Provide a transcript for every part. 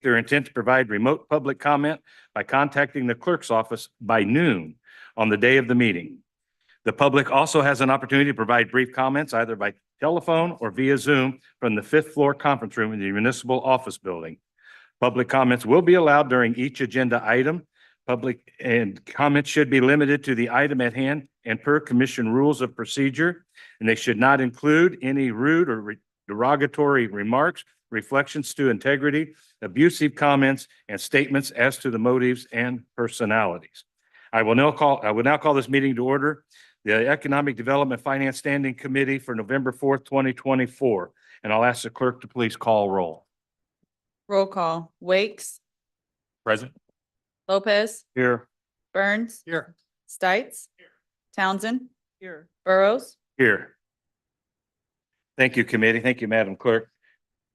their intent to provide remote public comment by contacting the clerk's office by noon on the day of the meeting. The public also has an opportunity to provide brief comments either by telephone or via Zoom from the fifth floor conference room in the municipal office building. Public comments will be allowed during each agenda item. Public and comments should be limited to the item at hand and per commission rules of procedure, and they should not include any rude or derogatory remarks, reflections to integrity, abusive comments, and statements as to the motives and personalities. I will now call this meeting to order. The Economic Development Finance Standing Committee for November 4th, 2024. And I'll ask the clerk to please call roll. Roll call. Wakes. Present. Lopez. Here. Burns. Here. Stites. Townsend. Here. Burrows. Here. Thank you, committee. Thank you, Madam Clerk.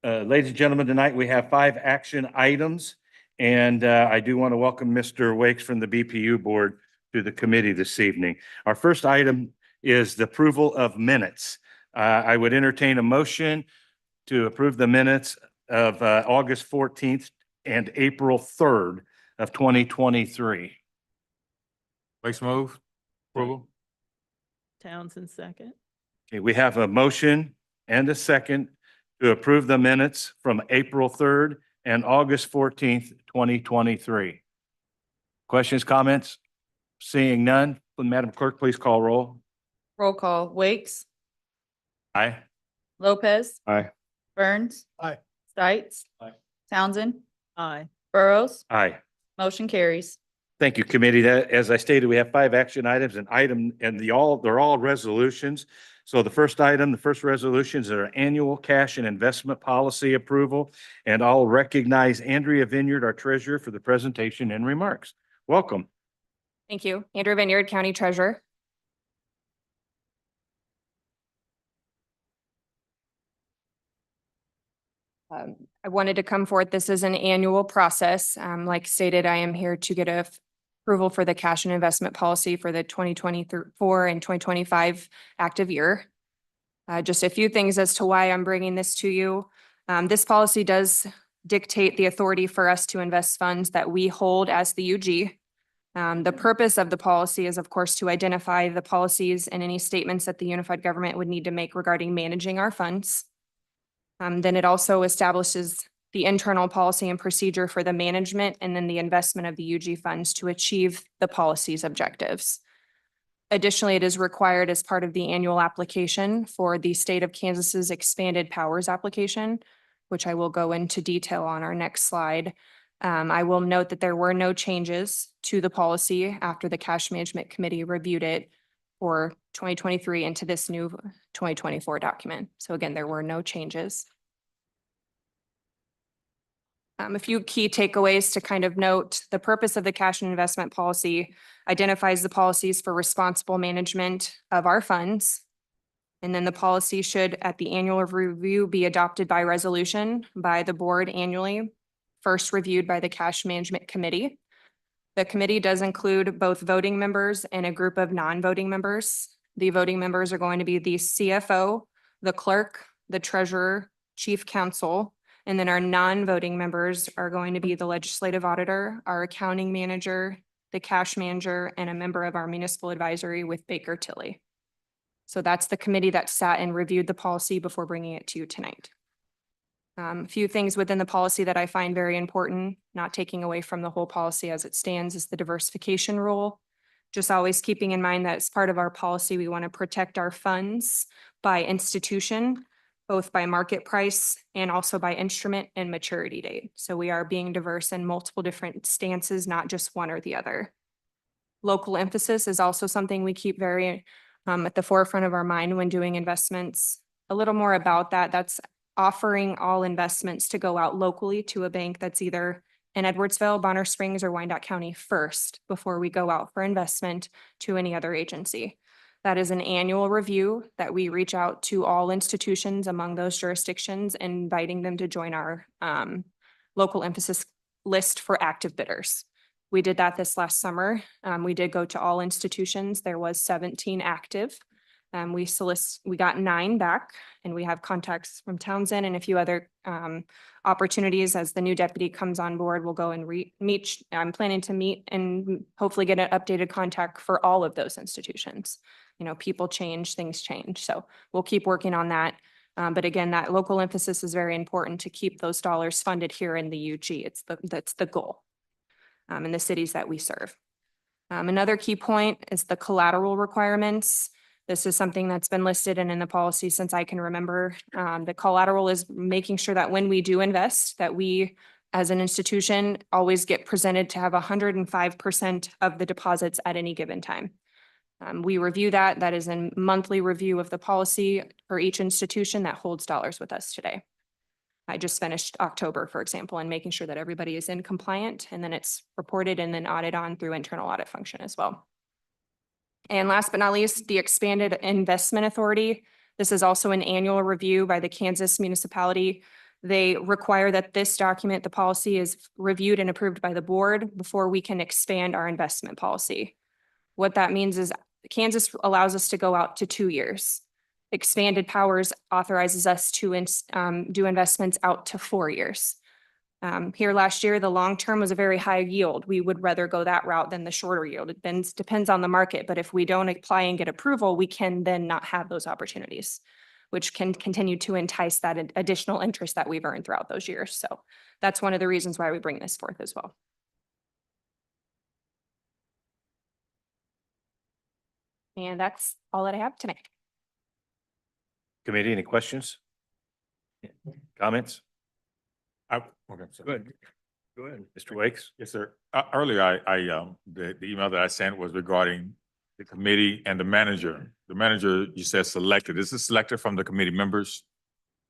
Ladies and gentlemen, tonight we have 5 action items, and I do want to welcome Mr. Wakes from the BPU board to the committee this evening. Our first item is the approval of minutes. I would entertain a motion to approve the minutes of August 14th and April 3rd of 2023. Wakes move. Approval. Townsend second. Okay, we have a motion and a second to approve the minutes from April 3rd and August 14th, 2023. Questions, comments? Seeing none, Madam Clerk, please call roll. Roll call. Wakes. Aye. Lopez. Aye. Burns. Aye. Stites. Aye. Townsend. Aye. Burrows. Aye. Motion carries. Thank you, committee. That, as I stated, we have 5 action items and they're all resolutions. So the first resolutions are annual cash and investment policy approval. And I'll recognize Andrea Vineyard, our treasurer, for the presentation and remarks. Welcome. Thank you. Andrea Vineyard, County Treasurer. I wanted to come forth. This is an annual process. Like stated, I am here to get approval for the cash and investment policy for the 2024 and 2025 active year. Just a few things as to why I'm bringing this to you. This policy does dictate the authority for us to invest funds that we hold as the UG. The purpose of the policy is, of course, to identify the policies and any statements that the unified government would need to make regarding managing our funds. Then it also establishes the internal policy and procedure for the management and then the investment of the UG funds to achieve the policy's objectives. Additionally, it is required as part of the annual application for the state of Kansas's expanded powers application, which I will go into detail on our next slide. I will note that there were no changes to the policy after the Cash Management Committee reviewed it for 2023 into this new 2024 document. So again, there were no changes. A few key takeaways to kind of note: the purpose of the cash and investment policy identifies the policies for responsible management of our funds. And then the policy should, at the annual review, be adopted by resolution by the board annually, first reviewed by the Cash Management Committee. The committee does include both voting members and a group of non-voting members. The voting members are going to be the CFO, the clerk, the treasurer, chief counsel, and then our non-voting members are going to be the legislative auditor, our accounting manager, the cash manager, and a member of our municipal advisory with Baker Tilly. So that's the committee that sat and reviewed the policy before bringing it to you tonight. A few things within the policy that I find very important, not taking away from the whole policy as it stands, is the diversification rule. Just always keeping in mind that as part of our policy, we want to protect our funds by institution, both by market price and also by instrument and maturity date. So we are being diverse in multiple different stances, not just one or the other. Local emphasis is also something we keep very at the forefront of our mind when doing investments. A little more about that: that's offering all investments to go out locally to a bank that's either in Edwardsville, Bonner Springs, or Wyandotte County first before we go out for investment to any other agency. That is an annual review that we reach out to all institutions among those jurisdictions, inviting them to join our local emphasis list for active bidders. We did that this last summer. We did go to all institutions. There was 17 active. We got 9 back, and we have contacts from Townsend and a few other opportunities. As the new deputy comes on board, we'll go and meet. I'm planning to meet and hopefully get an updated contact for all of those institutions. You know, people change, things change. So we'll keep working on that. But again, that local emphasis is very important to keep those dollars funded here in the UG. That's the goal in the cities that we serve. Another key point is the collateral requirements. This is something that's been listed and in the policy since I can remember. The collateral is making sure that when we do invest, that we, as an institution, always get presented to have 105% of the deposits at any given time. We review that. That is a monthly review of the policy for each institution that holds dollars with us today. I just finished October, for example, and making sure that everybody is in compliant, and then it's reported and then audited on through internal audit function as well. And last but not least, the expanded investment authority. This is also an annual review by the Kansas municipality. They require that this document, the policy, is reviewed and approved by the board before we can expand our investment policy. What that means is Kansas allows us to go out to 2 years. Expanded powers authorizes us to do investments out to 4 years. Here last year, the long term was a very high yield. We would rather go that route than the shorter yield. It depends on the market, but if we don't apply and get approval, we can then not have those opportunities, which can continue to entice that additional interest that we've earned throughout those years. So that's one of the reasons why we bring this forth as well. And that's all that I have tonight. Committee, any questions? Comments? Okay, sorry. Go ahead. Go ahead. Mr. Wakes? Yes, sir. Earlier, the email that I sent was regarding the committee and the manager. The manager, you said selected. Is this selected from the committee members?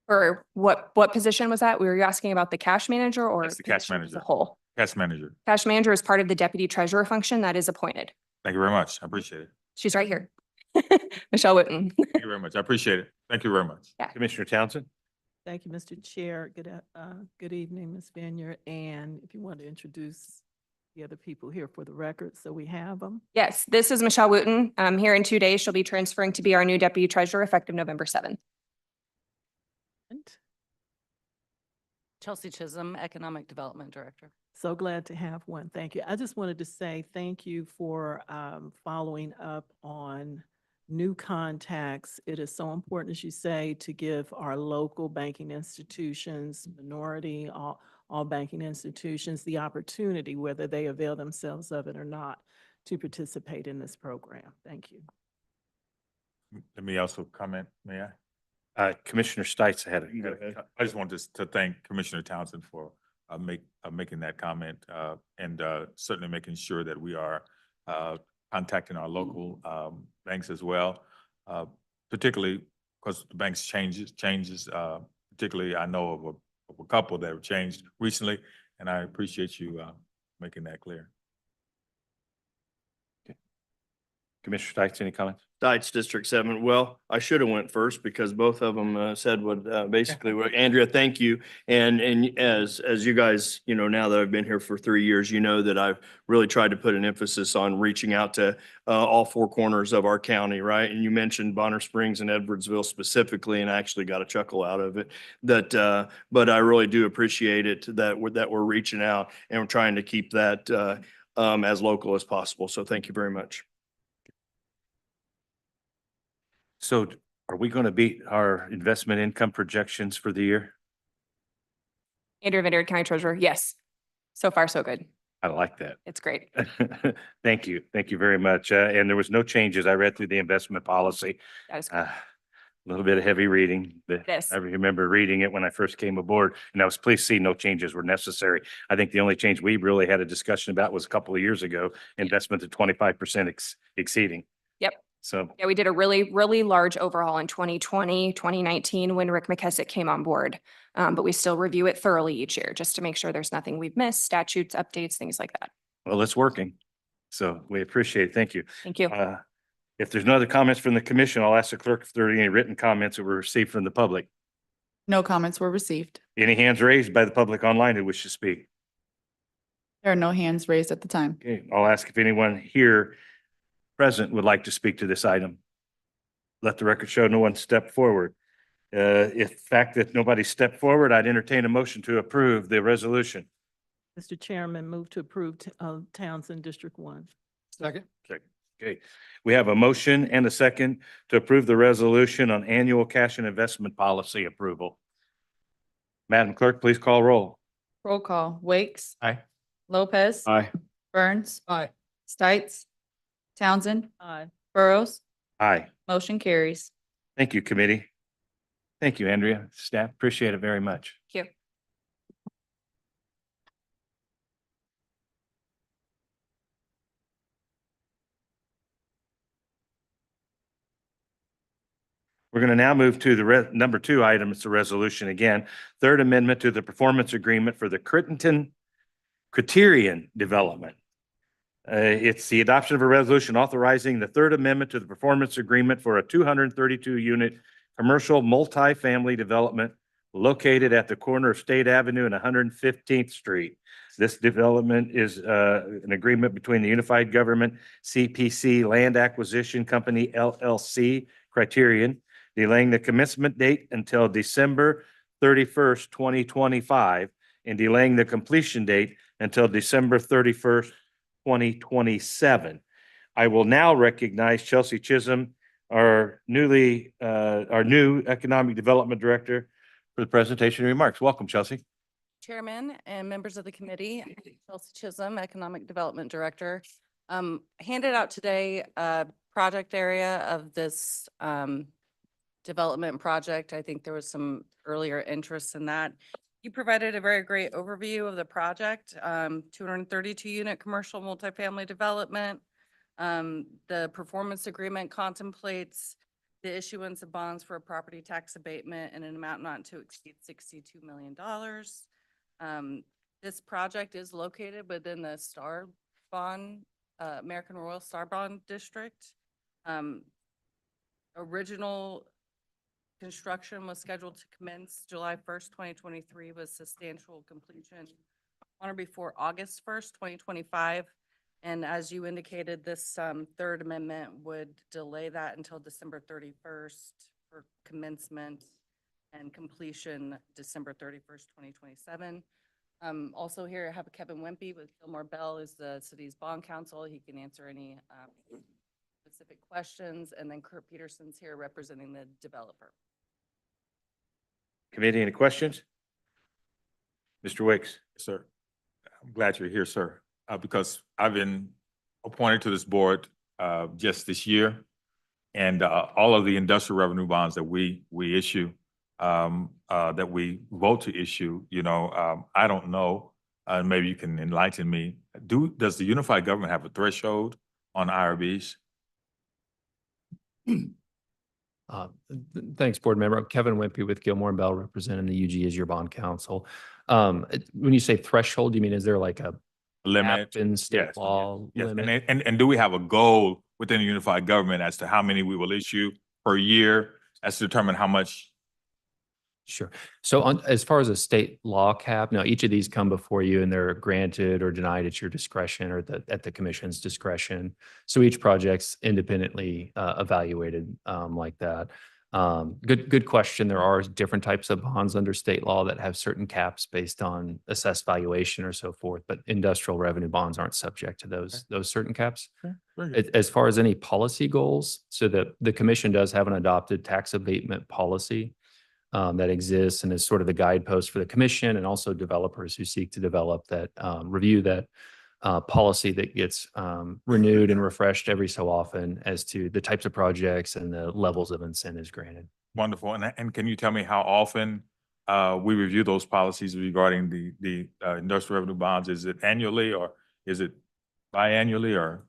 Or what position was that? Were you asking about the cash manager or Yes, the cash position as a manager. whole? Cash manager. Cash manager is part of the deputy treasurer function that is appointed. Thank you very much. I appreciate it. She's right here. Michelle Wooten. Thank you very much. I appreciate it. Thank you very much. Commissioner Townsend? Thank you, Mr. Chair. Good evening, Ms. Vineyard. And if you want to introduce the other people here for the record, so we have them. Yes, this is Michelle Wooten. Here in 2 days, she'll be transferring to be our new deputy treasurer effective November 7th. Chelsea Chisholm, Economic Development Director. So glad to have one. Thank you. I just wanted to say thank you for following up on new contacts. It is so important, as you say, to give our local banking institutions, minority, all banking institutions, the opportunity, whether they avail themselves of it or not, to participate in this program. Thank you. Let me also comment, may I? Commissioner Stites had I just wanted to thank Commissioner Townsend for making that comment and certainly making sure that we are contacting our local banks as well, particularly because the banks changes. Particularly, I know of a couple that have changed recently, and I appreciate you making that clear. Commissioner Stites, any comments? Stites, District 7. Well, I should have went first because both of them said what basically what Andrea, thank you. And as you guys, you know, now that I've been here for 3 years, you know that I've really tried to put an emphasis on reaching out to all 4 corners of our county, right? And you mentioned Bonner Springs and Edwardsville specifically, and I actually got a chuckle out of it. But I really do appreciate it that we're reaching out and we're trying to keep that as local as possible. So thank you very much. So are we going to beat our investment income projections for the year? Andrea Vineyard, County Treasurer. Yes. So far, so good. I like that. It's great. Thank you. Thank you very much. And there was no changes. I read through the investment policy. That is good. A little bit of heavy reading, but Yes. I remember reading it when I first came aboard, and I was pleased to see no changes were necessary. I think the only change we really had a discussion about was a couple of years ago, investment to 25% exceeding. Yep. So Yeah, we did a really, really large overhaul in 2020, 2019 when Rick McKessick came on board. But we still review it thoroughly each year just to make sure there's nothing we've missed, statutes, updates, things like that. well, it's working. So we appreciate it. Thank you. Thank you. If there's no other comments from the commission, I'll ask the clerk if there are any written comments that were received from the public. No comments were received. Any hands raised by the public online who wish to speak? There are no hands raised at the time. Okay, I'll ask if anyone here present would like to speak to this item. Let the record show no one stepped forward. If fact that nobody stepped forward, I'd entertain a motion to approve the resolution. Mr. Chairman, move to approve Townsend District 1. Second. Okay, we have a motion and a second to approve the resolution on annual cash and investment policy approval. Madam Clerk, please call roll. Roll call. Wakes. Aye. Lopez. Aye. Burns. Aye. Stites. Townsend. Aye. Burrows. Aye. Motion carries. Thank you, committee. Thank you, Andrea. Staff, appreciate it very much. Thank you. We're going to now move to the number 2 item. It's a resolution again. Third amendment to the performance agreement for the Criterion Development. It's the adoption of a resolution authorizing the third amendment to the performance agreement for a 232 unit commercial multifamily development located at the corner of State Avenue and 115th Street. This development is an agreement between the Unified Government CPC Land Acquisition Company LLC Criterion, delaying the commencement date until December 31st, 2025, and delaying the completion date until December 31st, 2027. I will now recognize Chelsea Chisholm, our new Economic Development Director, for the presentation and remarks. Welcome, Chelsea. Chairman and members of the committee, Chelsea Chisholm, Economic Development Director. Handed out today a project area of this development project. I think there was some earlier interest in that. You provided a very great overview of the project, 232 unit commercial multifamily development. The performance agreement contemplates the issuance of bonds for a property tax abatement in an amount not to exceed $62 million. This project is located within the Star Bond, American Royal Star Bond District. Original construction was scheduled to commence July 1st, 2023, with substantial completion on or before August 1st, 2025. And as you indicated, this third amendment would delay that until December 31st for commencement and completion December 31st, 2027. Also here, I have Kevin Wimpy with Gilmore Bell, is the city's bond counsel. He can answer any specific questions. And then Kurt Peterson's here representing the developer. Committee, any questions? Mr. Wicks. Sir, I'm glad you're here, sir, because I've been appointed to this board just this year. And all of the industrial revenue bonds that we issue, that we vote to issue, I don't know, maybe you can enlighten me. Does the unified government have a threshold on IRBs? Thanks, board member. Kevin Wimpy with Gilmore and Bell, representing the UG as your bond counsel. When you say threshold, do you mean, is there like a Limit? cap in state Yes, law Yes, limit? and do we have a goal within the unified government as to how many we will issue per year as to determine how much? Sure. So as far as a state law cap, now each of these come before you and they're granted or denied at your discretion or at the commission's discretion. So each project's independently evaluated like that. Good question. There are different types of bonds under state law that have certain caps based on assessed valuation or so forth, but industrial revenue bonds aren't subject to those certain caps. As far as any policy goals, so the commission does have an adopted tax abatement policy that exists and is sort of the guidepost for the commission and also developers who seek to develop that, review that policy that gets renewed and refreshed every so often as to the types of projects and the levels of incentives granted. Wonderful. And can you tell me how often we review those policies regarding the industrial revenue bonds? Is it annually or is it biannually or?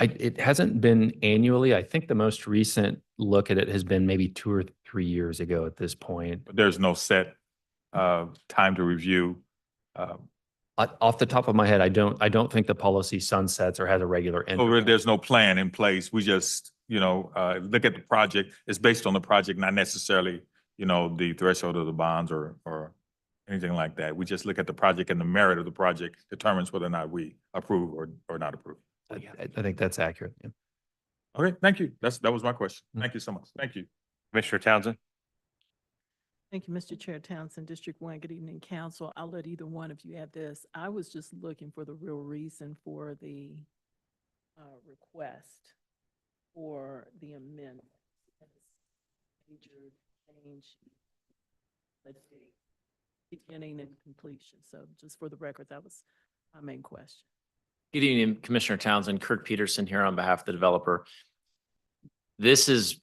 It hasn't been annually. I think the most recent look at it has been maybe 2 or 3 years ago at this point. There's no set time to review? Off the top of my head, I don't think the policy sunsets or has a regular end. So there's no plan in place. We just, look at the project. It's based on the project, not necessarily, the threshold of the bonds or anything like that. We just look at the project and the merit of the project determines whether or not we approve or not approve. I think that's accurate. Yeah. Okay, thank you. That was my question. Mm. Thank you so much. Thank you. Commissioner Townsend? Thank you, Mr. Chair Townsend, District One. Good evening, council. I'll let either one of you add this. I was just looking for the real reason for the request for the amendment. Major change, let's see, beginning and completion. So just for the record, that was my main question. Good evening, Commissioner Townsend. Kirk Peterson here on behalf of the developer. This is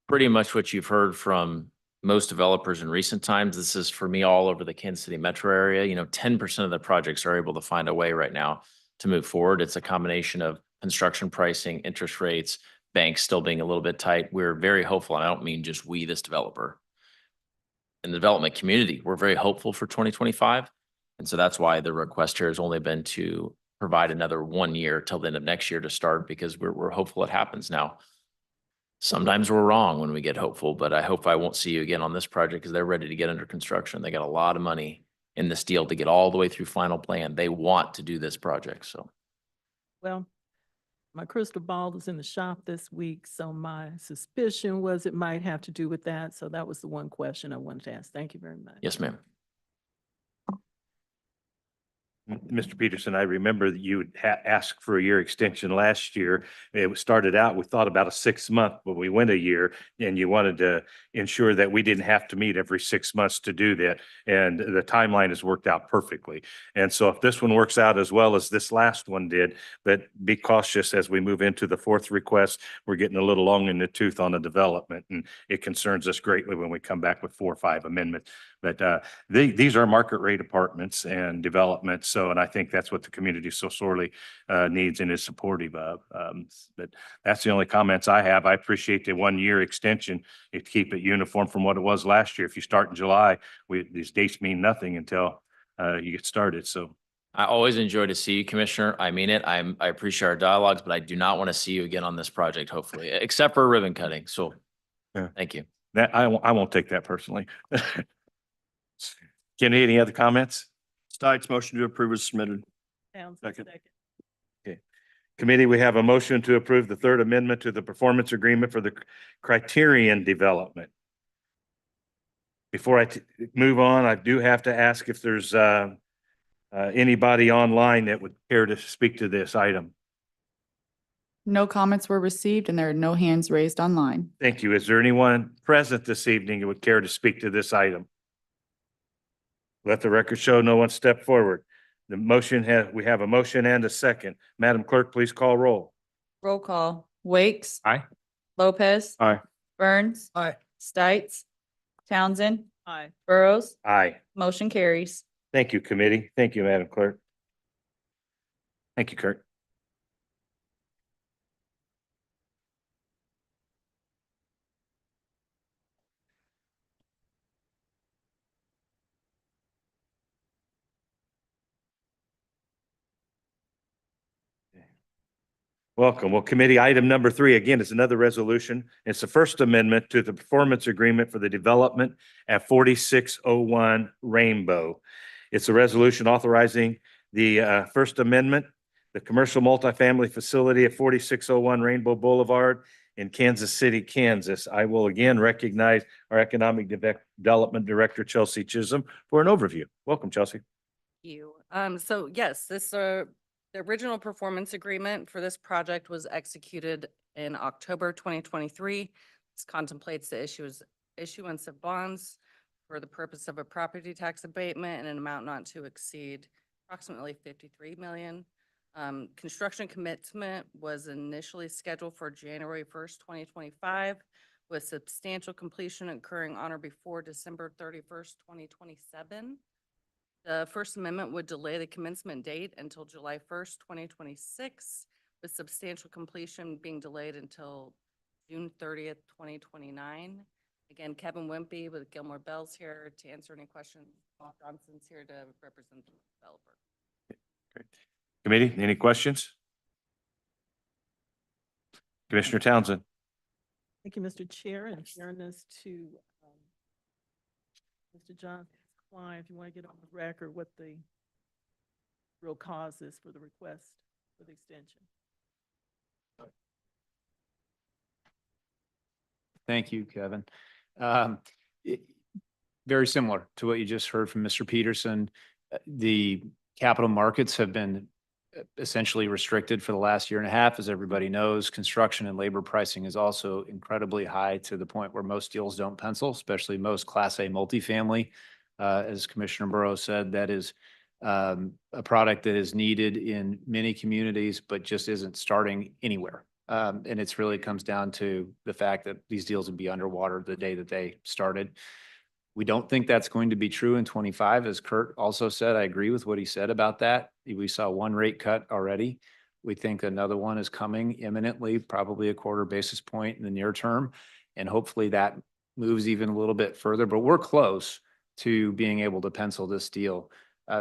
pretty much what you've heard from most developers in recent times. This is for me all over the Kansas City metro area. 10% of the projects are able to find a way right now to move forward. It's a combination of construction pricing, interest rates, banks still being a little bit tight. We're very hopeful, and I don't mean just we, this developer. In the development community, we're very hopeful for 2025. And so that's why the request here has only been to provide another 1 year till the end of next year to start, because we're hopeful it happens now. Sometimes we're wrong when we get hopeful, but I hope I won't see you again on this project because they're ready to get under construction. They got a lot of money in this deal to get all the way through final plan. They want to do this project, so. Well, my crystal ball is in the shop this week, so my suspicion was it might have to do with that. So that was the one question I wanted to ask. Thank you very much. Yes, ma'am. Mr. Peterson, I remember that you asked for a year extension last year. It started out, we thought about a 6 month, but we went a year, and you wanted to ensure that we didn't have to meet every 6 months to do that. And the timeline has worked out perfectly. And so if this one works out as well as this last one did, but be cautious as we move into the fourth request. We're getting a little long in the tooth on the development, and it concerns us greatly when we come back with 4 or 5 amendments. But these are market rate apartments and developments. So, and I think that's what the community so sorely needs and is supportive of. But that's the only comments I have. I appreciate the 1 year extension to keep it uniform from what it was last year. If you start in July, these dates mean nothing until you get started. So I always enjoy to see you, Commissioner. I mean it. I appreciate our dialogues, but I do not want to see you again on this project, hopefully, except for ribbon cutting. So Yeah. thank you. that I won't take that personally. Kenny, any other comments? Stites, motion to approve is submitted. Townsend, Second. second. Committee, we have a motion to approve the third amendment to the performance agreement for the Criterion development. Before I move on, I do have to ask if there's anybody online that would care to speak to this item. No comments were received and there are no hands raised online. Thank you. Is there anyone present this evening who would care to speak to this item? Let the record show no one stepped forward. The motion we have a motion and a second. Madam Clerk, please call roll. Roll call. Wakes. Aye. Lopez. Aye. Burns. Aye. Stites. Townsend. Aye. Burrows. Aye. Motion carries. Thank you, committee. Thank you, Madam Clerk. Thank you, Kurt. Welcome. Well, committee item number 3, again, is another resolution. It's the first amendment to the performance agreement for the development at 4601 Rainbow. It's a resolution authorizing the first amendment, the commercial multifamily facility at 4601 Rainbow Boulevard in Kansas City, Kansas. I will again recognize our Economic Development Director, Chelsea Chisholm, for an overview. Welcome, Chelsea. You. So yes, the original performance agreement for this project was executed in October 2023. This contemplates the issuance of bonds for the purpose of a property tax abatement in an amount not to exceed approximately 53 million. Construction commencement was initially scheduled for January 1st, 2025, with substantial completion occurring on or before December 31st, 2027. The First Amendment would delay the commencement date until July 1st, 2026, with substantial completion being delayed until June 30th, 2029. Again, Kevin Wimpy with Gilmore Bells here to answer any questions. Bob Johnson's here to represent the developer. Committee, any questions? Commissioner Townsend. Thank you, Mr. Chair. In fairness to Mr. Johnson, Klein, if you want to get on the record what the real cause is for the request for the extension. Thank you, Kevin. Um, it- Very similar to what you just heard from Mr. Peterson. The capital markets have been essentially restricted for the last year and a half. As everybody knows, construction and labor pricing is also incredibly high to the point where most deals don't pencil, especially most Class A multifamily. As Commissioner Burrows said, that is a product that is needed in many communities, but just isn't starting anywhere. And it's really comes down to the fact that these deals would be underwater the day that they started. We don't think that's going to be true in 25, as Kurt also said. I agree with what he said about that. We saw one rate cut already. We think another one is coming imminently, probably a quarter basis point in the near term. And hopefully that moves even a little bit further, but we're close to being able to pencil this deal.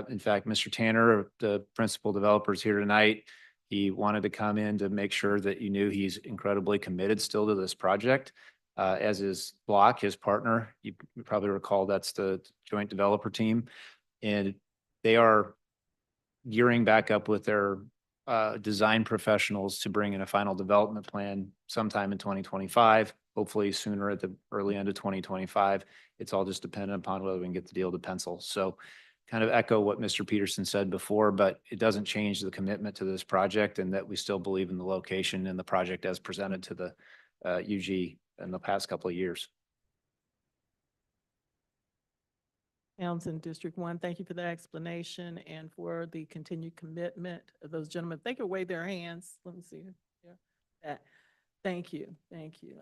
In fact, Mr. Tanner, the principal developer, is here tonight. He wanted to come in to make sure that you knew he's incredibly committed still to this project. As is Block, his partner. You probably recall that's the joint developer team. And they are gearing back up with their design professionals to bring in a final development plan sometime in 2025, hopefully sooner at the early end of 2025. It's all just dependent upon whether we can get the deal to pencil. So kind of echo what Mr. Peterson said before, but it doesn't change the commitment to this project and that we still believe in the location and the project as presented to the UG in the past couple of years. Townsend District 1, thank you for that explanation and for the continued commitment of those gentlemen. They could wave their hands. Let me see. Yeah. Thank you, thank you.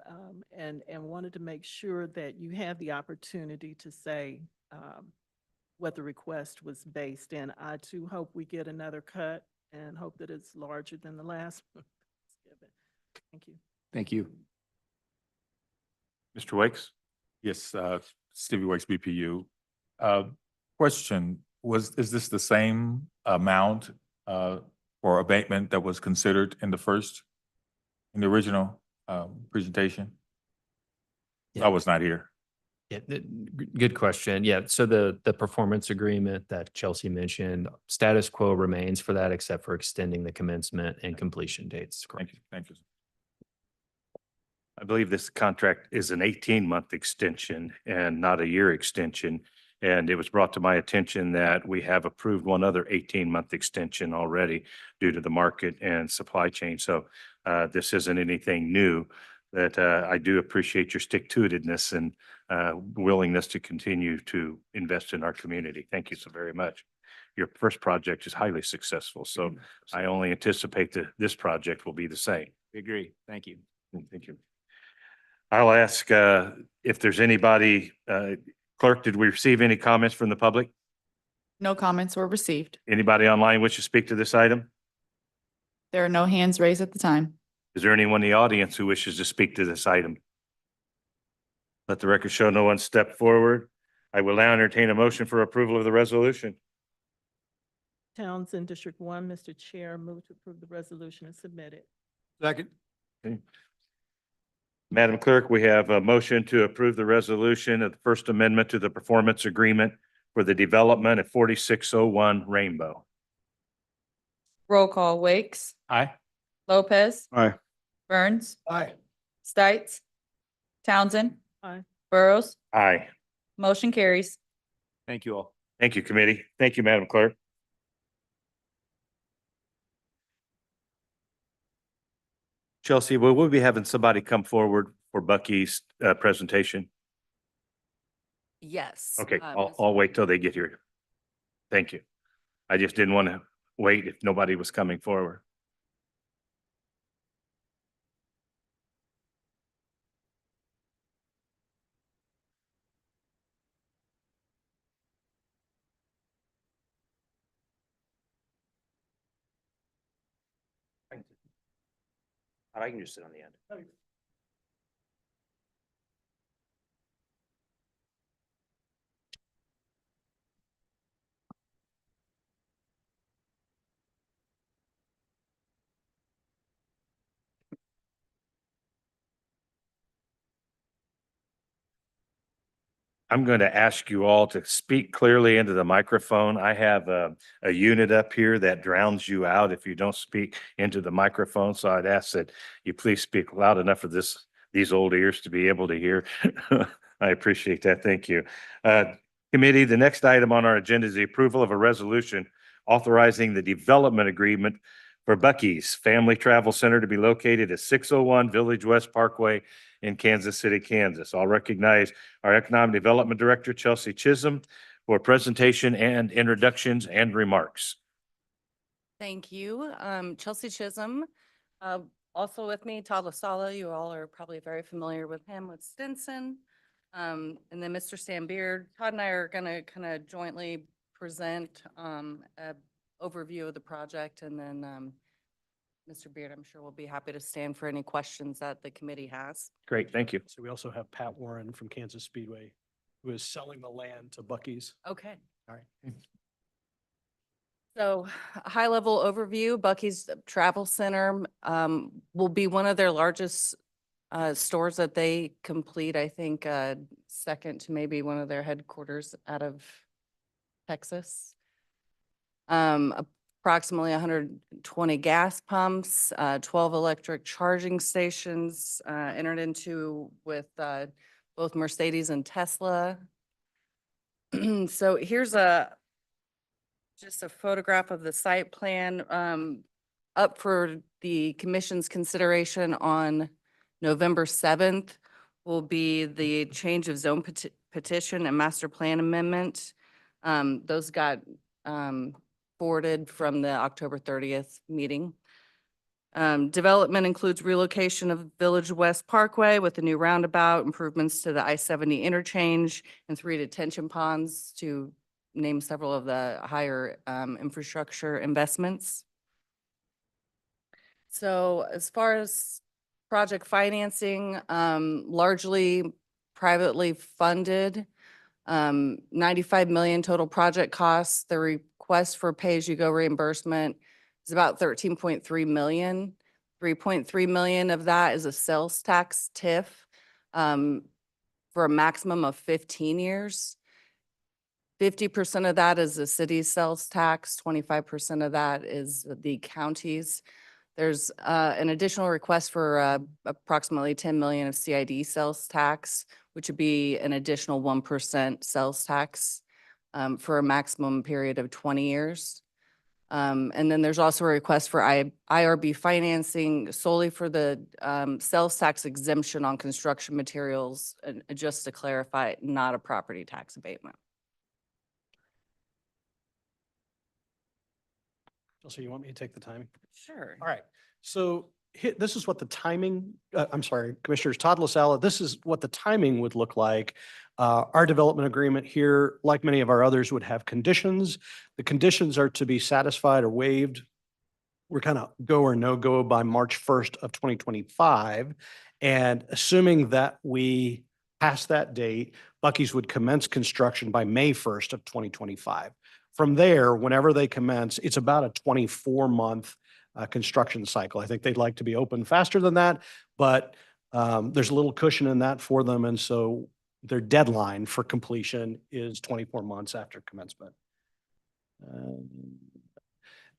And wanted to make sure that you had the opportunity to say what the request was based in. I too hope we get another cut and hope that it's larger than the last one. Thank you. Thank you. Mr. Wakes? Yes, Stevie Wakes, BPU. Question, is this the same amount for abatement that was considered in the original presentation? Yeah. I was not here. Yeah, good question. Yeah, so the performance agreement that Chelsea mentioned, status quo remains for that except for extending the commencement and completion dates. Correct. Thank you, thank you. I believe this contract is an 18-month extension and not a year extension. And it was brought to my attention that we have approved one other 18-month extension already due to the market and supply chain. So this isn't anything new. That I do appreciate your stick-to-itiveness and willingness to continue to invest in our community. Thank you so very much. Your first project is highly successful, so I only anticipate that this project will be the same. We agree. Thank you. Thank you. I'll ask if there's anybody, clerk, did we receive any comments from the public? No comments were received. Anybody online wish to speak to this item? There are no hands raised at the time. Is there anyone in the audience who wishes to speak to this item? Let the record show no one stepped forward. I will now entertain a motion for approval of the resolution. Townsend District 1, Mr. Chair, move to approve the resolution as submitted. Second. Madam Clerk, we have a motion to approve the resolution of the First Amendment to the Performance Agreement for the development of 4601 Rainbow. Roll call, Wakes, Aye. Lopez, Aye. Burns, Aye. Stites, Townsend. Aye. Burrows. Aye. Motion carries. Thank you all. Thank you, committee. Thank you, Madam Clerk. Chelsea, will we be having somebody come forward for Bucky's presentation? Yes. Okay, I'll wait till they get here. Thank you. I just didn't want to wait if nobody was coming forward. I can just sit on the end. I'm going to ask you all to speak clearly into the microphone. I have a unit up here that drowns you out if you don't speak into the microphone. So I'd ask that you please speak loud enough for this these old ears to be able to hear. I appreciate that. Thank you. Committee, the next item on our agenda is the approval of a resolution authorizing the development agreement for Bucky's Family Travel Center to be located at 601 Village West Parkway in Kansas City, Kansas. I'll recognize our Economic Development Director, Chelsea Chisholm, for presentation and introductions and remarks. Thank you. Chelsea Chisholm. Also with me, Todd LaSala. You all are probably very familiar with him with Stinson. And then Mr. Sam Beard. Todd and I are going to kind of jointly present a overview of the project, and then Mr. Beard, I'm sure will be happy to stand for any questions that the committee has. Great, thank you. So we also have Pat Warren from Kansas Speedway, who is selling the land to Bucky's. Okay. All right. So a high-level overview, Bucky's Travel Center will be one of their largest stores that they complete, I think, second to maybe one of their headquarters out of Texas. Approximately 120 gas pumps, 12 electric charging stations, entered into with both Mercedes and Tesla. So here's just a photograph of the site plan up for the commission's consideration on November 7th will be the change of zone petition and master plan amendment. Those got forwarded from the October 30th meeting. Development includes relocation of Village West Parkway with a new roundabout, improvements to the I-70 interchange, and 3 detention ponds, to name several of the higher infrastructure investments. So as far as project financing, largely privately funded, 95 million total project costs. The request for pay-as-you-go reimbursement is about 13.3 million. 3.3 million of that is a sales tax TIF for a maximum of 15 years. 50% of that is the city's sales tax, 25% of that is the county's. There's an additional request for approximately 10 million of CID sales tax, which would be an additional 1% sales tax for a maximum period of 20 years. And then there's also a request for IRB financing solely for the sales tax exemption on construction materials, and just to clarify, not a property tax abatement. So you want me to take the timing? Sure. All right. So this is what the timing, I'm sorry, Commissioners Todd LaSala, this is what the timing would look like. Our development agreement here, like many of our others, would have conditions. The conditions are to be satisfied or waived. We're kind of go or no go by March 1st of 2025. And assuming that we pass that date, Bucky's would commence construction by May 1st of 2025. From there, whenever they commence, it's about a 24-month construction cycle. I think they'd like to be open faster than that, but there's a little cushion in that for them. And so their deadline for completion is 24 months after commencement.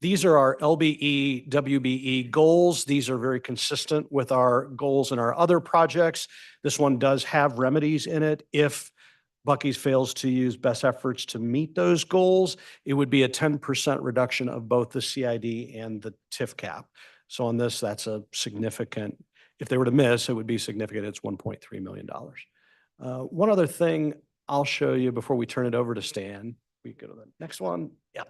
These are our LBE, WBE goals. These are very consistent with our goals in our other projects. This one does have remedies in it. If Bucky's fails to use best efforts to meet those goals, it would be a 10% reduction of both the CID and the TIF cap. So on this, that's a significant, if they were to miss, it would be significant. It's $1.3 million. One other thing I'll show you before we turn it over to Stan. We go to the next one. Yeah.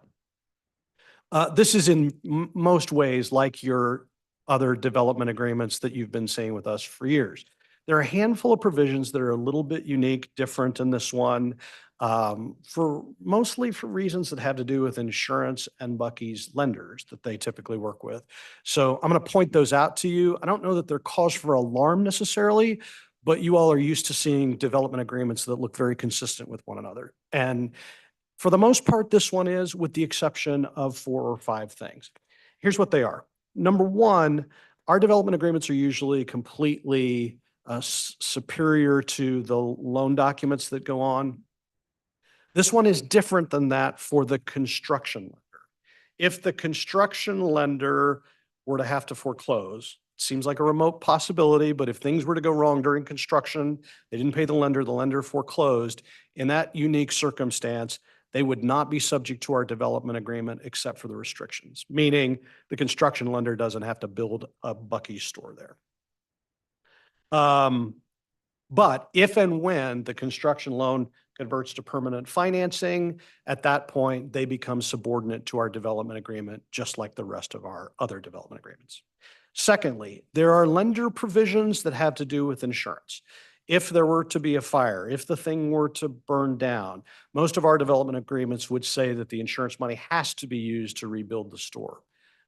This is in most ways like your other development agreements that you've been seeing with us for years. There are a handful of provisions that are a little bit unique, different in this one, mostly for reasons that have to do with insurance and Bucky's lenders that they typically work with. So I'm going to point those out to you. I don't know that they're cause for alarm necessarily, but you all are used to seeing development agreements that look very consistent with one another. And for the most part, this one is, with the exception of 4 or 5 things. Here's what they are. Number one, our development agreements are usually completely superior to the loan documents that go on. This one is different than that for the construction lender. If the construction lender were to have to foreclose, seems like a remote possibility, but if things were to go wrong during construction, they didn't pay the lender foreclosed, in that unique circumstance, they would not be subject to our development agreement except for the restrictions, meaning the construction lender doesn't have to build a Buc-ee's store there. But if and when the construction loan converts to permanent financing, at that point, they become subordinate to our development agreement, just like the rest of our other development agreements. Secondly, there are lender provisions that have to do with insurance. If there were to be a fire, if the thing were to burn down, most of our development agreements would say that the insurance money has to be used to rebuild the store.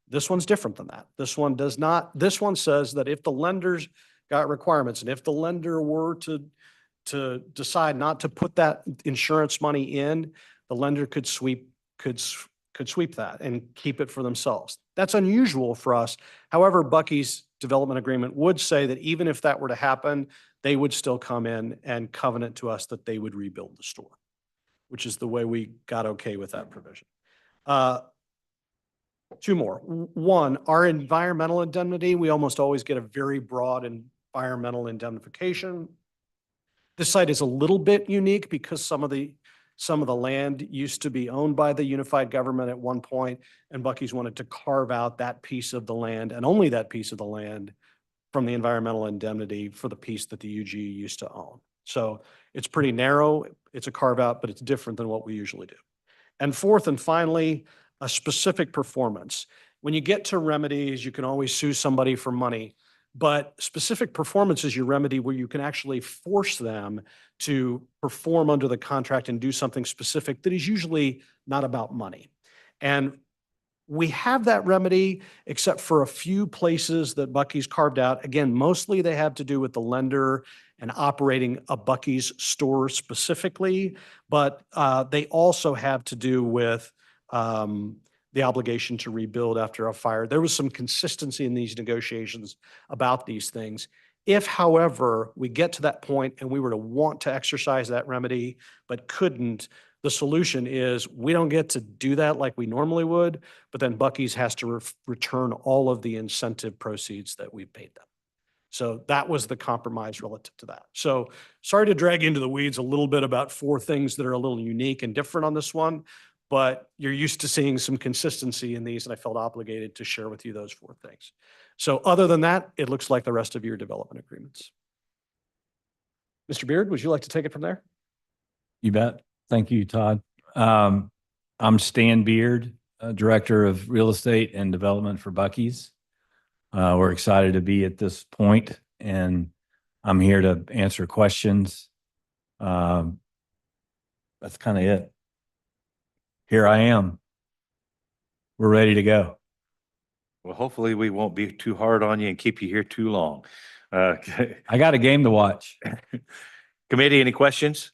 This one's different than that. This one does not. This one says that if the lender's got requirements and if the lender were to decide not to put that insurance money in, the lender could sweep that and keep it for themselves. That's unusual for us. However, Buc-ee's development agreement would say that even if that were to happen, they would still come in and covenant to us that they would rebuild the store, which is the way we got okay with that provision. Two more. One, our environmental indemnity, we almost always get a very broad environmental indemnification. This site is a little bit unique because some of the land used to be owned by the unified government at one point, and Buc-ee's wanted to carve out that piece of the land and only that piece of the land from the environmental indemnity for the piece that the UG used to own. So it's pretty narrow. It's a carve out, but it's different than what we usually do. And fourth and finally, a specific performance. When you get to remedies, you can always sue somebody for money, but specific performance is your remedy where you can actually force them to perform under the contract and do something specific that is usually not about money. And we have that remedy, except for a few places that Buc-ee's carved out. Again, mostly they have to do with the lender and operating a Buc-ee's store specifically, but they also have to do with the obligation to rebuild after a fire. There was some consistency in these negotiations about these things. If, however, we get to that point and we were to want to exercise that remedy but couldn't, the solution is we don't get to do that like we normally would, but then Buc-ee's has to return all of the incentive proceeds that we've paid them. So that was the compromise relative to that. So sorry to drag into the weeds a little bit about four things that are a little unique and different on this one, but you're used to seeing some consistency in these, and I felt obligated to share with you those four things. So other than that, it looks like the rest of your development agreements. Mr. Beard, would you like to take it from there? You bet. Thank you, Todd. I'm Stan Beard, Director of Real Estate and Development for Buc-ee's. We're excited to be at this point, and I'm here to answer questions. That's kind of it. Here I am. We're ready to go. Well, hopefully we won't be too hard on you and keep you here too long. I got a game to watch. Committee, any questions?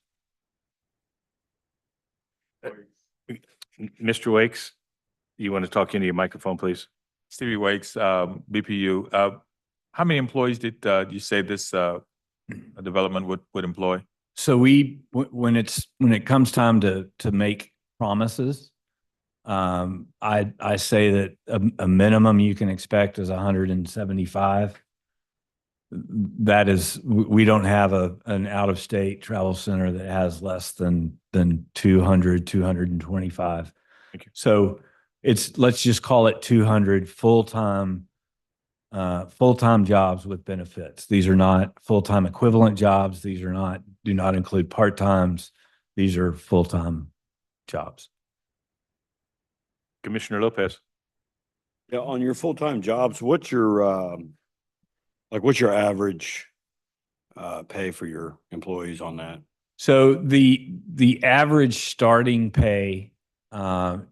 Mr. Wakes, you want to talk into your microphone, please? Stevie Wakes, BPU. How many employees did you say this development would employ? So when it comes time to make promises, I say that a minimum you can expect is 175. That is, we don't have an out-of-state travel center that has less than 200, 225. Thank you. So let's just call it 200 full-time jobs with benefits. These are not full-time equivalent jobs. These do not include part-times. These are full-time jobs. Commissioner Lopez. Yeah, on your full-time jobs, what's your average pay for your employees on that? So the average starting pay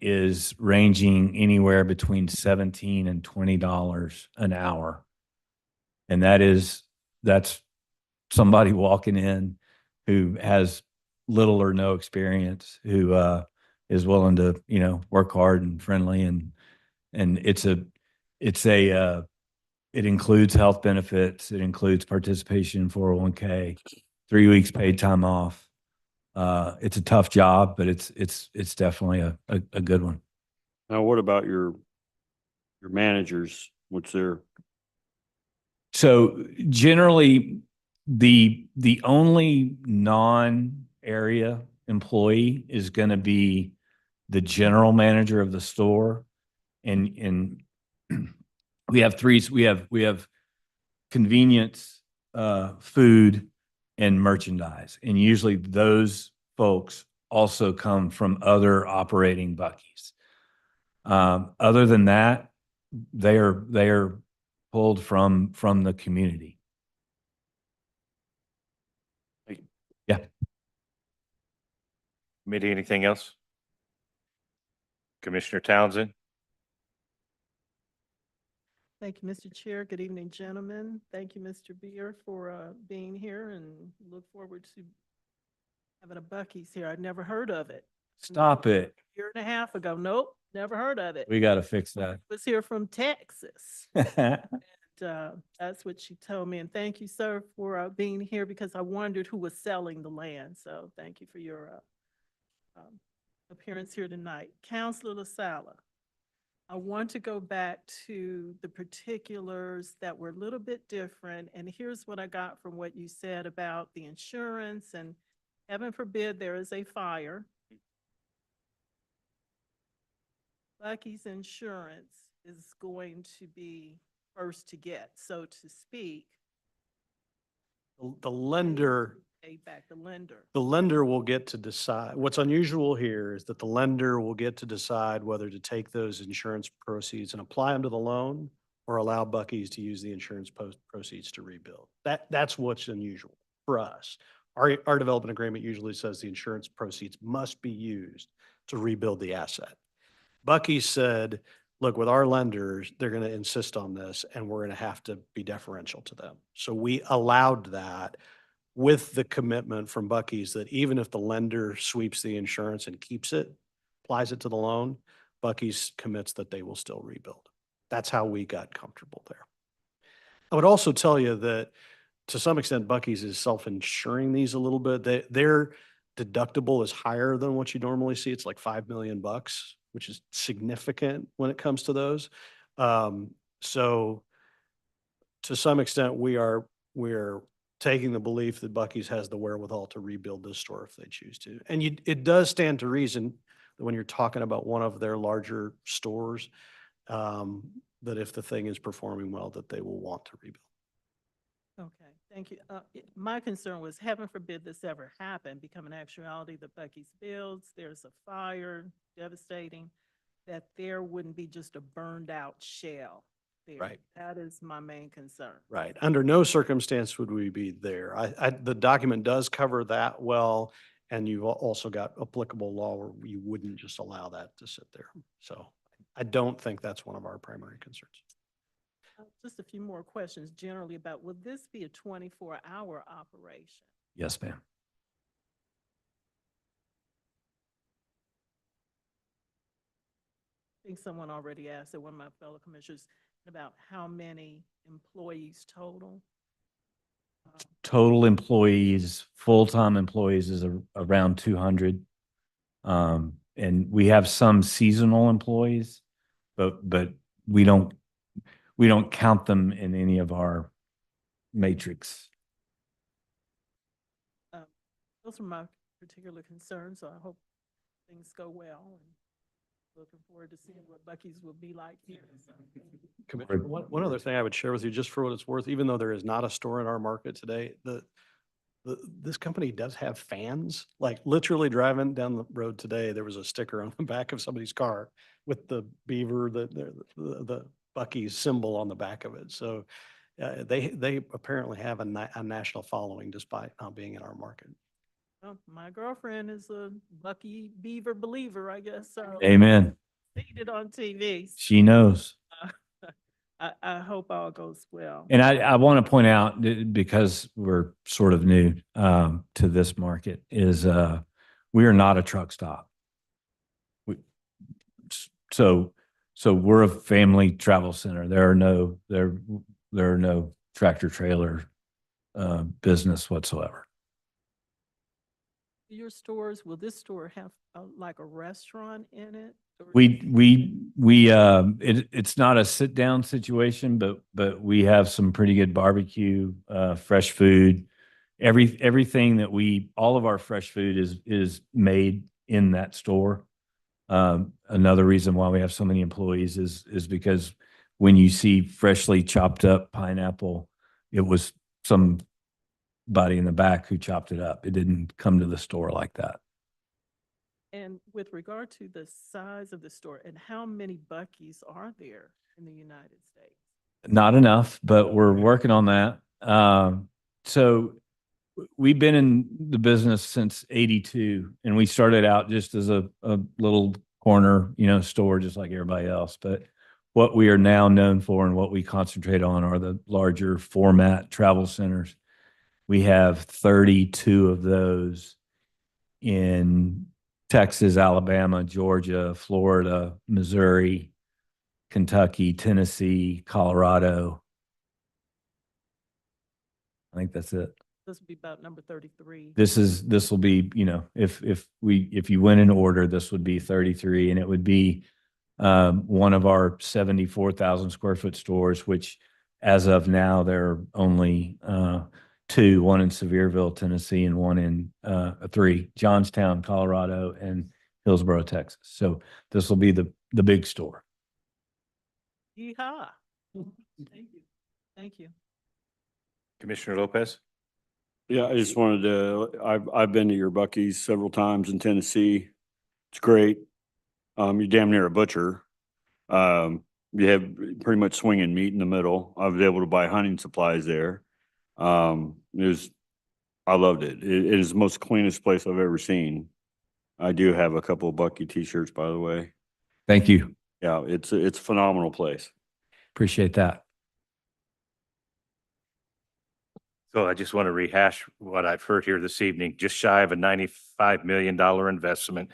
is ranging anywhere between $17 and $20 an hour. And that's somebody walking in who has little or no experience, who is willing to, work hard and friendly, and it includes health benefits. It includes participation in 401k, 3 weeks paid time off. It's a tough job, but it's definitely a good one. Now, what about your managers? What's their So generally, the only non-area employee is going to be the general manager of the store. And we have we have convenience, food and merchandise. And usually those folks also come from other operating Buc-ee's. Other than that, they are pulled from the community. Yeah. Committee, anything else? Commissioner Townsend? Thank you, Mr. Chair. Good evening, gentlemen. Thank you, Mr. Beer, for being here, and look forward to having a Buc-ee's here. I'd never heard of it. Stop it. A year and a half ago. Nope, never heard of it. We got to fix that. Was here from Texas. That's what she told me. And thank you, sir, for being here, because I wondered who was selling the land. So thank you for your appearance here tonight. Councilor LaSala, I want to go back to the particulars that were a little bit different. And here's what I got from what you said about the insurance, and heaven forbid there is a fire. Buc-ee's insurance is going to be first to get, so to speak. The lender, Pay back the lender. the lender will get to decide. What's unusual here is that the lender will get to decide whether to take those insurance proceeds and apply them to the loan or allow Buc-ee's to use the insurance proceeds to rebuild. That's what's unusual for us. Our development agreement usually says the insurance proceeds must be used to rebuild the asset. Buc-ee's said, look, with our lenders, they're going to insist on this, and we're going to have to be deferential to them. So we allowed that with the commitment from Buc-ee's that even if the lender sweeps the insurance and keeps it, applies it to the loan, Buc-ee's commits that they will still rebuild. That's how we got comfortable there. I would also tell you that to some extent, Buc-ee's is self-insuring these a little bit. Their deductible is higher than what you normally see. It's like $5 million, which is significant when it comes to those. So to some extent, we're taking the belief that Buc-ee's has the wherewithal to rebuild this store if they choose to. And it does stand to reason that when you're talking about one of their larger stores, that if the thing is performing well, that they will want to rebuild. Okay, thank you. My concern was, heaven forbid this ever happen, become an actuality, that Buc-ee's builds, there's a fire, devastating, that there wouldn't be just a burned out shell there. Right. That is my main concern. Right. Under no circumstance would we be there. The document does cover that well, and you've also got applicable law where you wouldn't just allow that to sit there. So I don't think that's one of our primary concerns. Just a few more questions generally about, would this be a 24-hour operation? Yes, ma'am. I think someone already asked, one of my fellow commissioners, about how many employees total? Total employees, full-time employees is around 200. And we have some seasonal employees, but we don't count them in any of our matrix. Those are my particular concerns, so I hope things go well, and looking forward to seeing what Buc-ee's will be like here. Commissioner, one other thing I would share with you, just for what it's worth, even though there is not a store in our market today, this company does have fans. Like literally driving down the road today, there was a sticker on the back of somebody's car with the beaver, the Buc-ee's symbol on the back of it. So they apparently have a national following despite not being in our market. Well, my girlfriend is a Buc-ee beaver believer, I guess. So Amen. seen it on TV. She knows. I hope all goes well. And I want to point out, because we're sort of new to this market, is we are not a truck stop. So we're a family travel center. There are no tractor trailer business whatsoever. Your stores, will this store have like a restaurant in it? It's not a sit down situation, but we have some pretty good barbecue, fresh food. Everything that all of our fresh food is made in that store. Another reason why we have so many employees is because when you see freshly chopped up pineapple, it was somebody in the back who chopped it up. It didn't come to the store like that. And with regard to the size of the store, and how many Buc-ee's are there in the United States? Not enough, but we're working on that. So we've been in the business since '82, and we started out just as a little corner, store, just like everybody else. But what we are now known for and what we concentrate on are the larger format travel centers. We have 32 of those in Texas, Alabama, Georgia, Florida, Missouri, Kentucky, Tennessee, Colorado. I think that's it. This would be about number 33. This will be, if you went in order, this would be 33, and it would be one of our 74,000 square foot stores, which as of now, there are only two, one in Sevierville, Tennessee, and one in three, Johnstown, Colorado, and Hillsborough, Texas. So this will be the big store. Yeehaw. Thank you. Thank you. Commissioner Lopez? Yeah, I just wanted to, I've been to your Buc-ee's several times in Tennessee. It's great. You're damn near a butcher. You have pretty much swinging meat in the middle. I was able to buy hunting supplies there. I loved it. It is the most cleanest place I've ever seen. I do have a couple of Buc-ee t-shirts, by the way. Thank you. Yeah, it's a phenomenal place. Appreciate that. So I just want to rehash what I've heard here this evening, just shy of a $95 million investment,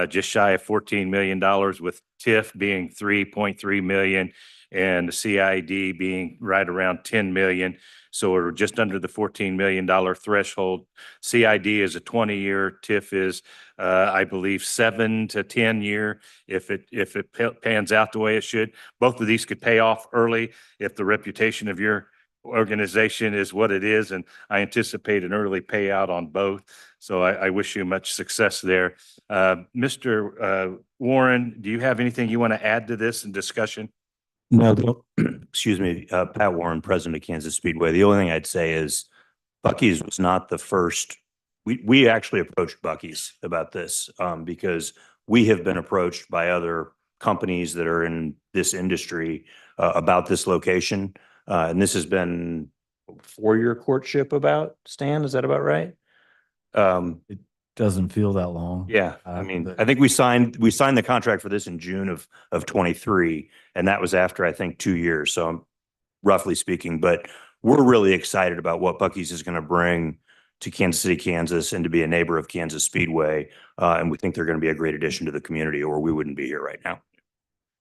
just shy of $14 million with TIF being 3.3 million and the CID being right around 10 million. So we're just under the $14 million threshold. CID is a 20-year, TIF is, I believe, 7 to 10 year if it pans out the way it should. Both of these could pay off early if the reputation of your organization is what it is, and I anticipate an early payout on both. So I wish you much success there. Mr. Warren, do you have anything you want to add to this in discussion? No, excuse me, Pat Warren, President of Kansas Speedway. The only thing I'd say is Buc-ee's was not the first. We actually approached Buc-ee's about this because we have been approached by other companies that are in this industry about this location. And this has been a 4-year courtship about, Stan, is that about right? It doesn't feel that long. Yeah, I mean, I think we signed the contract for this in June of 23, and that was after, I think, 2 years. So I'm roughly speaking, but we're really excited about what Buc-ee's is going to bring to Kansas City, Kansas, and to be a neighbor of Kansas Speedway. And we think they're going to be a great addition to the community, or we wouldn't be here right now.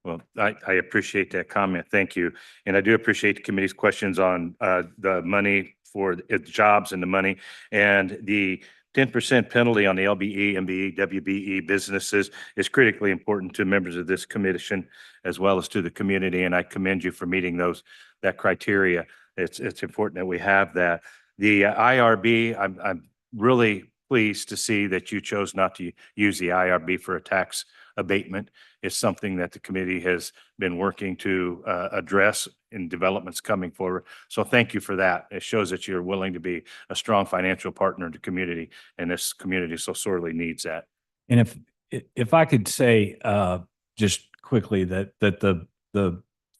Well, I appreciate that comment. Thank you. And I do appreciate the committee's questions on the money for the jobs and the money and the 10% penalty on the LBE, MBE, WBE businesses is critically important to members of this commission as well as to the community. And I commend you for meeting that criteria. It's important that we have that. The IRB, I'm really pleased to see that you chose not to use the IRB for a tax abatement. It's something that the committee has been working to address in developments coming forward. So thank you for that. It shows that you're willing to be a strong financial partner to community, and this community so sorely needs that. And if I could say just quickly that the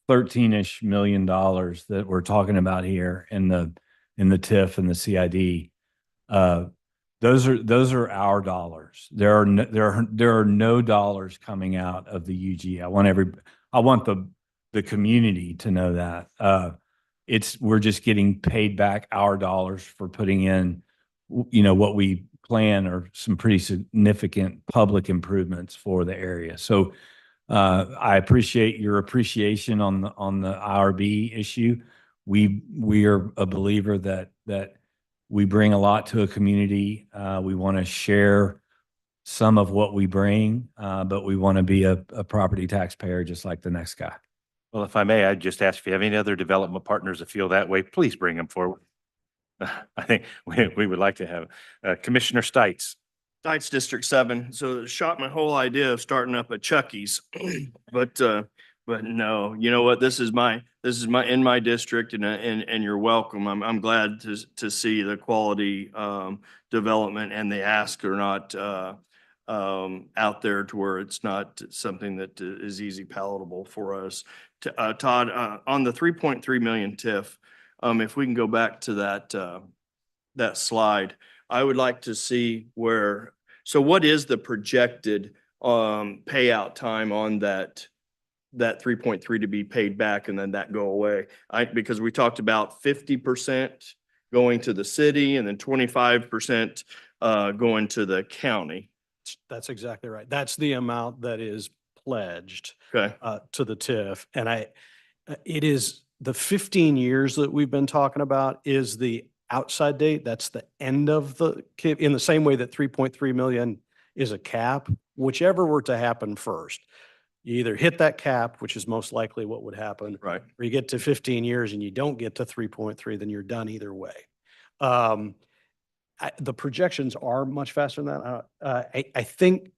$13-ish million that we're talking about here in the TIF and the CID, those are our dollars. There are no dollars coming out of the UG. I want the community to know that. We're just getting paid back our dollars for putting in, what we plan are some pretty significant public improvements for the area. So I appreciate your appreciation on the IRB issue. We are a believer that we bring a lot to a community. We want to share some of what we bring, but we want to be a property taxpayer just like the next guy. Well, if I may, I'd just ask if you have any other development partners that feel that way, please bring them forward. I think we would like to have Commissioner Stites. Stites District 7, so it shot my whole idea of starting up a Chucky's. But no, you know what? This is in my district and you're welcome. I'm glad to see the quality development and the ask are not out there to where it's not something that is easy palatable for us. Todd, on the 3.3 million TIF, if we can go back to that slide, I would like to see so what is the projected payout time on that 3.3 to be paid back and then that go away? Because we talked about 50% going to the city and then 25% going to the county. That's exactly right. That's the amount that is pledged Okay. to the TIF. And it is the 15 years that we've been talking about is the outside date. That's the end of in the same way that 3.3 million is a cap, whichever were to happen first. You either hit that cap, which is most likely what would happen, Right. or you get to 15 years and you don't get to 3.3, then you're done either way. The projections are much faster than that. I think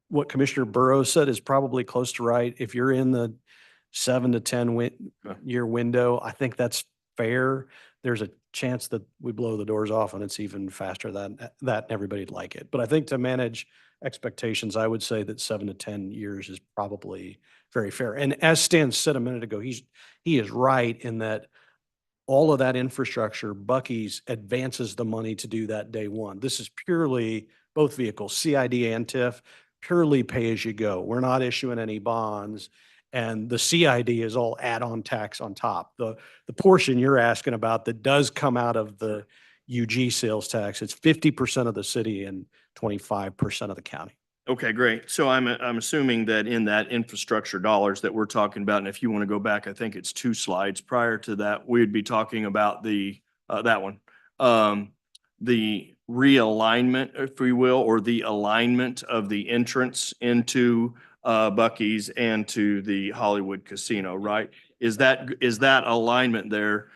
what Commissioner Burrows said is probably close to right. If you're in the 7 to 10 year window, I think that's fair. There's a chance that we blow the doors off and it's even faster than that and everybody'd like it. But I think to manage expectations, I would say that 7 to 10 years is probably very fair. And as Stan said a minute ago, he is right in that all of that infrastructure, Buc-ee's advances the money to do that day one. This is purely both vehicles, CID and TIF, purely pay as you go. We're not issuing any bonds. And the CID is all add-on tax on top. The portion you're asking about that does come out of the UG sales tax, it's 50% of the city and 25% of the county. Okay, great. So I'm assuming that in that infrastructure dollars that we're talking about, and if you want to go back, I think it's 2 slides prior to that, we'd be talking about that one. The realignment, if we will, or the alignment of the entrance into Buc-ee's and to the Hollywood Casino, right? Is that alignment there?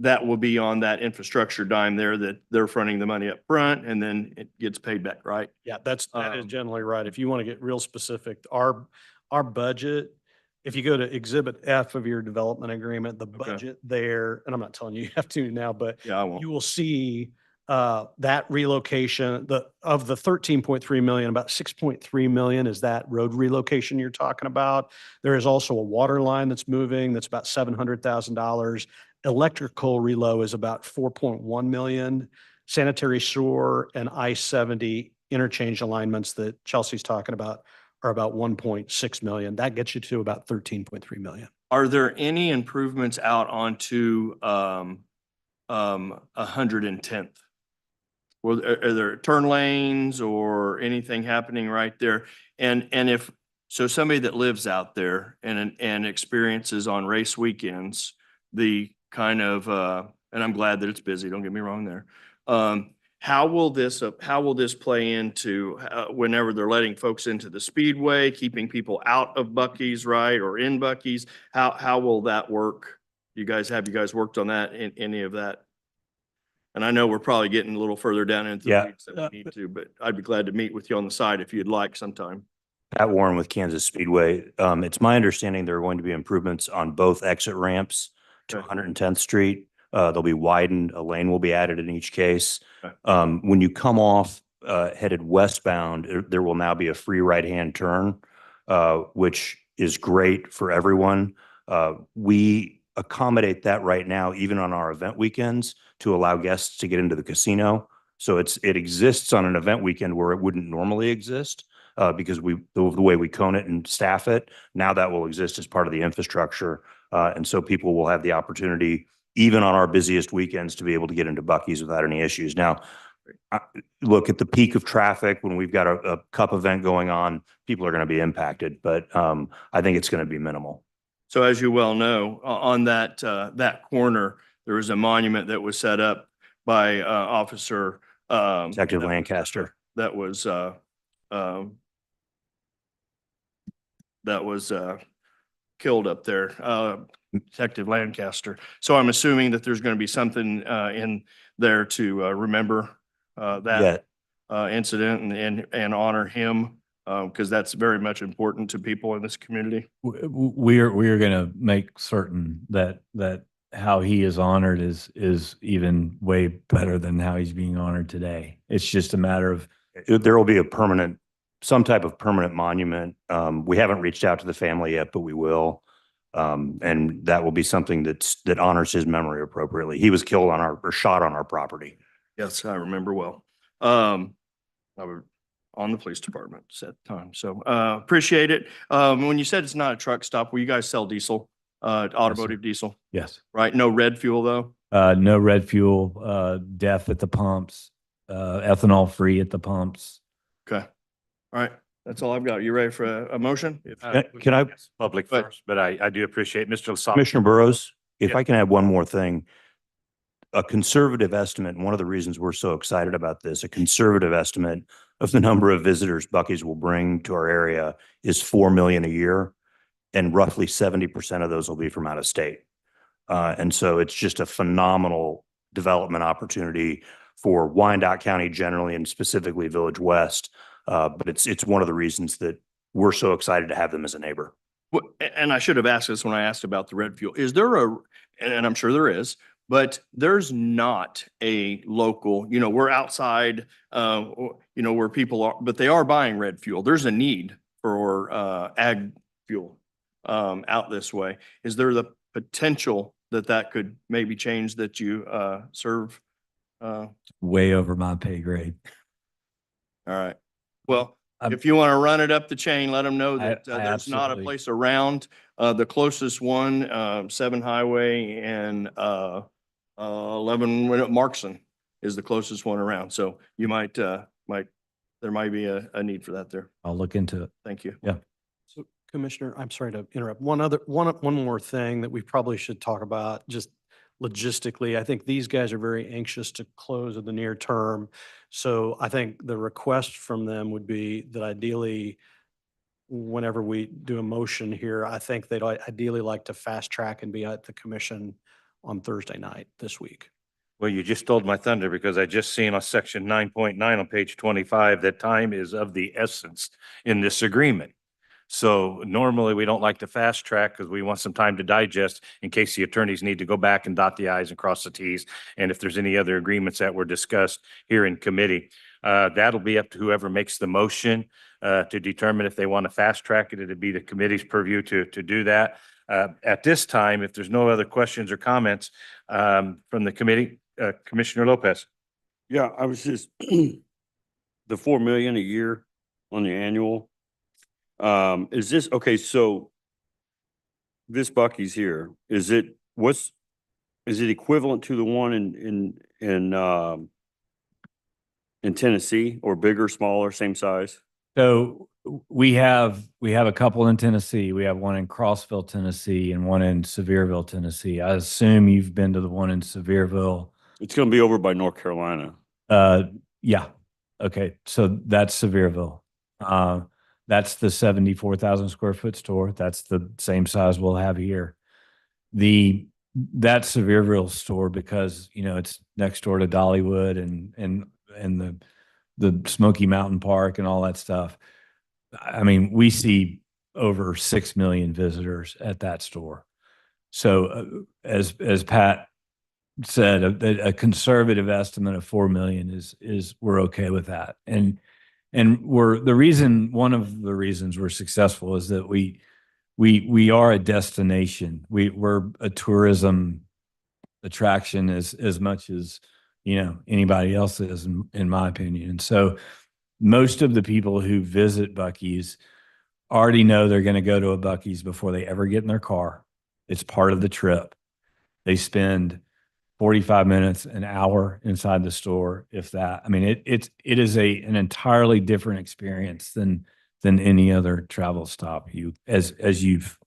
That will be on that infrastructure dime there that they're fronting the money up front and then it gets paid back, right? Yeah, that is generally right. If you want to get real specific, our budget, if you go to Exhibit F of your development agreement, the budget there, and I'm not telling you you have to now, but Yeah, I won't. you will see that relocation, of the 13.3 million, about 6.3 million is that road relocation you're talking about. There is also a water line that's moving, that's about $700,000. Electrical relo is about 4.1 million. Sanitary sewer and I-70 interchange alignments that Chelsea's talking about are about 1.6 million. That gets you to about 13.3 million. Are there any improvements out onto 110th? Are there turn lanes or anything happening right there? And if so, somebody that lives out there and experiences on race weekends, the kind of and I'm glad that it's busy, don't get me wrong there. How will this play into whenever they're letting folks into the speedway, keeping people out of Buc-ee's, right, or in Buc-ee's? How will that work? Have you guys worked on that, in any of that? And I know we're probably getting a little further down into the weeds than we need to, but I'd be glad to meet with you on the side if you'd like sometime. Pat Warren with Kansas Speedway. It's my understanding there are going to be improvements on both exit ramps to 110th Street. They'll be widened. A lane will be added in each case. When you come off headed westbound, there will now be a free right-hand turn, which is great for everyone. We accommodate that right now, even on our event weekends, to allow guests to get into the casino. So it exists on an event weekend where it wouldn't normally exist because the way we cone it and staff it. Now that will exist as part of the infrastructure. And so people will have the opportunity, even on our busiest weekends, to be able to get into Buc-ee's without any issues. Now, look, at the peak of traffic, when we've got a cup event going on, people are going to be impacted, but I think it's going to be minimal. So as you well know, on that corner, there was a monument that was set up by Officer Detective Lancaster. that was, killed up there, Detective Lancaster. So I'm assuming that there's going to be something in there to remember that incident and honor him, because that's very much important to people in this community. We are going to make certain that how he is honored is even way better than how he's being honored today. It's just a matter of There will be some type of permanent monument. We haven't reached out to the family yet, but we will. And that will be something that honors his memory appropriately. He was killed or shot on our property. Yes, I remember well. I was on the police department at the time, so appreciate it. When you said it's not a truck stop, will you guys sell diesel, automotive diesel, yes. right? No red fuel though? No red fuel, death at the pumps, ethanol free at the pumps. Okay. All right. That's all I've got. You ready for a motion? Can I, Public But- first, but I do appreciate Mr. Lasab. Commissioner Burrows, if Yeah. I can add one more thing. A conservative estimate, and one of the reasons we're so excited about this, a conservative estimate of the number of visitors Buc-ee's will bring to our area is 4 million a year. And roughly 70% of those will be from out of state. And so it's just a phenomenal development opportunity for Wyandotte County generally and specifically Village West. But it's one of the reasons that we're so excited to have them as a neighbor. And I should have asked this when I asked about the red fuel. Is there and I'm sure there is, but there's not a local, we're outside, where people are, but they are buying red fuel. There's a need for ag fuel out this way. Is there the potential that could maybe change that you serve? Way over my pay grade. All right. Well, I'm- if you want to run it up the chain, let them know I- that I there's not a absolutely- place around. The closest one, 7 Highway and 11 Markson is the closest one around. So you there might be a need for that there. I'll look into it. Thank you. So Commissioner, I'm sorry to interrupt. One more thing that we probably should talk about, just logistically. I think these guys are very anxious to close in the near term. So I think the request from them would be that ideally, whenever we do a motion here, I think they'd ideally like to fast track and be at the commission on Thursday night this week. Well, you just stole my thunder because I just seen on section 9.9 on page 25 that time is of the essence in this agreement. So normally we don't like to fast track because we want some time to digest in case the attorneys need to go back and dot the i's and cross the t's. And if there's any other agreements that were discussed here in committee, that'll be up to whoever makes the motion to determine if they want to fast track it. It'd be the committee's purview to do that. At this time, if there's no other questions or comments from the committee, Commissioner Lopez. Yeah, I was just, the 4 million a year on the annual. Is this, okay, so this Buc-ee's here, is it equivalent to the one in Tennessee, or bigger, smaller, same size? So we have a couple in Tennessee. We have one in Crossville, Tennessee, and one in Sevierville, Tennessee. I assume you've been to the one in Sevierville. It's gonna be over by North Carolina. Yeah. Okay. So that's Sevierville. That's the 74,000 square foot store. That's the same size we'll have here. That Sevierville store, because, it's next door to Dollywood and the Smoky Mountain Park and all that stuff. I mean, we see over 6 million visitors at that store. So as Pat said, a conservative estimate of 4 million is we're okay with that. And one of the reasons we're successful is that we are a destination. We're a tourism attraction as much as, anybody else is, in my opinion. And so most of the people who visit Buc-ee's already know they're going to go to a Buc-ee's before they ever get in their car. It's part of the trip. They spend 45 minutes, an hour inside the store, if that. I mean, it is an entirely different experience than any other travel stop as you've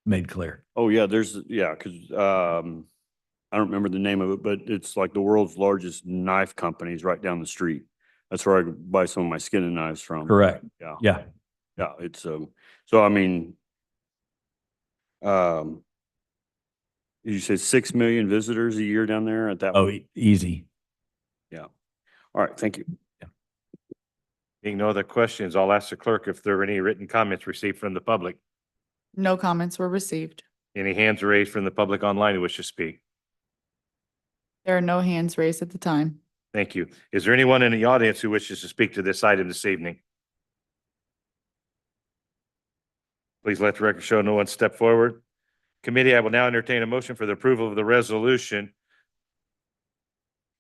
made clear. Oh, yeah, because I don't remember the name of it, but it's like the world's largest knife companies right down the street. That's where I buy some of my skinning knives from. Correct. Yeah. Yeah. Yeah, it's, so I mean, you said 6 million visitors a year down there at that? Oh, easy. Yeah. All right, thank you. Being no other questions, I'll ask the clerk if there are any written comments received from the public. No comments were received. Any hands raised from the public online who wish to speak? There are no hands raised at the time. Thank you. Is there anyone in the audience who wishes to speak to this item this evening? Please let the record show no one step forward. Committee, I will now entertain a motion for the approval of the resolution.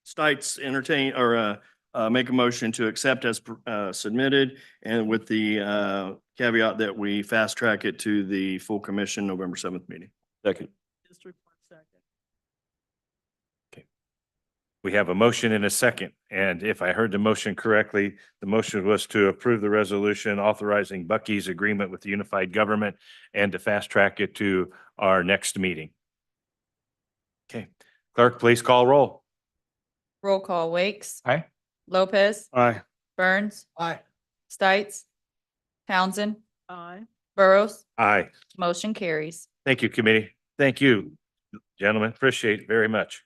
Stites entertain or make a motion to accept as submitted and with the caveat that we fast track it to the full commission November 7th meeting. Second. District one second. We have a motion and a second, and if I heard the motion correctly, the motion was to approve the resolution authorizing Bucky's agreement with the unified government and to fast track it to our next meeting. Okay, clerk, please call roll. Roll call, Wakes. Aye. Lopez. Aye. Burns. Aye. Stites. Townsend. Aye. Burrows. Aye. Motion carries. Thank you, committee. Thank you, gentlemen. Appreciate it very much.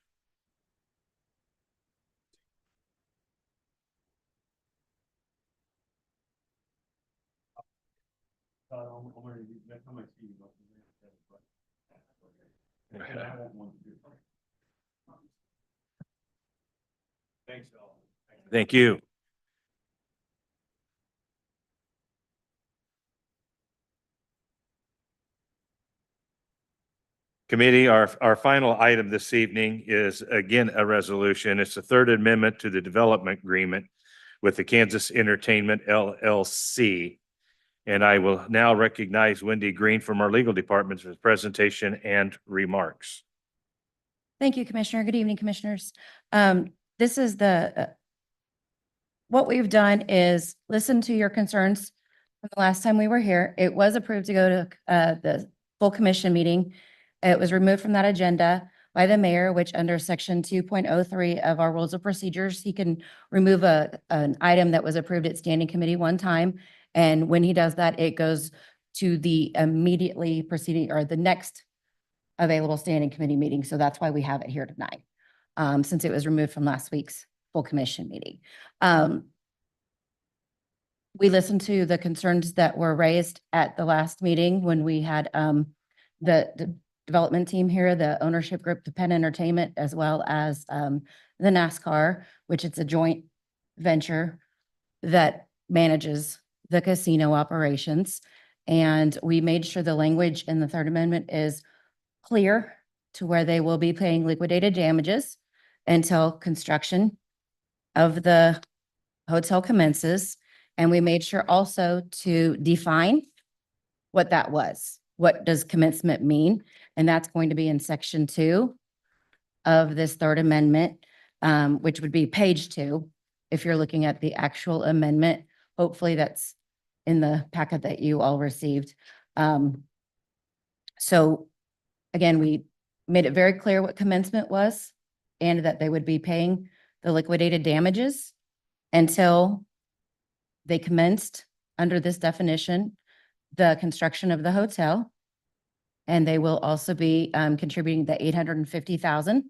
Thank you. Committee, our final item this evening is again a resolution. It's the third amendment to the development agreement with the Kansas Entertainment LLC. And I will now recognize Wendy Green from our legal department for his presentation and remarks. Thank you, Commissioner. Good evening, Commissioners. This is what we've done is listen to your concerns from the last time we were here. It was approved to go to the full commission meeting. It was removed from that agenda by the mayor, which under section 2.03 of our rules of procedures, he can remove an item that was approved at standing committee one time. And when he does that, it goes to the immediately preceding or the next available standing committee meeting. So that's why we have it here tonight, since it was removed from last week's full commission meeting. We listened to the concerns that were raised at the last meeting when we had the development team here, the ownership group, the Penn Entertainment, as well as the NASCAR, which it's a joint venture that manages the casino operations. And we made sure the language in the Third Amendment is clear to where they will be paying liquidated damages until construction of the hotel commences. And we made sure also to define what that was. What does commencement mean? And that's going to be in section 2 of this Third Amendment, which would be page 2 if you're looking at the actual amendment. Hopefully that's in the packet that you all received. So again, we made it very clear what commencement was and that they would be paying the liquidated damages until they commenced under this definition, the construction of the hotel. And they will also be contributing the $850,000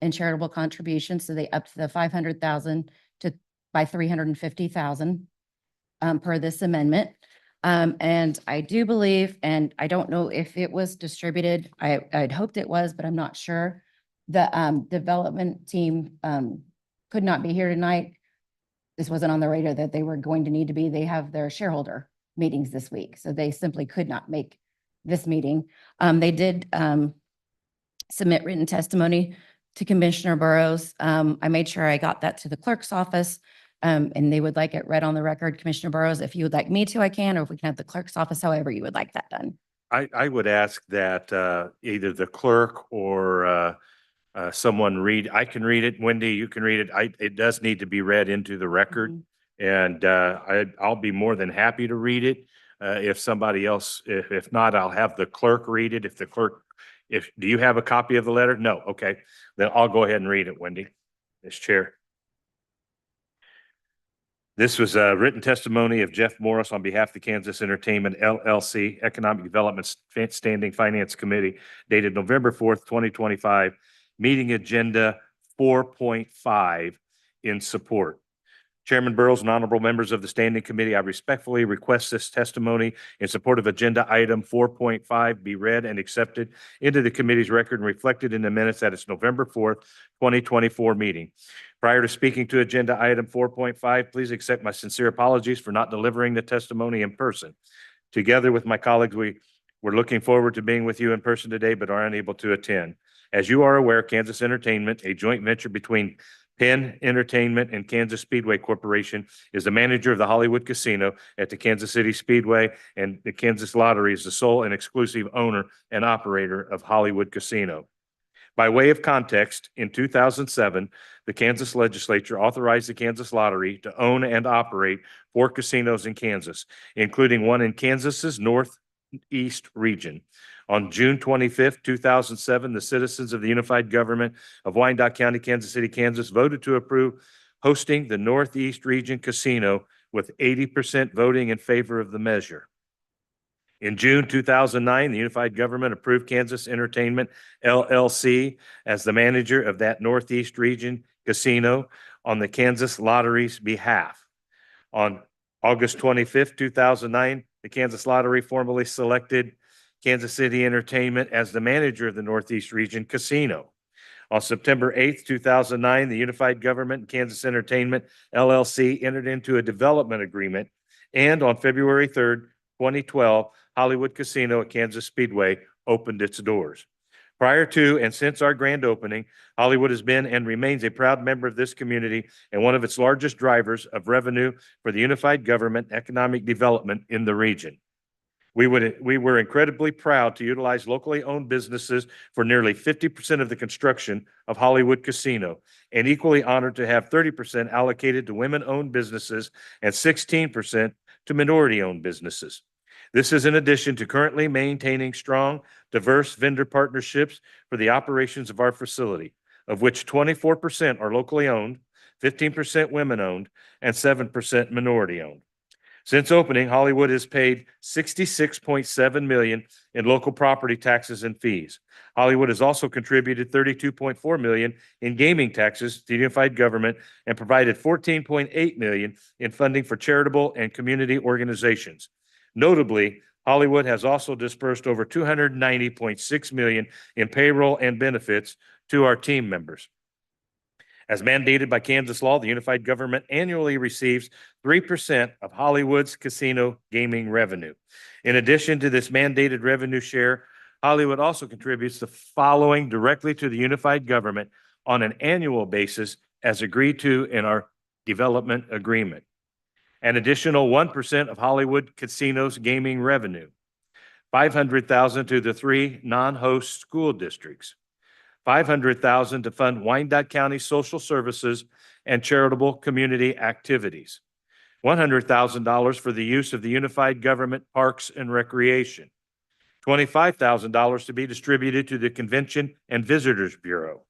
in charitable contributions. So they up to the $500,000 by $350,000 per this amendment. And I do believe, and I don't know if it was distributed, I'd hoped it was, but I'm not sure. The development team could not be here tonight. This wasn't on the radar that they were going to need to be. They have their shareholder meetings this week, so they simply could not make this meeting. They did submit written testimony to Commissioner Burrows. I made sure I got that to the clerk's office, and they would like it read on the record. Commissioner Burrows, if you would like me to, I can, or if we can have the clerk's office, however you would like that done. I would ask that either the clerk or someone read. I can read it. Wendy, you can read it. It does need to be read into the record. And I'll be more than happy to read it. If somebody else, if not, I'll have the clerk read it. If the clerk, do you have a copy of the letter? No. Okay. Then I'll go ahead and read it, Wendy, as chair. This was a written testimony of Jeff Morris on behalf of the Kansas Entertainment LLC Economic Development Standing Finance Committee dated November 4th, 2025, meeting agenda 4.5 in support. Chairman Burrows and honorable members of the Standing Committee, I respectfully request this testimony in support of agenda item 4.5 be read and accepted into the committee's record and reflected in the minutes at its November 4th, 2024 meeting. Prior to speaking to agenda item 4.5, please accept my sincere apologies for not delivering the testimony in person. Together with my colleagues, we're looking forward to being with you in person today, but are unable to attend. As you are aware, Kansas Entertainment, a joint venture between Penn Entertainment and Kansas Speedway Corporation, is the manager of the Hollywood Casino at the Kansas City Speedway, and the Kansas Lottery is the sole and exclusive owner and operator of Hollywood Casino. By way of context, in 2007, the Kansas legislature authorized the Kansas Lottery to own and operate 4 casinos in Kansas, including one in Kansas's northeast region. On June 25th, 2007, the citizens of the unified government of Wyandotte County, Kansas City, Kansas voted to approve hosting the Northeast Region Casino with 80% voting in favor of the measure. In June 2009, the unified government approved Kansas Entertainment LLC as the manager of that Northeast Region Casino on the Kansas Lottery's behalf. On August 25th, 2009, the Kansas Lottery formally selected Kansas City Entertainment as the manager of the Northeast Region Casino. On September 8th, 2009, the unified government and Kansas Entertainment LLC entered into a development agreement. And on February 3rd, 2012, Hollywood Casino at Kansas Speedway opened its doors. Prior to and since our grand opening, Hollywood has been and remains a proud member of this community and one of its largest drivers of revenue for the unified government economic development in the region. We were incredibly proud to utilize locally owned businesses for nearly 50% of the construction of Hollywood Casino, and equally honored to have 30% allocated to women-owned businesses and 16% to minority-owned businesses. This is in addition to currently maintaining strong, diverse vendor partnerships for the operations of our facility, of which 24% are locally owned, 15% women-owned, and 7% minority-owned. Since opening, Hollywood has paid $66.7 million in local property taxes and fees. Hollywood has also contributed $32.4 million in gaming taxes to the unified government and provided $14.8 million in funding for charitable and community organizations. Notably, Hollywood has also dispersed over $290.6 million in payroll and benefits to our team members. As mandated by Kansas law, the unified government annually receives 3% of Hollywood's casino gaming revenue. In addition to this mandated revenue share, Hollywood also contributes the following directly to the unified government on an annual basis as agreed to in our development agreement. An additional 1% of Hollywood Casino's gaming revenue, $500,000 to the 3 non-host school districts, $500,000 to fund Wyandotte County social services and charitable community activities, $100,000 for the use of the unified government parks and recreation, $25,000 to be distributed to the Convention and Visitors Bureau,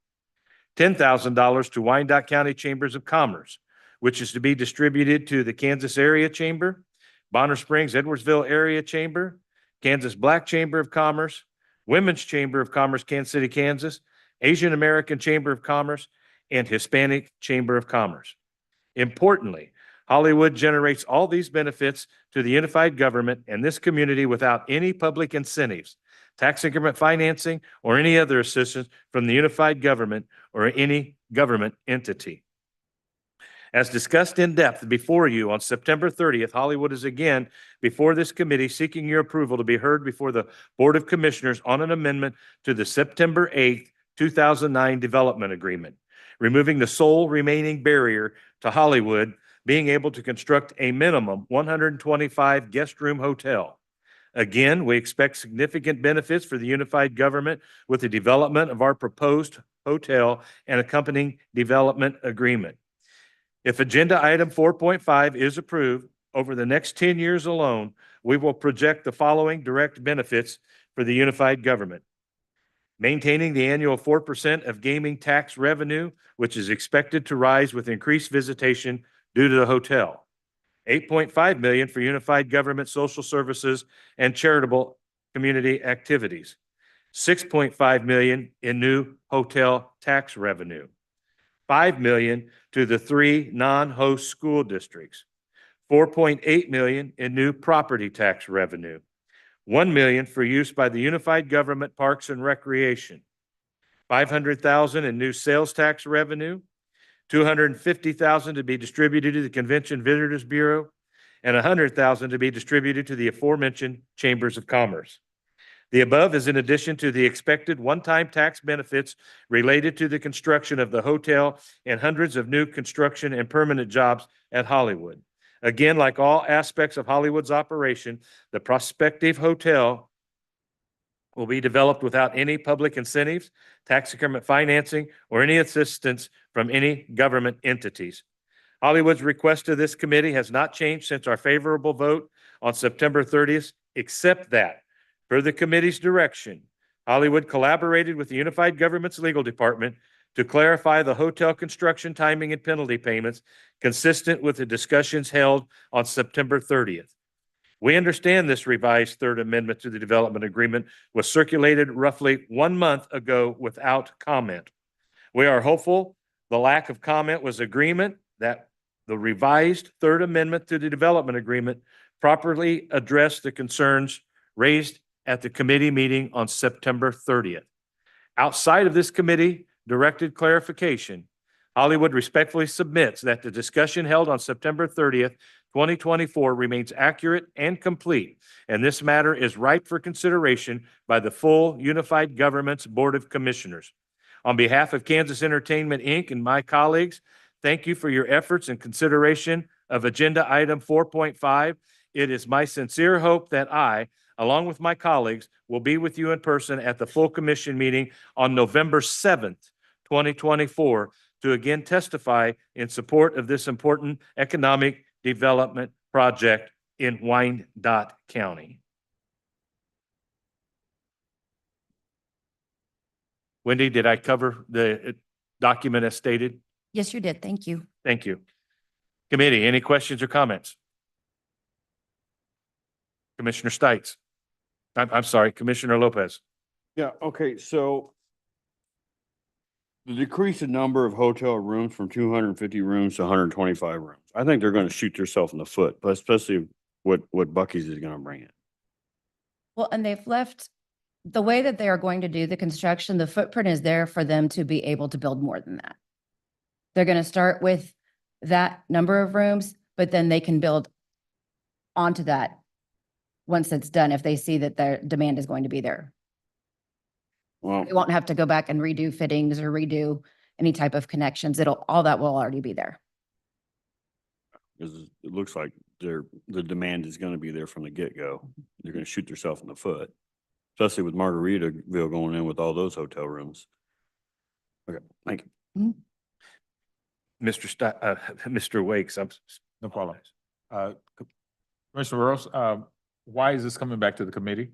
$10,000 to Wyandotte County Chambers of Commerce, which is to be distributed to the Kansas Area Chamber, Bonner Springs, Edwardsville Area Chamber, Kansas Black Chamber of Commerce, Women's Chamber of Commerce, Kansas City, Kansas, Asian American Chamber of Commerce, and Hispanic Chamber of Commerce. Importantly, Hollywood generates all these benefits to the unified government and this community without any public incentives, tax increment financing, or any other assistance from the unified government or any government entity. As discussed in depth before you on September 30th, Hollywood is again before this committee seeking your approval to be heard before the Board of Commissioners on an amendment to the September 8th, 2009 development agreement, removing the sole remaining barrier to Hollywood being able to construct a minimum 125 guest room hotel. Again, we expect significant benefits for the unified government with the development of our proposed hotel and accompanying development agreement. If agenda item 4.5 is approved, over the next 10 years alone, we will project the following direct benefits for the unified government. Maintaining the annual 4% of gaming tax revenue, which is expected to rise with increased visitation due to the hotel. $8.5 million for unified government social services and charitable community activities, $6.5 million in new hotel tax revenue, $5 million to the 3 non-host school districts, $4.8 million in new property tax revenue, $1 million for use by the Unified Government Parks and Recreation, $500,000 in new sales tax revenue, $250,000 to be distributed to the Convention Visitors Bureau, and $100,000 to be distributed to the aforementioned chambers of commerce. The above is in addition to the expected one-time tax benefits related to the construction of the hotel and hundreds of new construction and permanent jobs at Hollywood. Again, like all aspects of Hollywood's operation, the prospective hotel will be developed without any public incentives, tax increment financing, or any assistance from any government entities. Hollywood's request to this committee has not changed since our favorable vote on September 30th, except that, per the committee's direction, Hollywood collaborated with the Unified Government's Legal Department to clarify the hotel construction timing and penalty payments consistent with the discussions held on September 30th. We understand this revised third amendment to the development agreement was circulated roughly 1 month ago without comment. We are hopeful the lack of comment was agreement that the revised third amendment to the development agreement properly addressed the concerns raised at the committee meeting on September 30th. Outside of this committee directed clarification, Hollywood respectfully submits that the discussion held on September 30th, 2024 remains accurate and complete, and this matter is ripe for consideration by the full Unified Government's Board of Commissioners. On behalf of Kansas Entertainment, Inc. and my colleagues, thank you for your efforts and consideration of Agenda Item 4.5. It is my sincere hope that I, along with my colleagues, will be with you in person at the full commission meeting on November 7th, 2024, to again testify in support of this important economic development project in Wyandotte County. Wendy, did I cover the document as stated? Yes, you did. Thank you. Thank you. Committee, any questions or comments? Commissioner Stites. I'm sorry, Commissioner Lopez. Yeah, okay, so the decrease in number of hotel rooms from 250 rooms to 125 rooms. I think they're going to shoot themselves in the foot, but especially what Buc-ee's is going to bring in. Well, and they've left, the way that they are going to do the construction, the footprint is there for them to be able to build more than that. They're going to start with that number of rooms, but then they can build onto that once it's done, if they see that their demand is going to be there. Well, They won't have to go back and redo fittings or redo any type of connections. All that will already be there. because it looks like the demand is going to be there from the get-go. They're going to shoot themselves in the foot, especially with Margaritaville going in with all those hotel rooms. Okay, thank you. Mr. Wakes, No problem. Commissioner Rose, why is this coming back to the committee?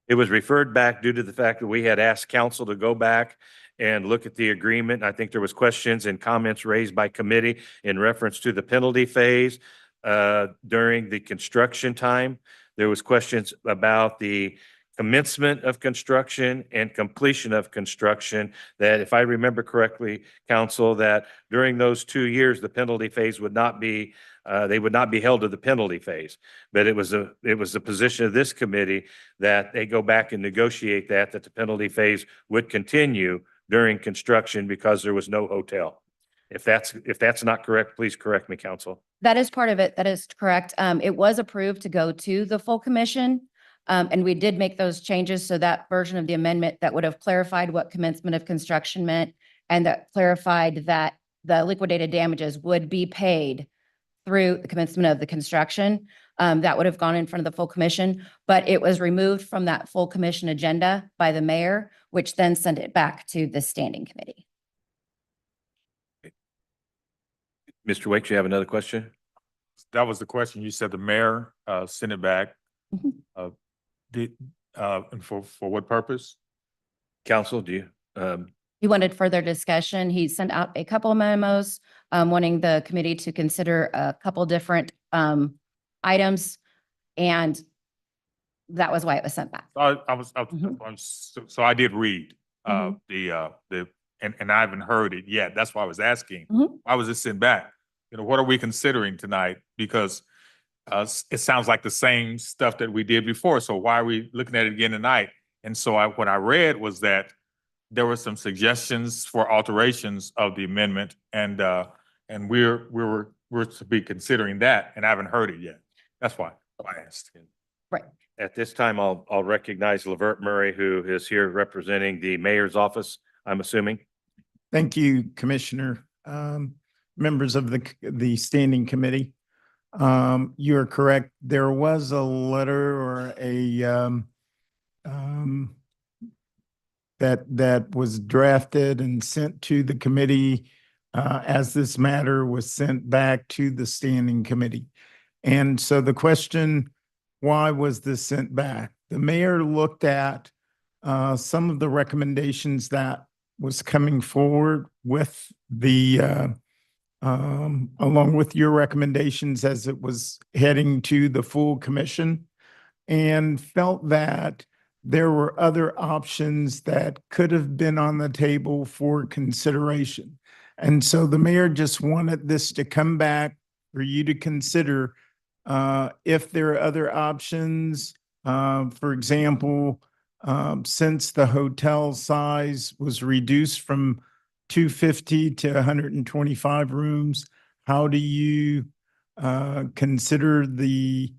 It was referred back due to the fact that we had asked council to go back and look at the agreement. I think there was questions and comments raised by committee in reference to the penalty phase during the construction time. There was questions about the commencement of construction and completion of construction, that if I remember correctly, council, that during those 2 years, the penalty phase would not be, they would not be held to the penalty phase. But it was the position of this committee that they go back and negotiate that the penalty phase would continue during construction because there was no hotel. If that's not correct, please correct me, council. That is part of it. That is correct. It was approved to go to the full commission. And we did make those changes. So that version of the amendment that would have clarified what commencement of construction meant, and that clarified that the liquidated damages would be paid through the commencement of the construction. That would have gone in front of the full commission, but it was removed from that full commission agenda by the mayor, which then sent it back to the standing committee. Mr. Wakes, you have another question? That was the question. You said the mayor sent it back. Mhm. And for what purpose? Council, do you? He wanted further discussion. He sent out a couple of memos wanting the committee to consider a couple different items. And that was why it was sent back. So I did read, Mhm. and I haven't heard it yet. That's why I was asking. Mhm. Why was it sent back? You know, what are we considering tonight? Because it sounds like the same stuff that we did before. So why are we looking at it again tonight? And so what I read was that there were some suggestions for alterations of the amendment, and we're to be considering that, and I haven't heard it yet. That's why I asked. Right. At this time, I'll recognize Lavert Murray, who is here representing the mayor's office, I'm assuming. Thank you, Commissioner. Members of the standing committee. You are correct. There was a letter or that was drafted and sent to the committee as this matter was sent back to the standing committee. And so the question, why was this sent back? The mayor looked at some of the recommendations that was coming forward with the along with your recommendations as it was heading to the full commission, and felt that there were other options that could have been on the table for consideration. And so the mayor just wanted this to come back for you to consider if there are other options. For example, since the hotel size was reduced from 250 to 125 rooms, how do you consider the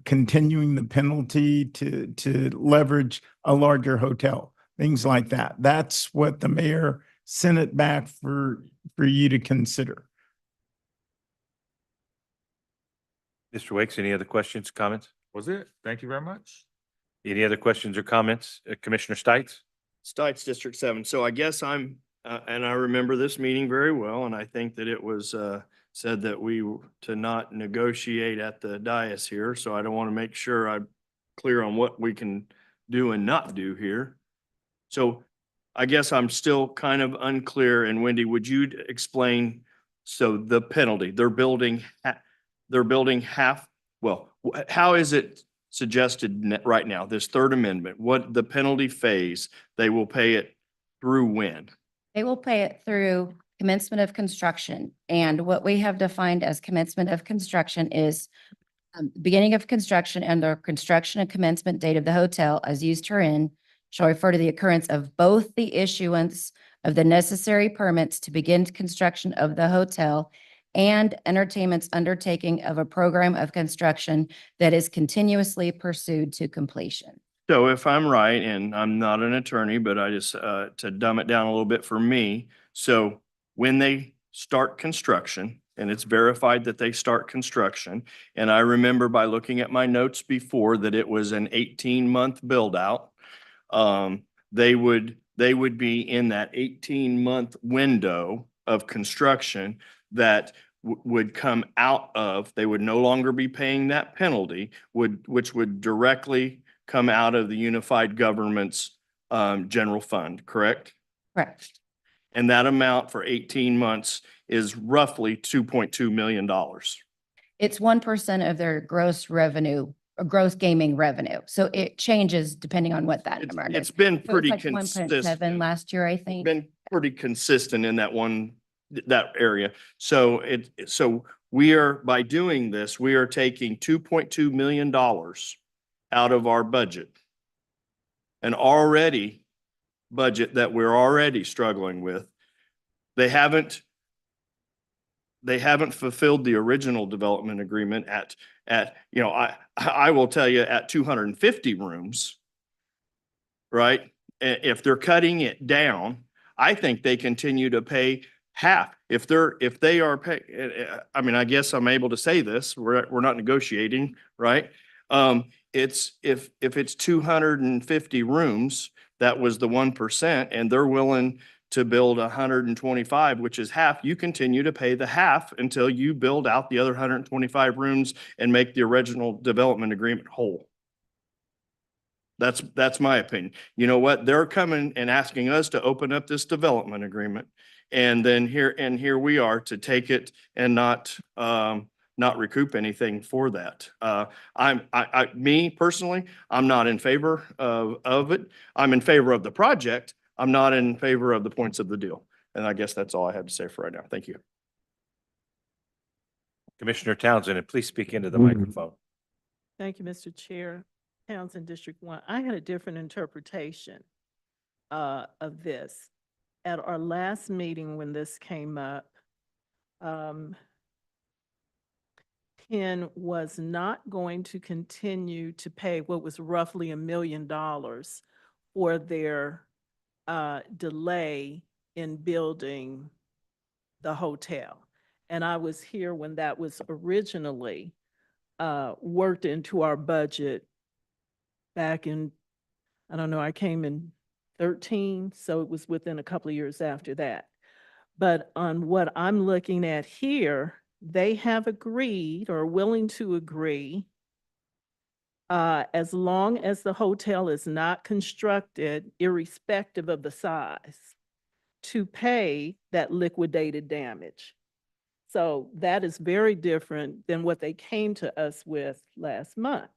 continuing the penalty to leverage a larger hotel? Things like that. That's what the mayor sent it back for you to consider. Mr. Wakes, any other questions, comments? Was it? Thank you very much. Any other questions or comments? Commissioner Stites? Stites, District 7. So I guess I'm, and I remember this meeting very well, and I think that it was said that we were to not negotiate at the dais here. So I don't want to make sure I'm clear on what we can do and not do here. So I guess I'm still kind of unclear. And Wendy, would you explain? So the penalty, they're building half, well, how is it suggested right now, this third amendment, what the penalty phase, they will pay it through when? They will pay it through commencement of construction. And what we have defined as commencement of construction is beginning of construction and the construction and commencement date of the hotel as used herein shall refer to the occurrence of both the issuance of the necessary permits to begin construction of the hotel and entertainment's undertaking of a program of construction that is continuously pursued to completion. So if I'm right, and I'm not an attorney, but I just, to dumb it down a little bit for me. So when they start construction, and it's verified that they start construction, and I remember by looking at my notes before that it was an 18-month build out, they would be in that 18-month window of construction that would come out of, they would no longer be paying that penalty, which would directly come out of the unified government's general fund, correct? Correct. And that amount for 18 months is roughly $2.2 million. It's 1% of their gross revenue, or gross gaming revenue. So it changes depending on what that number is. It's been So it's pretty like 1.7 consistent. last year, I think. Been pretty consistent in that area. So we are, by doing this, we are taking $2.2 million out of our budget. An already budget that we're already struggling with. They haven't fulfilled the original development agreement at, you know, I will tell you at 250 rooms, right? If they're cutting it down, I think they continue to pay half. If they are pay, I mean, I guess I'm able to say this, we're not negotiating, right? It's, if it's 250 rooms, that was the 1%, and they're willing to build 125, which is half, you continue to pay the half until you build out the other 125 rooms and make the original development agreement whole. That's my opinion. You know what? They're coming and asking us to open up this development agreement. And then here we are to take it and not not recoup anything for that. Me personally, I'm not in favor of it. I'm in favor of the project. I'm not in favor of the points of the deal. And I guess that's all I have to say for right now. Thank you. Commissioner Townsend, and please speak into the microphone. Thank you, Mr. Chair. Townsend District 1. I had a different interpretation of this. At our last meeting when this came up, Penn was not going to continue to pay what was roughly $1 million for their delay in building the hotel. And I was here when that was originally worked into our budget back in, I don't know, I came in 13, so it was within a couple of years after that. But on what I'm looking at here, they have agreed or willing to agree, as long as the hotel is not constructed, irrespective of the size, to pay that liquidated damage. So that is very different than what they came to us with last month.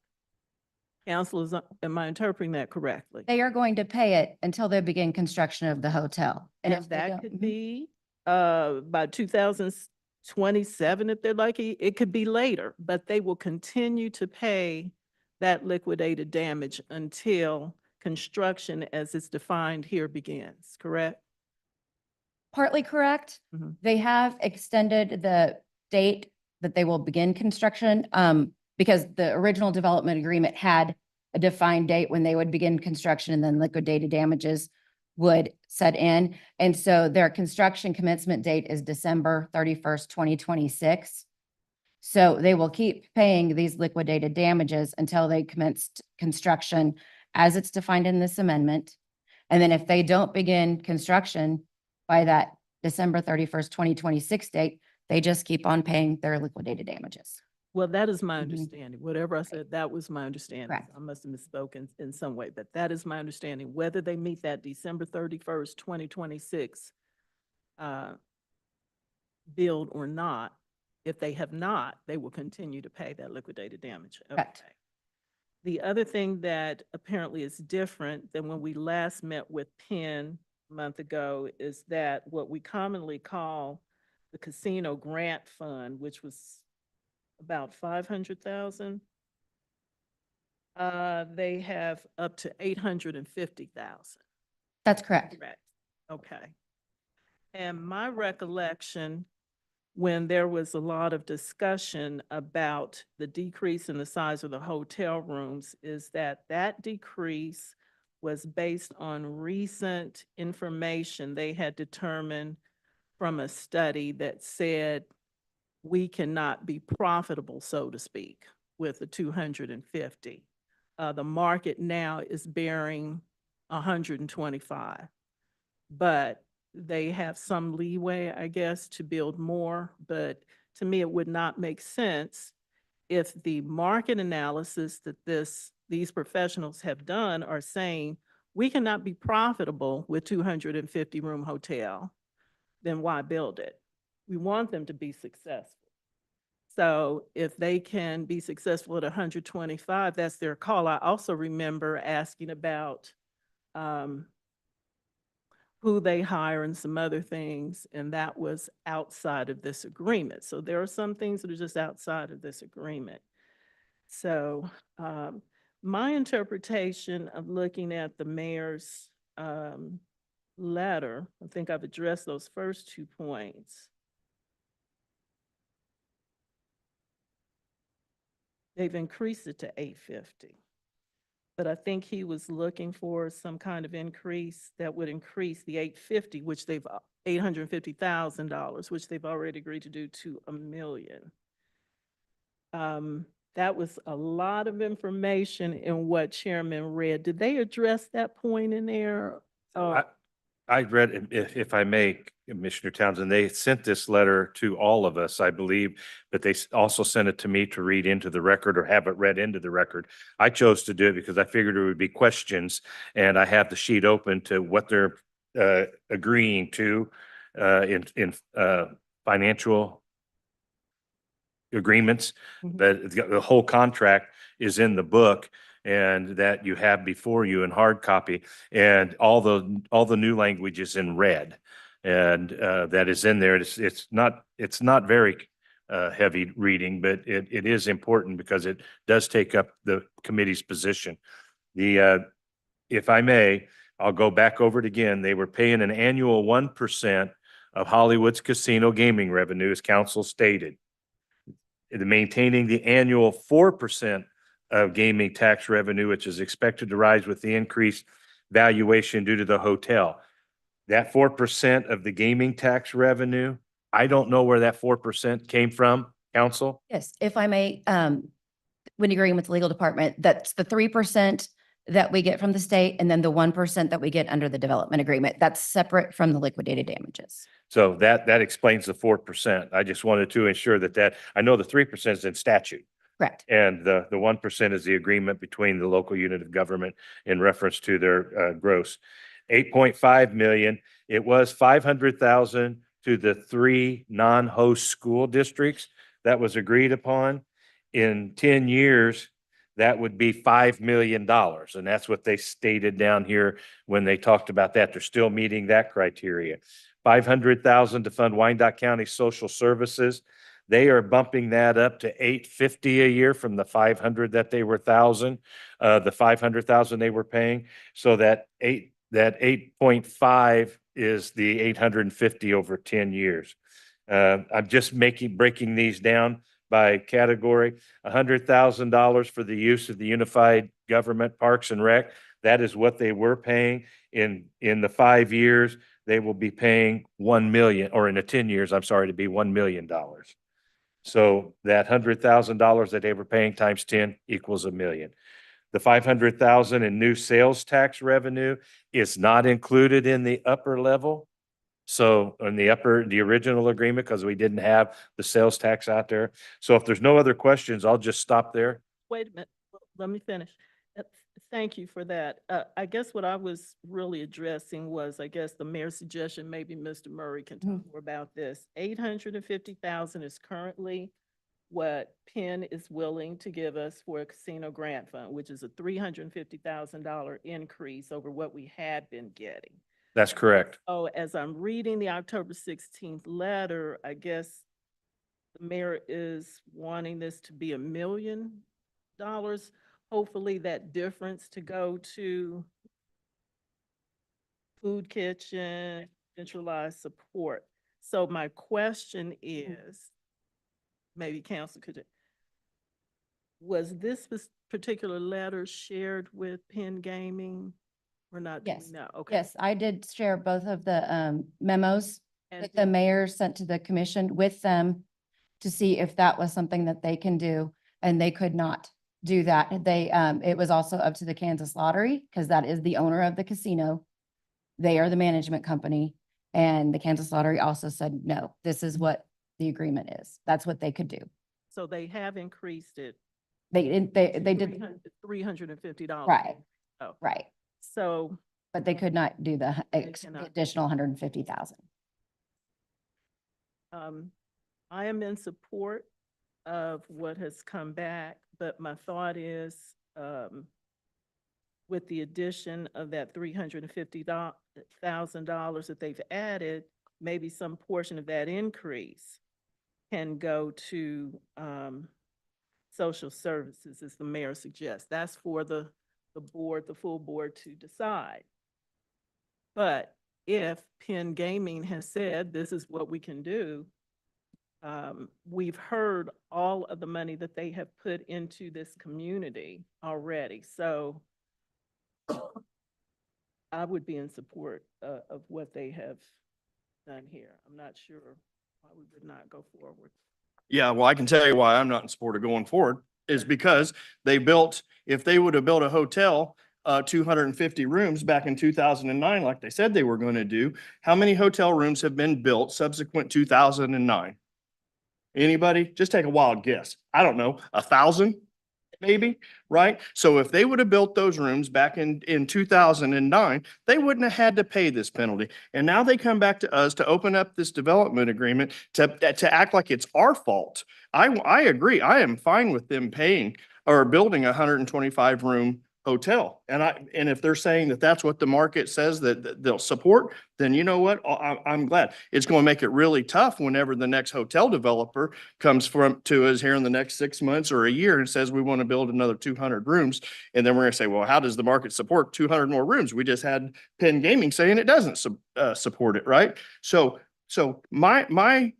Councilors, am I interpreting that correctly? They are going to pay it until they begin construction of the hotel. And if they that don't- could be by 2027, if they're lucky. It could be later, but they will continue to pay that liquidated damage until construction as it's defined here begins, correct? Partly correct. Mhm. They have extended the date that they will begin construction, because the original development agreement had a defined date when they would begin construction and then liquidated damages would set in. And so their construction commencement date is December 31st, 2026. So they will keep paying these liquidated damages until they commence construction as it's defined in this amendment. And then if they don't begin construction by that December 31st, 2026 date, they just keep on paying their liquidated damages. Well, that is my Mhm. understanding. Whatever I said, that was my understanding. Correct. I must have misspoken in some way, but that is my understanding. Whether they meet that December 31st, 2026 build or not, if they have not, they will continue to pay that liquidated damage. Correct. Okay. The other thing that apparently is different than when we last met with Penn a month ago is that what we commonly call the Casino Grant Fund, which was about 500,000. They have up to 850,000. That's correct. Correct. Okay. And my recollection, when there was a lot of discussion about the decrease in the size of the hotel rooms, is that that decrease was based on recent information they had determined from a study that said we cannot be profitable, so to speak, with the 250. The market now is bearing 125, but they have some leeway, I guess, to build more. But to me, it would not make sense if the market analysis that these professionals have done are saying we cannot be profitable with 250 room hotel, then why build it? We want them to be successful. So if they can be successful at 125, that's their call. I also remember asking about who they hire and some other things, and that was outside of this agreement. So there are some things that are just outside of this agreement. So my interpretation of looking at the mayor's letter, I think I've addressed those first 2 points. They've increased it to 850. But I think he was looking for some kind of increase that would increase the 850, which they've $850,000, which they've already agreed to do, to $1 million. That was a lot of information in what Chairman read. Did they address that point in there? I read, if I may, Commissioner Townsend, they sent this letter to all of us, I believe, but they also sent it to me to read into the record or have it read into the record. I chose to do it because I figured there would be questions, and I have the sheet open to what they're agreeing to in financial agreements, Mhm. that the whole contract is in the book and that you have before you in hard copy, and all the new language is in red. And that is in there. It's not very heavy reading, but it is important because it does take up the committee's position. If I may, I'll go back over it again. They were paying an annual 1% of Hollywood's casino gaming revenue, as council stated. Maintaining the annual 4% of gaming tax revenue, which is expected to rise with the increased valuation due to the hotel. That 4% of the gaming tax revenue, I don't know where that 4% came from, council. Yes, if I may, when agreeing with the legal department, that's the 3% that we get from the state and then the 1% that we get under the development agreement. That's separate from the liquidated damages. So that explains the 4%. I just wanted to ensure that I know the 3% is in statute. Correct. And the 1% is the agreement between the local unit of government in reference to their gross. 8.5 million, it was 500,000 to the 3 non-host school districts that was agreed upon. In 10 years, that would be $5 million. And that's what they stated down here when they talked about that. They're still meeting that criteria. 500,000 to fund Wyandotte County Social Services. They are bumping that up to 850 a year from the 500 that they were 1,000, the 500,000 they were paying. So that 8.5 is the 850 over 10 years. I'm just breaking these down by category. $100,000 for the use of the Unified Government Parks and Rec. That is what they were paying in the 5 years. They will be paying 1 million, or in the 10 years, I'm sorry, to be $1 million. So that $100,000 that they were paying times 10 equals $1 million. The 500,000 in new sales tax revenue is not included in the upper level. So in the original agreement, because we didn't have the sales tax out there. So if there's no other questions, I'll just stop there. Wait a minute, let me finish. Thank you for that. I guess what I was really addressing was, I guess the mayor's suggestion, maybe Mr. Murray can talk more about this. 850,000 is currently what Penn is willing to give us for a casino grant fund, which is a $350,000 increase over what we had been getting. That's correct. Oh, as I'm reading the October 16th letter, I guess the mayor is wanting this to be $1 million. Hopefully that difference to go to food kitchen, centralized support. So my question is, maybe council could, was this particular letter shared with Penn Gaming or not? Do we Yes. know? Okay. Yes, I did share both of the memos And that the mayor sent to the commission with them to see if that was something that they can do, and they could not do that. It was also up to the Kansas Lottery, because that is the owner of the casino. They are the management company, and the Kansas Lottery also said, no, this is what the agreement is. That's what they could do. So they have increased it. They did, $350. right, Oh, right. so But they could not do the cannot. additional 150,000. I am in support of what has come back, but my thought is, with the addition of that $350,000 that they've added, maybe some portion of that increase can go to social services, as the mayor suggests. That's for the board, the full board to decide. But if Penn Gaming has said this is what we can do, we've heard all of the money that they have put into this community already. So I would be in support of what they have done here. I'm not sure why we would not go forward. Yeah, well, I can tell you why I'm not in support of going forward is because if they would have built a hotel, 250 rooms back in 2009, like they said they were going to do, how many hotel rooms have been built subsequent 2009? Anybody? Just take a wild guess. I don't know, 1,000? maybe, right? So if they would have built those rooms back in 2009, they wouldn't have had to pay this penalty. And now they come back to us to open up this development agreement to act like it's our fault. I agree. I am fine with them paying or building a 125 room hotel. And if they're saying that that's what the market says that they'll support, then you know what? I'm glad. It's going to make it really tough whenever the next hotel developer comes to us here in the next 6 months or a year and says, we want to build another 200 rooms. And then we're going to say, well, how does the market support 200 more rooms? We just had Penn Gaming saying it doesn't support it, right? So my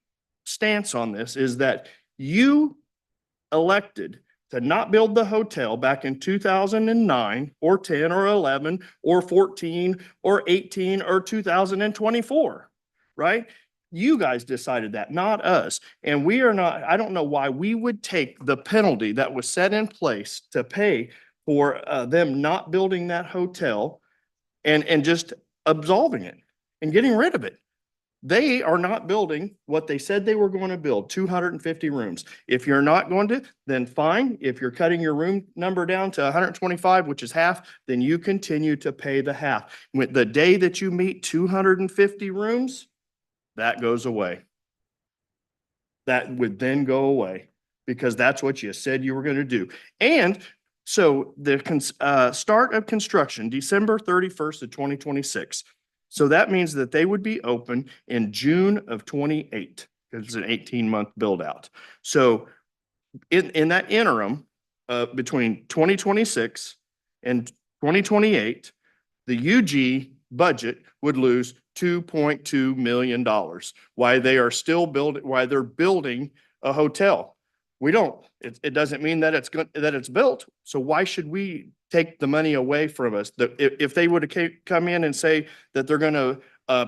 stance on this is that you elected to not build the hotel back in 2009 or 10 or 11 or 14 or 18 or 2024, right? You guys decided that, not us. And we are not, I don't know why we would take the penalty that was set in place to pay for them not building that hotel and just absolving it and getting rid of it. They are not building what they said they were going to build, 250 rooms. If you're not going to, then fine. If you're cutting your room number down to 125, which is half, then you continue to pay the half. With the day that you meet 250 rooms, that goes away. That would then go away because that's what you said you were going to do. And so the start of construction, December 31st of 2026. So that means that they would be open in June of 28 because it's an 18-month build out. So in that interim between 2026 and 2028, the UG budget would lose $2.2 million. Why they are still building, why they're building a hotel. We don't, it doesn't mean that it's built. So why should we take the money away from us? If they would have come in and say that they're going to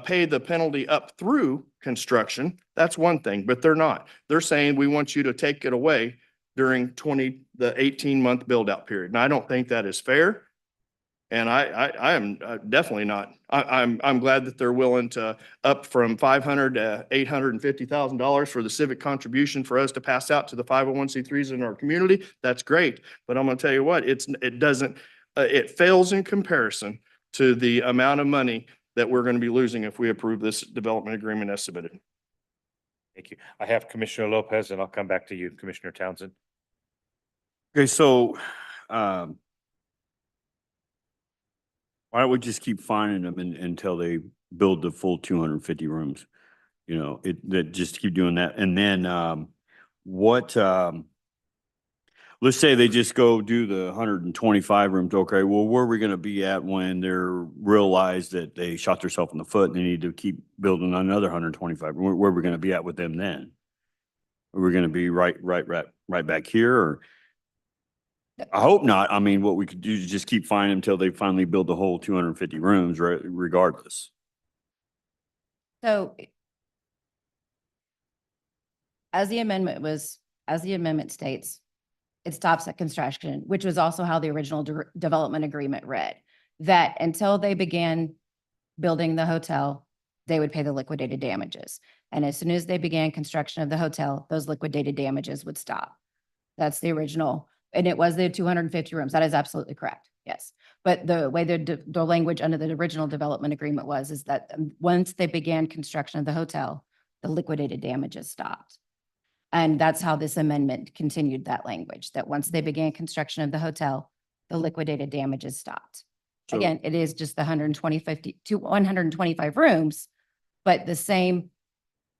pay the penalty up through construction, that's one thing, but they're not. They're saying we want you to take it away during the 18-month build out period. And I don't think that is fair. And I am definitely not. I'm glad that they're willing to up from $500,000 to $850,000 for the civic contribution for us to pass out to the 501c3s in our community. That's great. But I'm going to tell you what, it fails in comparison to the amount of money that we're going to be losing if we approve this development agreement as submitted. Thank you. I have Commissioner Lopez and I'll come back to you, Commissioner Townsend. Okay, so, why don't we just keep finding them until they build the full 250 rooms? You know, just keep doing that. And then, let's say they just go do the 125 rooms. Okay, well, where are we going to be at when they're realized that they shot themselves in the foot and they need to keep building another 125? Where are we going to be at with them then? Are we going to be right back here? Or I hope not. I mean, what we could do is just keep finding them until they finally build the whole 250 rooms, regardless. So as the amendment states, it stops at construction, which was also how the original development agreement read, that until they began building the hotel, they would pay the liquidated damages. And as soon as they began construction of the hotel, those liquidated damages would stop. That's the original. And it was the 250 rooms. That is absolutely correct. Yes. But the way the language under the original development agreement is that once they began construction of the hotel, the liquidated damages stopped. And that's how this amendment continued that language, that once they began construction of the hotel, the liquidated damages stopped. So- Again, it is just the 125 rooms, but the same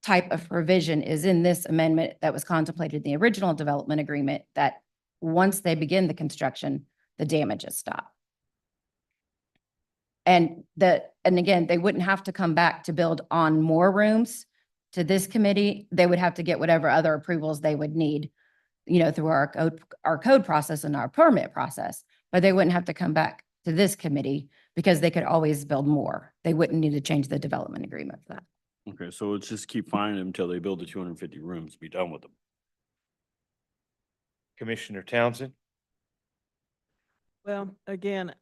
type of provision is in this amendment that was contemplated in the original development agreement, that once they begin the construction, the damages stop. And again, they wouldn't have to come back to build on more rooms to this committee. They would have to get whatever other approvals they would need, through our code process and our permit process, but they wouldn't have to come back to this committee because they could always build more. They wouldn't need to change the development agreement for that. Okay, so let's just keep finding them until they build the 250 rooms, be done with them. Commissioner Townsend. Well, again,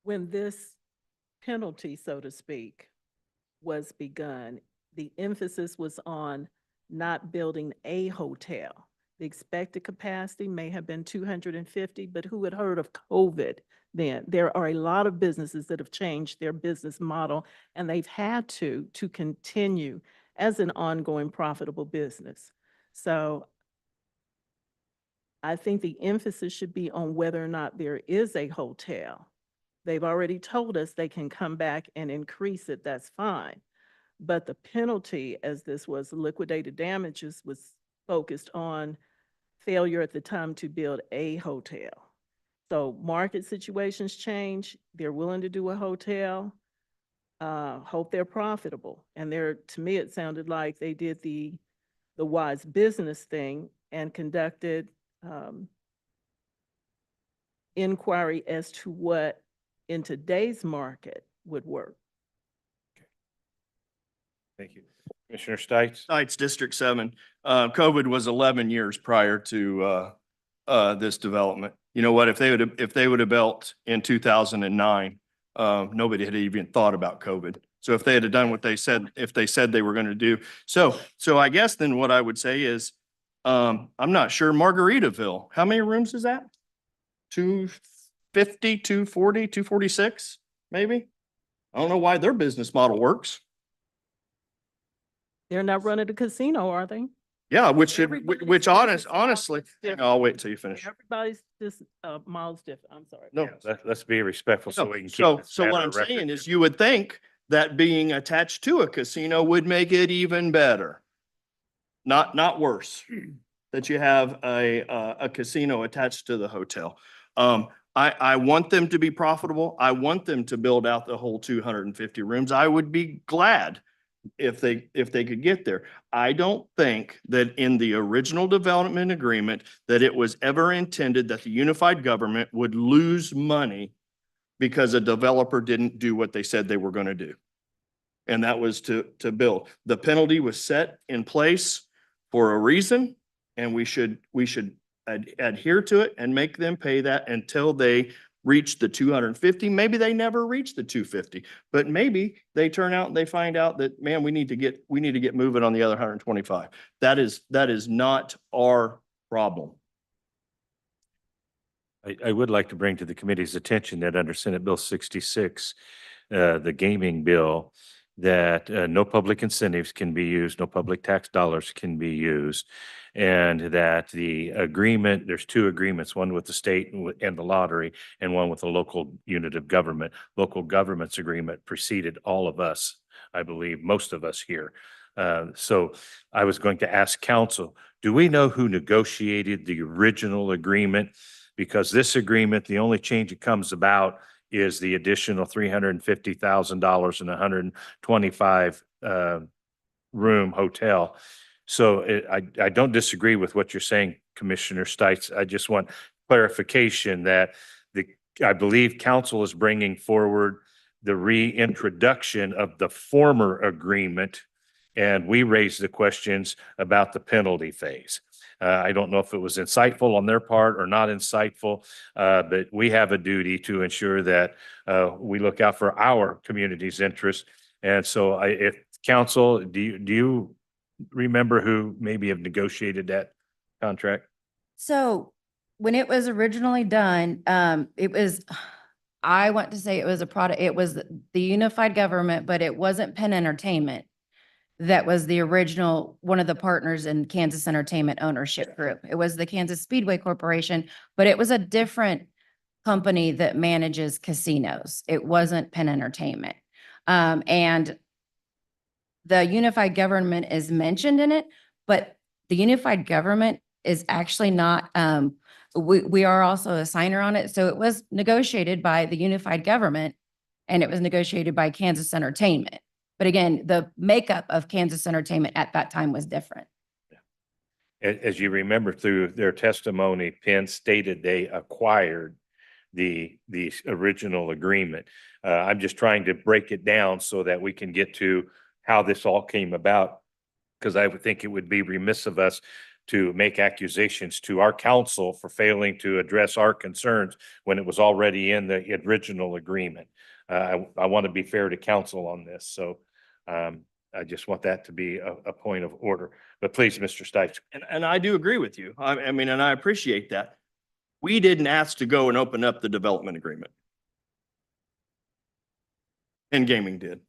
when this penalty, so to speak, was begun, the emphasis was on not building a hotel. The expected capacity may have been 250, but who had heard of COVID then? There are a lot of businesses that have changed their business model, and they've had to continue as an ongoing profitable business. So I think the emphasis should be on whether or not there is a hotel. They've already told us they can come back and increase it, that's fine. But the penalty, as this was liquidated damages, was focused on failure at the time to build a hotel. So market situations change, they're willing to do a hotel, hope they're profitable. And to me, it sounded like they did the wise business thing and conducted inquiry as to what in today's market would work. Thank you. Commissioner Stites? It's District 7. COVID was 11 years prior to this development. You know what? If they would have built in 2009, nobody had even thought about COVID. So if they had done what they said, if they said they were going to do. So I guess then what I would say is, I'm not sure Margaritaville, how many rooms is that? 250, 240, 246, maybe? I don't know why their business model works. They're not running a casino, are they? Yeah, which Everybody's honestly, different. I'll wait until you finish. Everybody's just miles different, I'm sorry. No, Let's be respectful so no. we can keep. So this what matter I'm of record saying here. is you would think that being attached to a casino would make it even better. Not worse, that you have a casino attached to the hotel. I want them to be profitable. I want them to build out the whole 250 rooms. I would be glad if they could get there. I don't think that in the original development agreement that it was ever intended that the unified government would lose money because a developer didn't do what they said they were going to do. And that was to build. The penalty was set in place for a reason, and we should adhere to it and make them pay that until they reach the 250. Maybe they never reach the 250, but maybe they turn out and they find out that, man, we need to get moving on the other 125. That is not our problem. I would like to bring to the committee's attention that under Senate Bill 66, the gaming bill, that no public incentives can be used, no public tax dollars can be used, and that the agreement, there's two agreements, one with the state and the lottery, and one with the local unit of government. Local government's agreement preceded all of us, I believe, most of us here. So I was going to ask council, do we know who negotiated the original agreement? Because this agreement, the only change that comes about is the additional $350,000 and 125 room hotel. So I don't disagree with what you're saying, Commissioner Stites. I just want clarification that I believe council is bringing forward the reintroduction of the former agreement, and we raised the questions about the penalty phase. I don't know if it was insightful on their part or not insightful, but we have a duty to ensure that we look out for our community's interest. And so if council, do you remember who maybe have negotiated that contract? So when it was originally done, it was, I want to say it was a product, it was the unified government, but it wasn't Penn Entertainment. That was the original, one of the partners in Kansas Entertainment Ownership Group. It was the Kansas Speedway Corporation, but it was a different company that manages casinos. It wasn't Penn Entertainment. And the unified government is mentioned in it, but the unified government is actually not, we are also a signer on it. So it was negotiated by the unified government and it was negotiated by Kansas Entertainment. But again, the makeup of Kansas Entertainment at that time was different. As you remember through their testimony, Penn stated they acquired the original agreement. I'm just trying to break it down so that we can get to how this all came about, because I would think it would be remiss of us to make accusations to our council for failing to address our concerns when it was already in the original agreement. I want to be fair to council on this. So I just want that to be a point of order. But please, Mr. Stites. And I do agree with you. I mean, and I appreciate that. We didn't ask to go and open up the development agreement. And gaming did.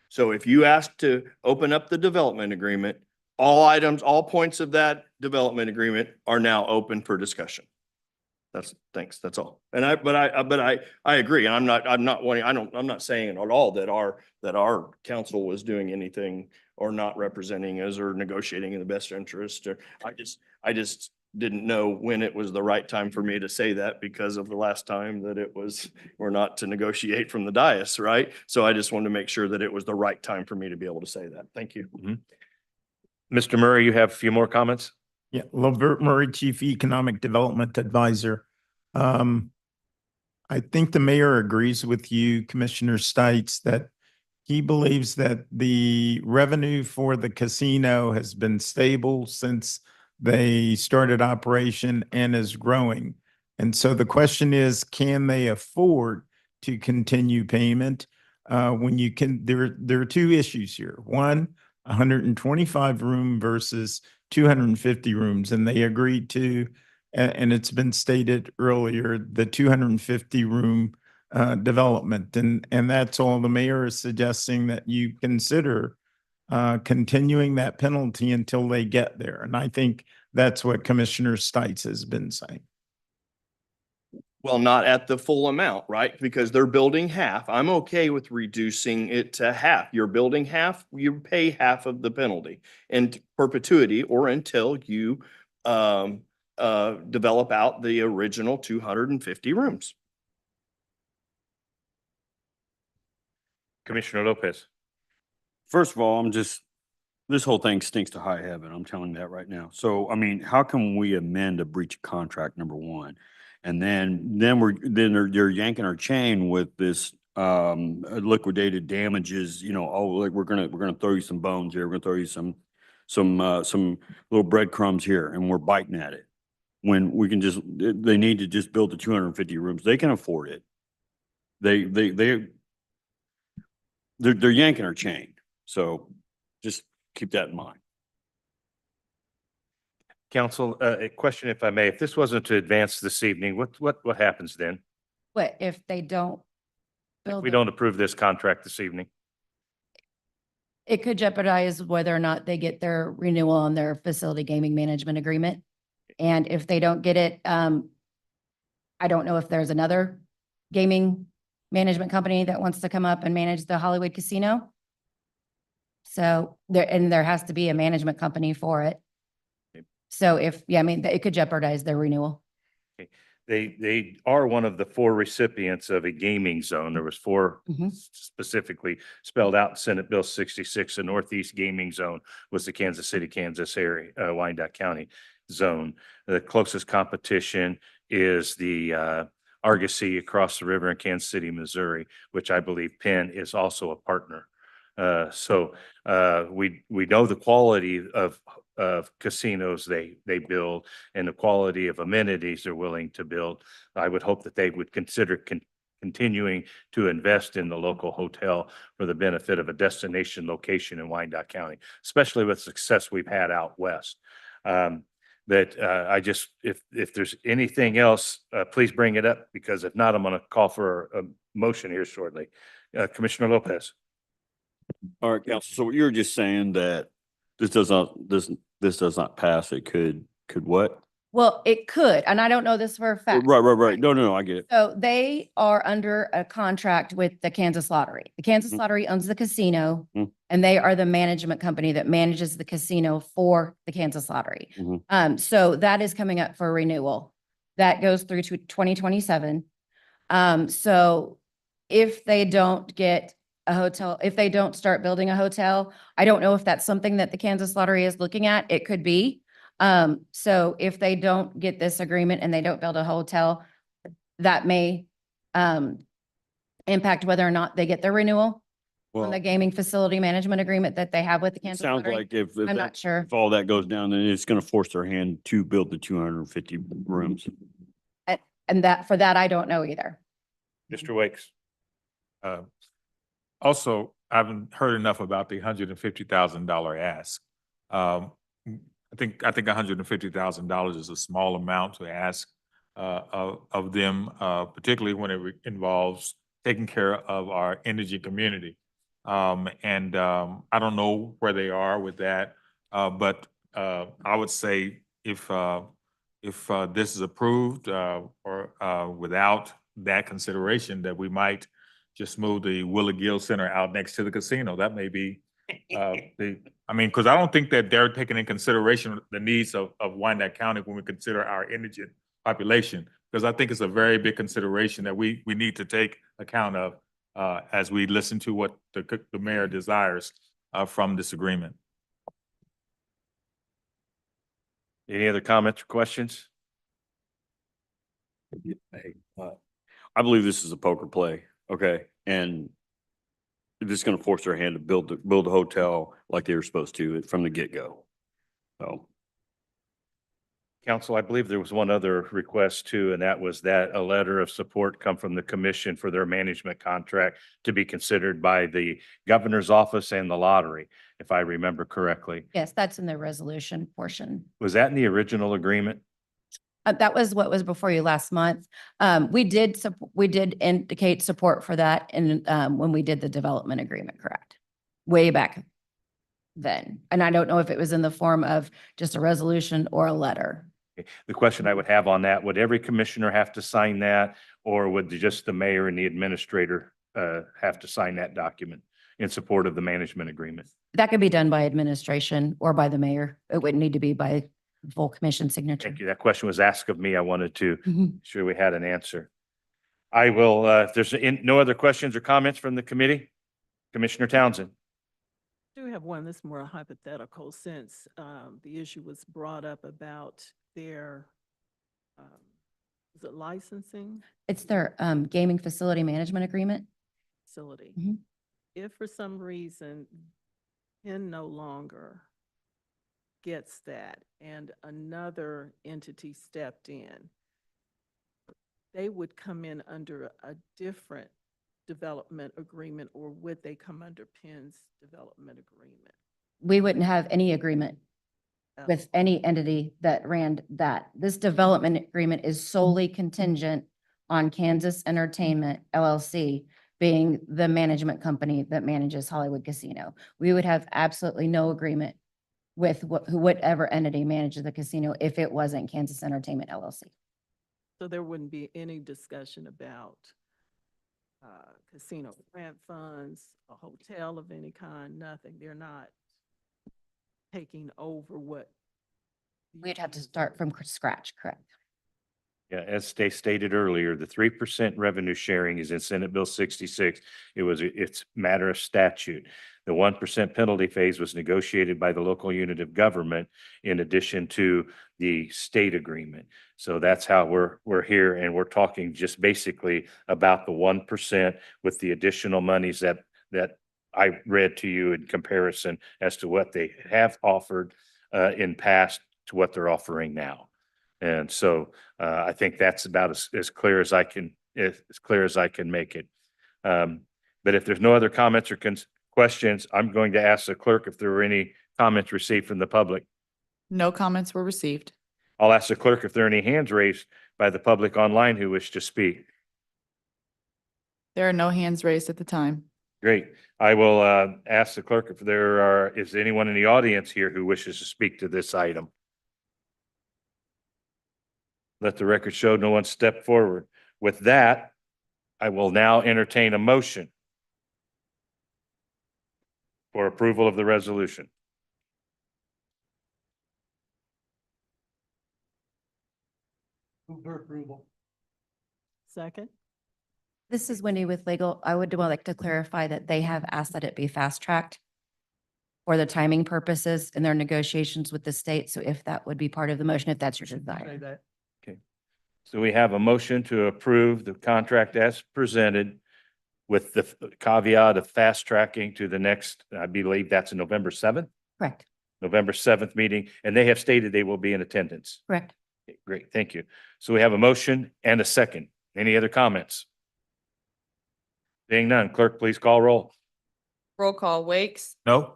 So if you ask to open up the development agreement, all items, all points of that development agreement are now open for discussion. Thanks, that's all. And I agree. And I'm not saying at all that our council was doing anything or not representing us or negotiating in the best interest. Or I just didn't know when it was the right time for me to say that because of the last time that it was, or not to negotiate from the dais, right? So I just wanted to make sure that it was the right time for me to be able to say that. Thank you. Mr. Murray, you have a few more comments? Yeah, Lavert Murray, Chief Economic Development Advisor. I think the mayor agrees with you, Commissioner Stites, that he believes that the revenue for the casino has been stable since they started operation and is growing. And so the question is, can they afford to continue payment? When you can, there are two issues here. One, 125 room versus 250 rooms, and they agreed to, and it's been stated earlier, the 250 room development. And that's all the mayor is suggesting, that you consider continuing that penalty until they get there. And I think that's what Commissioner Stites has been saying. Well, not at the full amount, right? Because they're building half. I'm okay with reducing it to half. You're building half, you pay half of the penalty in perpetuity or until you develop out the original 250 rooms. Commissioner Lopez. First of all, this whole thing stinks to high heaven. I'm telling you that right now. So, I mean, how can we amend a breach of contract, number one? And then they're yanking our chain with this liquidated damages, like we're gonna throw you some bones here, we're gonna throw you some little breadcrumbs here, and we're biting at it. When we can they need to just build the 250 rooms. They can afford it. They're yanking our chain. So just keep that in mind. Council, a question, if I may. If this wasn't to advance this evening, what happens then? What if they don't If build we it? don't approve this contract this evening? It could jeopardize whether or not they get their renewal on their facility gaming management agreement. And if they don't get it, I don't know if there's another gaming management company that wants to come up and manage the Hollywood Casino. So there has to be a management company for it. So it could jeopardize their renewal. They are one of the 4 recipients of a gaming zone. There was 4 specifically spelled out in Senate Bill 66. The Northeast Gaming Zone was the Kansas City, Kansas area, Wyandotte County zone. The closest competition is the Argosy across the river in Kansas City, Missouri, which I believe Penn is also a partner. So we know the quality of casinos they build and the quality of amenities they're willing to build. I would hope that they would consider continuing to invest in the local hotel for the benefit of a destination location in Wyandotte County, especially with success we've had out west. If there's anything else, please bring it up, because if not, I'm going to call for a motion here shortly. Commissioner Lopez. All right, Council. So you're just saying that this does not pass. It could what? Well, it could, and I don't know this for a fact. Right. No, I get it. So they are under a contract with the Kansas Lottery. The Kansas Lottery owns the casino, and they are the management company that manages the casino for the Kansas Lottery. So that is coming up for renewal. That goes through to 2027. So if they don't get a hotel, if they don't start building a hotel, I don't know if that's something that the Kansas Lottery is looking at. It could be. So if they don't get this agreement and they don't build a hotel, that may impact whether or not they get their renewal on the gaming facility management agreement that they have with the Kansas Sounds Lottery. like if I'm not sure. if all that goes down, then it's going to force their hand to build the 250 rooms. And for that, I don't know either. Mr. Wakes. Also, haven't heard enough about the $150,000 ask. I think $150,000 is a small amount to ask of them, particularly when it involves taking care of our energy community. I don't know where they are with that, but I would say if this is approved or without that consideration, that we might just move the Willie Gill Center out next to the casino. That may be because I don't think that they're taking in consideration the needs of Wyandotte County when we consider our indigent population. Because I think it's a very big consideration that we need to take account of as we listen to what the mayor desires from this agreement. Any other comments or questions? Hey, I believe this is a poker play, okay? And they're just gonna force their hand to build a hotel like they were supposed to from the get-go. So, Council, I believe there was one other request too, and that was that a letter of support come from the commission for their management contract to be considered by the governor's office and the lottery, if I remember correctly. Yes, that's in the resolution portion. Was that in the original agreement? That was what was before you last month. We did indicate support for that in, when we did the development agreement, correct? Way back then. And I don't know if it was in the form of just a resolution or a letter. The question I would have on that, would every commissioner have to sign that, or would just the mayor and the administrator have to sign that document in support of the management agreement? That could be done by administration or by the mayor. It wouldn't need to be by full commission signature. Thank you. That question was asked of me. I wanted to Mhm. sure we had an answer. I will, if there's no other questions or comments from the committee, Commissioner Townsend. I do have one that's more hypothetical since the issue was brought up about their, is it licensing It's their gaming facility management agreement. facility? Mhm. If for some reason Penn no longer gets that and another entity stepped in, they would come in under a different development agreement, or would they come under Penn's development agreement? We wouldn't have any agreement with any entity that ran that. This development agreement is solely contingent on Kansas Entertainment LLC being the management company that manages Hollywood Casino. We would have absolutely no agreement with whatever entity manages the casino if it wasn't Kansas Entertainment LLC. So there wouldn't be any discussion about casino grant funds, a hotel of any kind, nothing. They're not taking over what. We'd have to start from scratch, correct? Yeah, as they stated earlier, the 3% revenue sharing is in Senate Bill 66. It's matter of statute. The 1% penalty phase was negotiated by the local unit of government in addition to the state agreement. So that's how we're here, and we're talking just basically about the 1% with the additional monies that I read to you in comparison as to what they have offered in past to what they're offering now. And so I think that's about as clear as I can, as clear as I can make it. But if there's no other comments or questions, I'm going to ask the clerk if there were any comments received from the public. No comments were received. I'll ask the clerk if there are any hands raised by the public online who wish to speak. There are no hands raised at the time. Great. I will ask the clerk if is anyone in the audience here who wishes to speak to this item. Let the record show no one stepped forward. With that, I will now entertain a motion for approval of the resolution. Move for approval. Second? This is Wendy with legal. I would like to clarify that they have asked that it be fast-tracked for the timing purposes in their negotiations with the state. So if that would be part of the motion, if that's your desire. Okay. So we have a motion to approve the contract as presented with the caveat of fast tracking to the next, I believe that's November 7th, Correct, November 7th meeting, and they have stated they will be in attendance. correct. Okay, great, thank you. So we have a motion and a second. Any other comments? Being none, clerk, please call roll. Roll call, Wakes, No?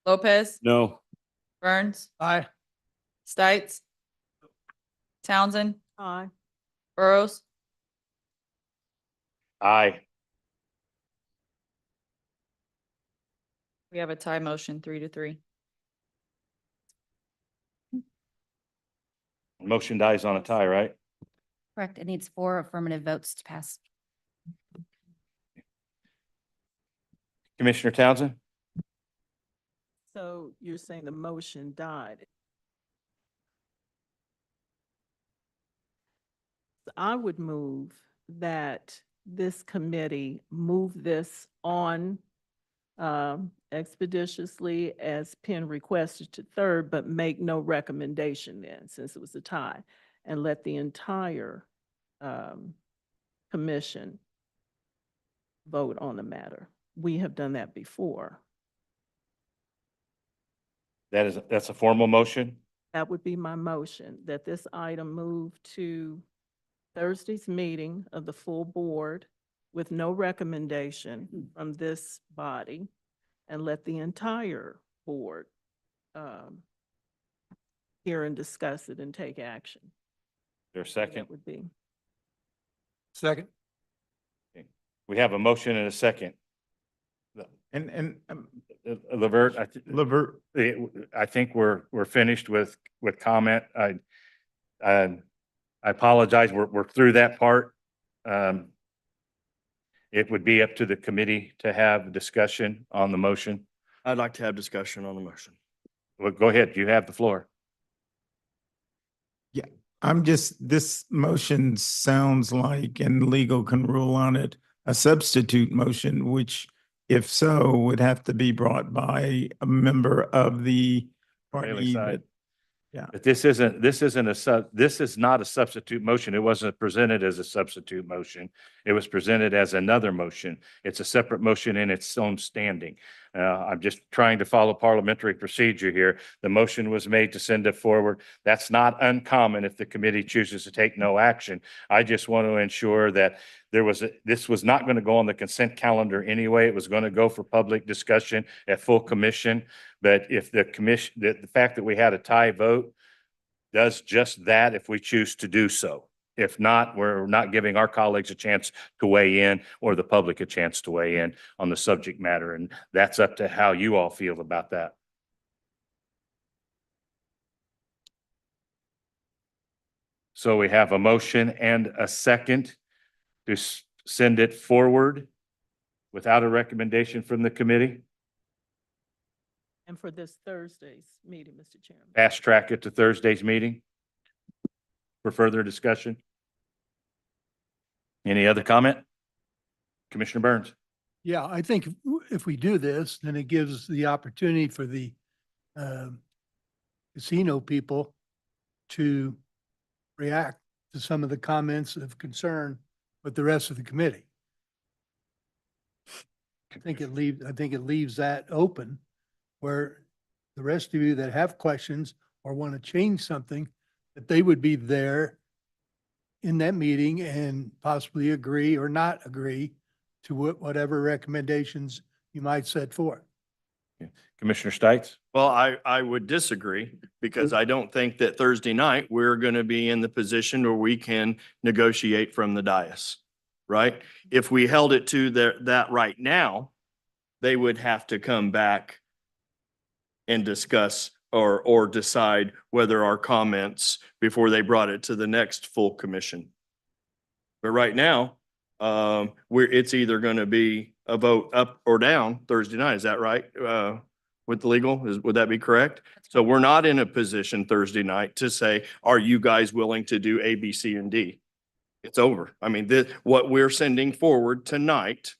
Lopez, No. Burns, Aye. Stites, Townsend, Aye. Burrows, Aye. we have a tie motion, 3-3. Motion dies on a tie, right? Correct. It needs 4 affirmative votes to pass. Commissioner Townsend? So you're saying the motion died? I would move that this committee move this on expeditiously as Penn requested to third, but make no recommendation then, since it was a tie, and let the entire commission vote on the matter. We have done that before. That's a formal motion? That would be my motion, that this item move to Thursday's meeting of the full board with no recommendation from this body, and let the entire board hear and discuss it and take action. There a second? That would be. Second. We have a motion and a second. And Levert, Levert, I think we're finished with comment. I apologize. We're through that part. It would be up to the committee to have discussion on the motion. I'd like to have discussion on the motion. Well, go ahead. You have the floor. this motion sounds like, and legal can rule on it, a substitute motion, which if so, would have to be brought by a member of the Bailey party. side. Yeah. But this is not a substitute motion. It wasn't presented as a substitute motion. It was presented as another motion. It's a separate motion in its own standing. I'm just trying to follow parliamentary procedure here. The motion was made to send it forward. That's not uncommon if the committee chooses to take no action. I just want to ensure that this was not going to go on the consent calendar anyway. It was going to go for public discussion at full commission. But if the commission, the fact that we had a tie vote does just that if we choose to do so. If not, we're not giving our colleagues a chance to weigh in or the public a chance to weigh in on the subject matter. And that's up to how you all feel about that. So we have a motion and a second to send it forward without a recommendation from the committee. And for this Thursday's meeting, Mr. Chairman. Fast track it to Thursday's meeting for further discussion. Any other comment? Commissioner Burns? Yeah, I think if we do this, then it gives the opportunity for the casino people to react to some of the comments of concern with the rest of the committee. I think it leaves that open where the rest of you that have questions or want to change something, that they would be there in that meeting and possibly agree or not agree to whatever recommendations you might set forth. Commissioner Stites? Well, I would disagree because I don't think that Thursday night we're going to be in the position where we can negotiate from the dais, right? If we held it to that right now, they would have to come back and discuss or decide whether our comments before they brought it to the next full commission. But right now, it's either going to be a vote up or down Thursday night. Is that right? With the legal, would that be correct? So we're not in a position Thursday night to say, are you guys willing to do A, B, C, and D? It's over. I mean, what we're sending forward tonight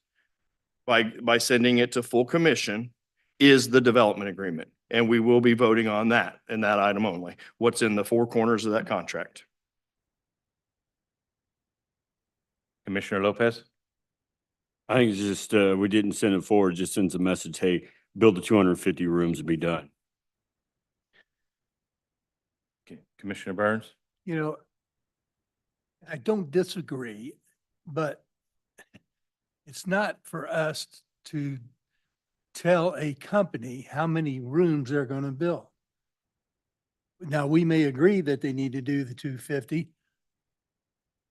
by sending it to full commission is the development agreement. And we will be voting on that and that item only. What's in the four corners of that contract? Commissioner Lopez? I think it's just, we didn't send it forward, it just sends a message, hey, build the 250 rooms and be done. Okay. Commissioner Burns? You know, I don't disagree, but it's not for us to tell a company how many rooms they're going to build. Now, we may agree that they need to do the 250,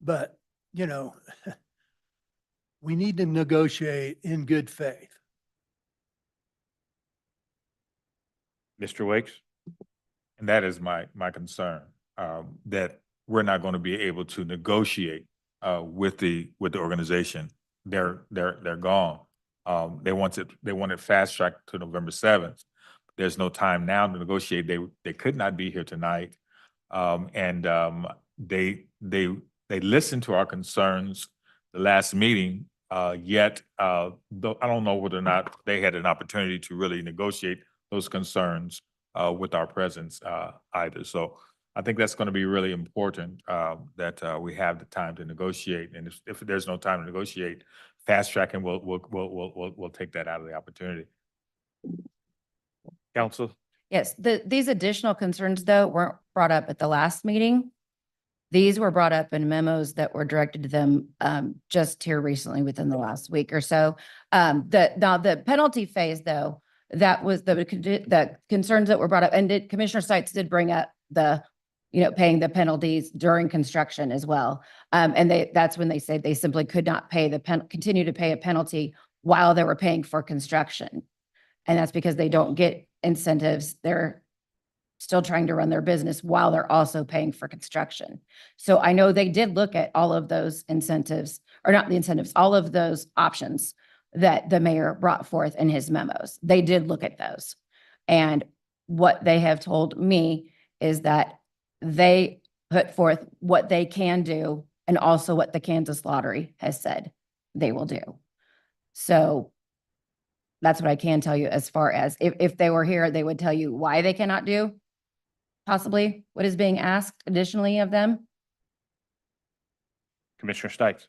but, you know, we need to negotiate in good faith. Mr. Wakes? And that is my concern, that we're not going to be able to negotiate with the organization. They're gone. They wanted fast track to November 7th. There's no time now to negotiate. They could not be here tonight. They listened to our concerns the last meeting, yet though I don't know whether or not they had an opportunity to really negotiate those concerns with our presence either. So I think that's going to be really important, that we have the time to negotiate. And if there's no time to negotiate, fast tracking we'll take that out of the opportunity. Council? Yes, these additional concerns, though, weren't brought up at the last meeting. These were brought up in memos that were directed to them just here recently within the last week or so. Now the penalty phase, though, that was the concerns that were brought up, and Commissioner Stites did bring up paying the penalties during construction as well. And that's when they said they simply could not continue to pay a penalty while they were paying for construction. And that's because they don't get incentives. They're still trying to run their business while they're also paying for construction. So I know they did look at all of those incentives, or not the incentives, all of those options that the mayor brought forth in his memos. They did look at those. And what they have told me is that they put forth what they can do and also what the Kansas Lottery has said they will do. So that's what I can tell you as far as if they were here, they would tell you why they cannot do possibly what is being asked additionally of them. Commissioner Stites?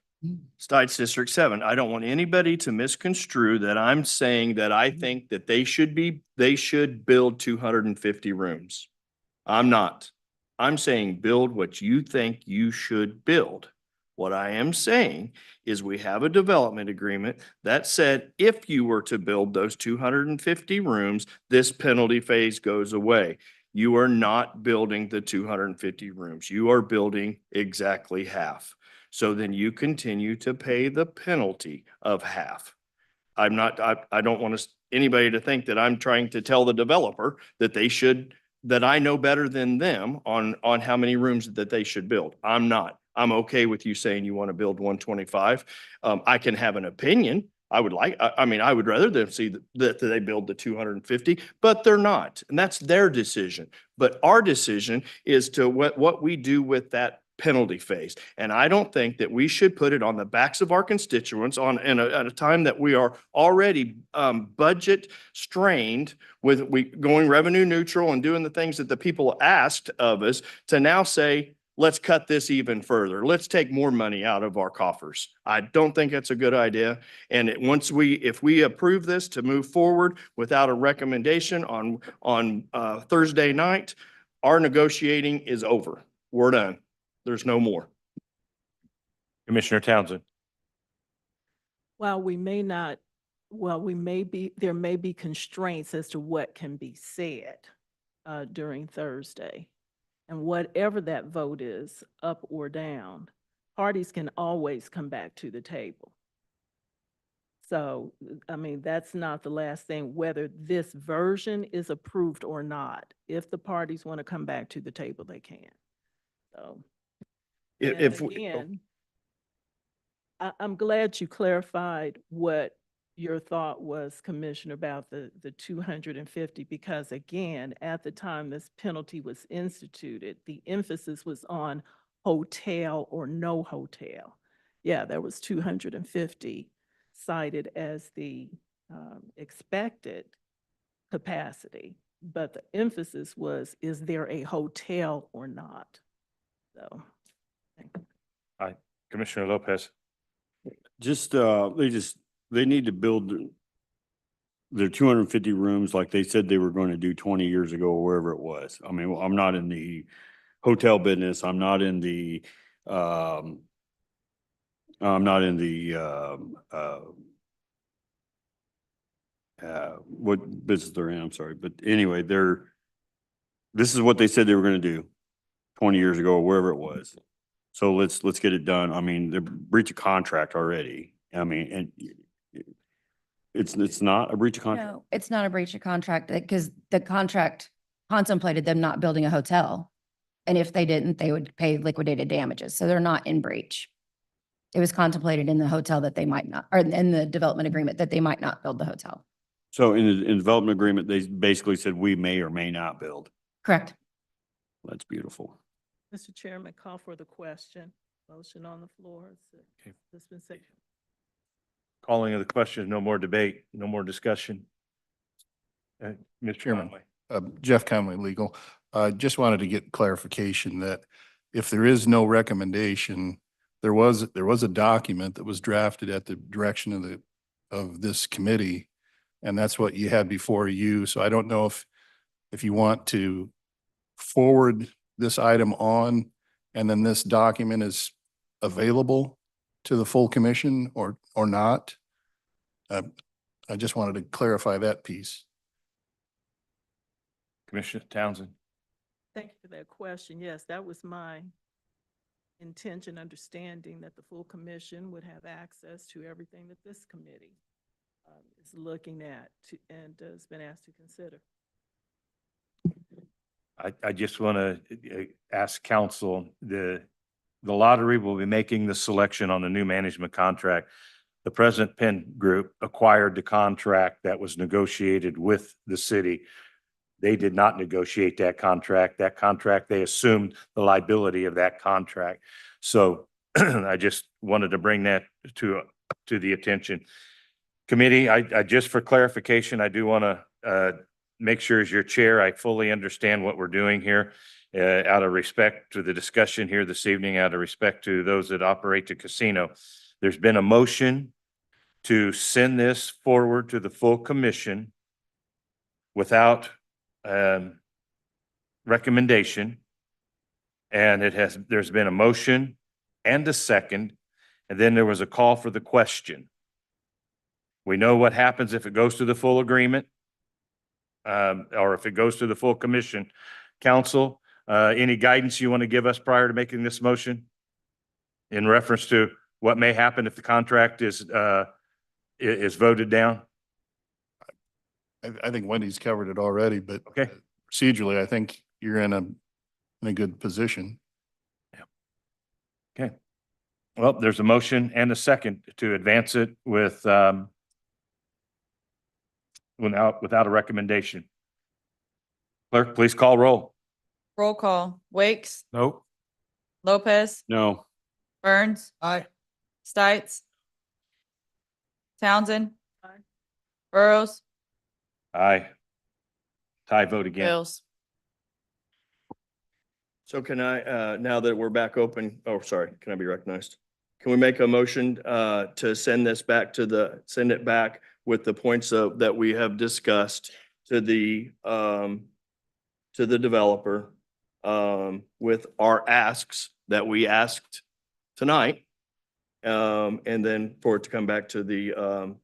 Stites District 7. I don't want anybody to misconstrue that I'm saying that I think that they should build 250 rooms. I'm not. I'm saying build what you think you should build. What I am saying is we have a development agreement that said if you were to build those 250 rooms, this penalty phase goes away. You are not building the 250 rooms. You are building exactly half. So then you continue to pay the penalty of half. I don't want anybody to think that I'm trying to tell the developer that I know better than them on how many rooms that they should build. I'm not. I'm okay with you saying you want to build 125. I can have an opinion. I would rather them see that they build the 250, but they're not. And that's their decision. But our decision is to what we do with that penalty phase. And I don't think that we should put it on the backs of our constituents at a time that we are already budget strained with going revenue neutral and doing the things that the people asked of us, to now say, let's cut this even further. Let's take more money out of our coffers. I don't think that's a good idea. And if we approve this to move forward without a recommendation on Thursday night, our negotiating is over. We're done. There's no more. Commissioner Townsend? While there may be constraints as to what can be said during Thursday. And whatever that vote is, up or down, parties can always come back to the table. So, I mean, that's not the last thing, whether this version is approved or not. If the parties want to come back to the table, they can. So. I'm glad you clarified what your thought was, Commissioner, about the 250, because again, at the time this penalty was instituted, the emphasis was on hotel or no hotel. Yeah, there was 250 cited as the expected capacity, but the emphasis was, is there a hotel or not? So. Commissioner Lopez? They need to build their 250 rooms like they said they were going to do 20 years ago or wherever it was. I mean, I'm not in the hotel business. I'm not in the what business they're in, I'm sorry, but anyway, this is what they said they were gonna do 20 years ago or wherever it was. So let's get it done. I mean, they're breach of contract already. I mean, and it's not a breach of contract. No, it's not a breach of contract because the contract contemplated them not building a hotel. And if they didn't, they would pay liquidated damages. So they're not in breach. It was contemplated in the hotel that they might not, or in the development agreement that they might not build the hotel. So in the development agreement, they basically said we may or may not build. Correct. That's beautiful. Mr. Chairman, call for the question. Motion on the floor. Okay. Dispensation. Calling of the question, no more debate, no more discussion. Mr. Chairman. Conway. Jeff Conway, legal. Just wanted to get clarification that if there is no recommendation, there was a document that was drafted at the direction of this committee, and that's what you had before you. So I don't know if you want to forward this item on, and then this document is available to the full commission or not. I just wanted to clarify that piece. Commissioner Townsend. Thank you for that question. Yes, that was my intention, understanding that the full commission would have access to everything that this committee is looking at and has been asked to consider. I just want to ask council, the lottery will be making the selection on the new management contract. The President Penn Group acquired the contract that was negotiated with the city. They did not negotiate that contract. That contract, they assumed the liability of that contract. So I just wanted to bring that to the attention. Committee, I just for clarification, I do want to make sure as your chair, I fully understand what we're doing here. Out of respect to the discussion here this evening, out of respect to those that operate the casino. There's been a motion to send this forward to the full commission without recommendation. And there's been a motion and a second, and then there was a call for the question. We know what happens if it goes to the full agreement, or if it goes to the full commission. Council, any guidance you want to give us prior to making this motion in reference to what may happen if the contract is voted down? I think Wendy's covered it already, but Okay. Procedurally, I think you're in a good position. Okay. Well, there's a motion and a second to advance it with without a recommendation. Clerk, please call roll. Roll call. Wakes, No. Lopez, No. Burns, Aye. Stites, Townsend. Aye. Burrows, Aye. Tie vote again. Bills. So can I, now that we're back open, oh, sorry, can I be recognized? Can we make a motion to send this back send it back with the points that we have discussed to the developer with our asks that we asked tonight? And then for it to come back to the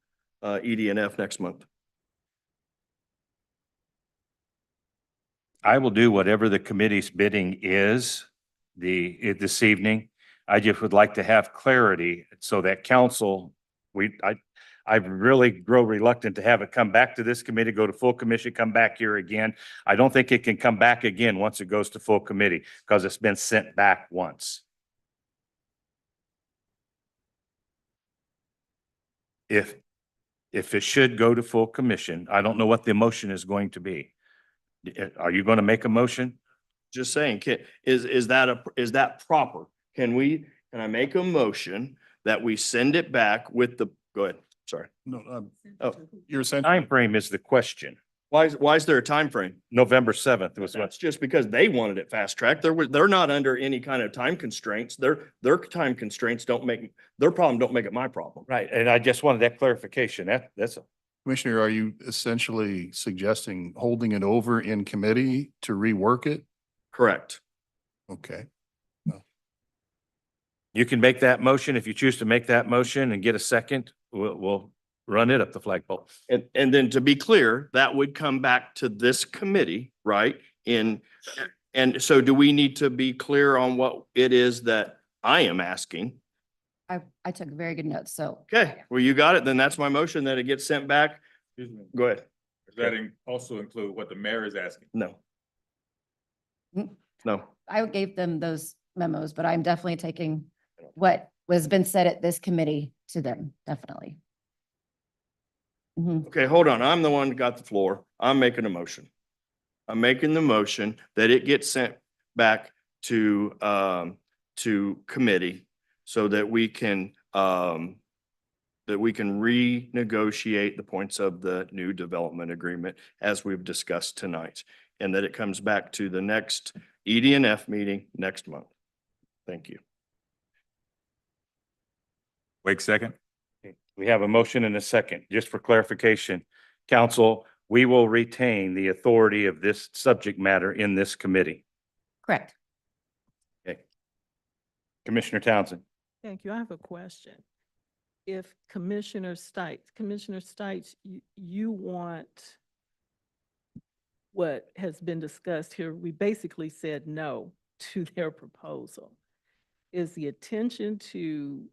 ED&F next month. I will do whatever the committee's bidding is this evening. I just would like to have clarity so that council, I really grow reluctant to have it come back to this committee, go to full commission, come back here again. I don't think it can come back again once it goes to full committee because it's been sent back once. If it should go to full commission, I don't know what the motion is going to be. Are you going to make a motion? Just saying, is that proper? Can I make a motion that we send it back with go ahead, sorry. No, Oh, you're saying. Time frame is the question. why is there a time frame? November 7th was what. That's just because they wanted it fast tracked. They're not under any kind of time constraints. Their time constraints their problem don't make it my problem. Right, and I just wanted that clarification. That's Commissioner, are you essentially suggesting holding it over in committee to rework it? Correct. Okay. you can make that motion. If you choose to make that motion and get a second, we'll run it up the flagpole. And then to be clear, that would come back to this committee, right? And so do we need to be clear on what it is that I am asking? I took very good notes, so. Okay, well, you got it. Then that's my motion that it gets sent back. Excuse me. Go ahead. Does that also include what the mayor is asking? No. Mm. No. I gave them those memos, but I'm definitely taking what was been said at this committee to them, definitely. Mhm. Okay, hold on. I'm the one that got the floor. I'm making a motion. I'm making the motion that it gets sent back to committee so that we can renegotiate the points of the new development agreement as we've discussed tonight, and that it comes back to the next EDNF meeting next month. Thank you. Wake second. We have a motion and a second. Just for clarification, council, we will retain the authority of this subject matter in this committee. Correct. Okay. Commissioner Townsend. Thank you. I have a question. If Commissioner Stites, you want what has been discussed here, we basically said no to their proposal. Is the intention to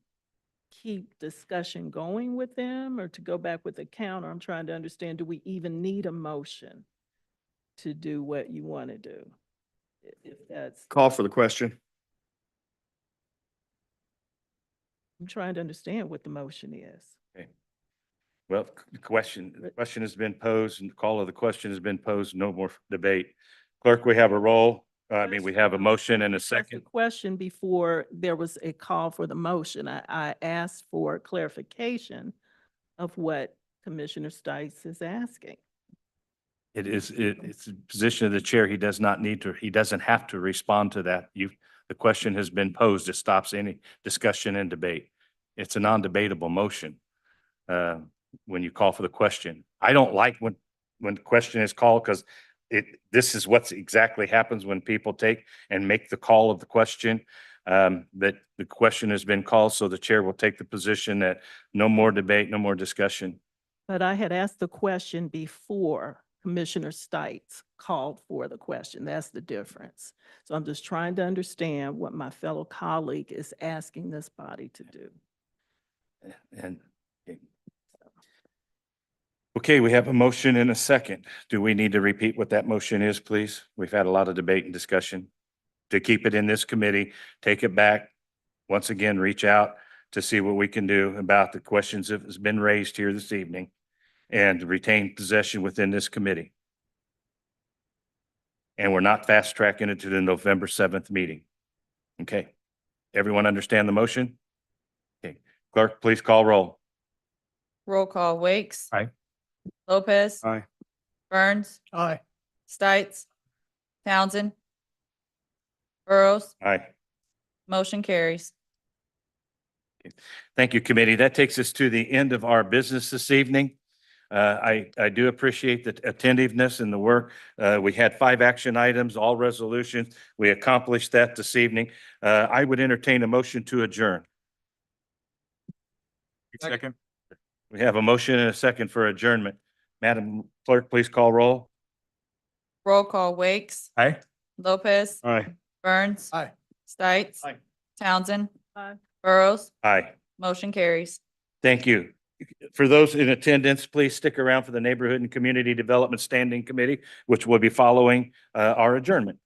keep discussion going with them or to go back with a counter? I'm trying to understand, do we even need a motion to do what you want to do? If that's, Call for the question. I'm trying to understand what the motion is. Okay. Well, the question has been posed and the call of the question has been posed. No more debate. Clerk, we have a roll. We have a motion and a That's the second. question before there was a call for the motion. I asked for clarification of what Commissioner Stites is asking. It's the position of the chair. He does not need to, he doesn't have to respond to that. The question has been posed. It stops any discussion and debate. It's a non-debatable motion. When you call for the question, I don't like when the question is called because this is what's exactly happens when people take and make the call of the question. That the question has been called, so the chair will take the position that no more debate, no more discussion. But I had asked the question before Commissioner Stites called for the question. That's the difference. So I'm just trying to understand what my fellow colleague is asking this body to do. And okay, we have a motion and a second. Do we need to repeat what that motion is, please? We've had a lot of debate and discussion. To keep it in this committee, take it back. Once again, reach out to see what we can do about the questions that has been raised here this evening and retain possession within this committee. And we're not fast tracking it to the November 7th meeting. Okay. Everyone understand the motion? Okay. Clerk, please call roll. Roll call, Wakes. Aye. Lopez. Aye. Burns. Aye. Stites. Townsend. Burrows. Aye. Motion carries. Thank you, committee. That takes us to the end of our business this evening. I do appreciate the attentiveness and the work. We had 5 action items, all resolutions. We accomplished that this evening. I would entertain a motion to adjourn. Second. We have a motion and a second for adjournment. Madam Clerk, please call roll. Roll call, Wakes. Aye. Lopez. Aye. Burns. Aye. Stites. Aye. Townsend. Aye. Burrows. Aye. Motion carries. Thank you. For those in attendance, please stick around for the Neighborhood and Community Development Standing Committee, which will be following our adjournment.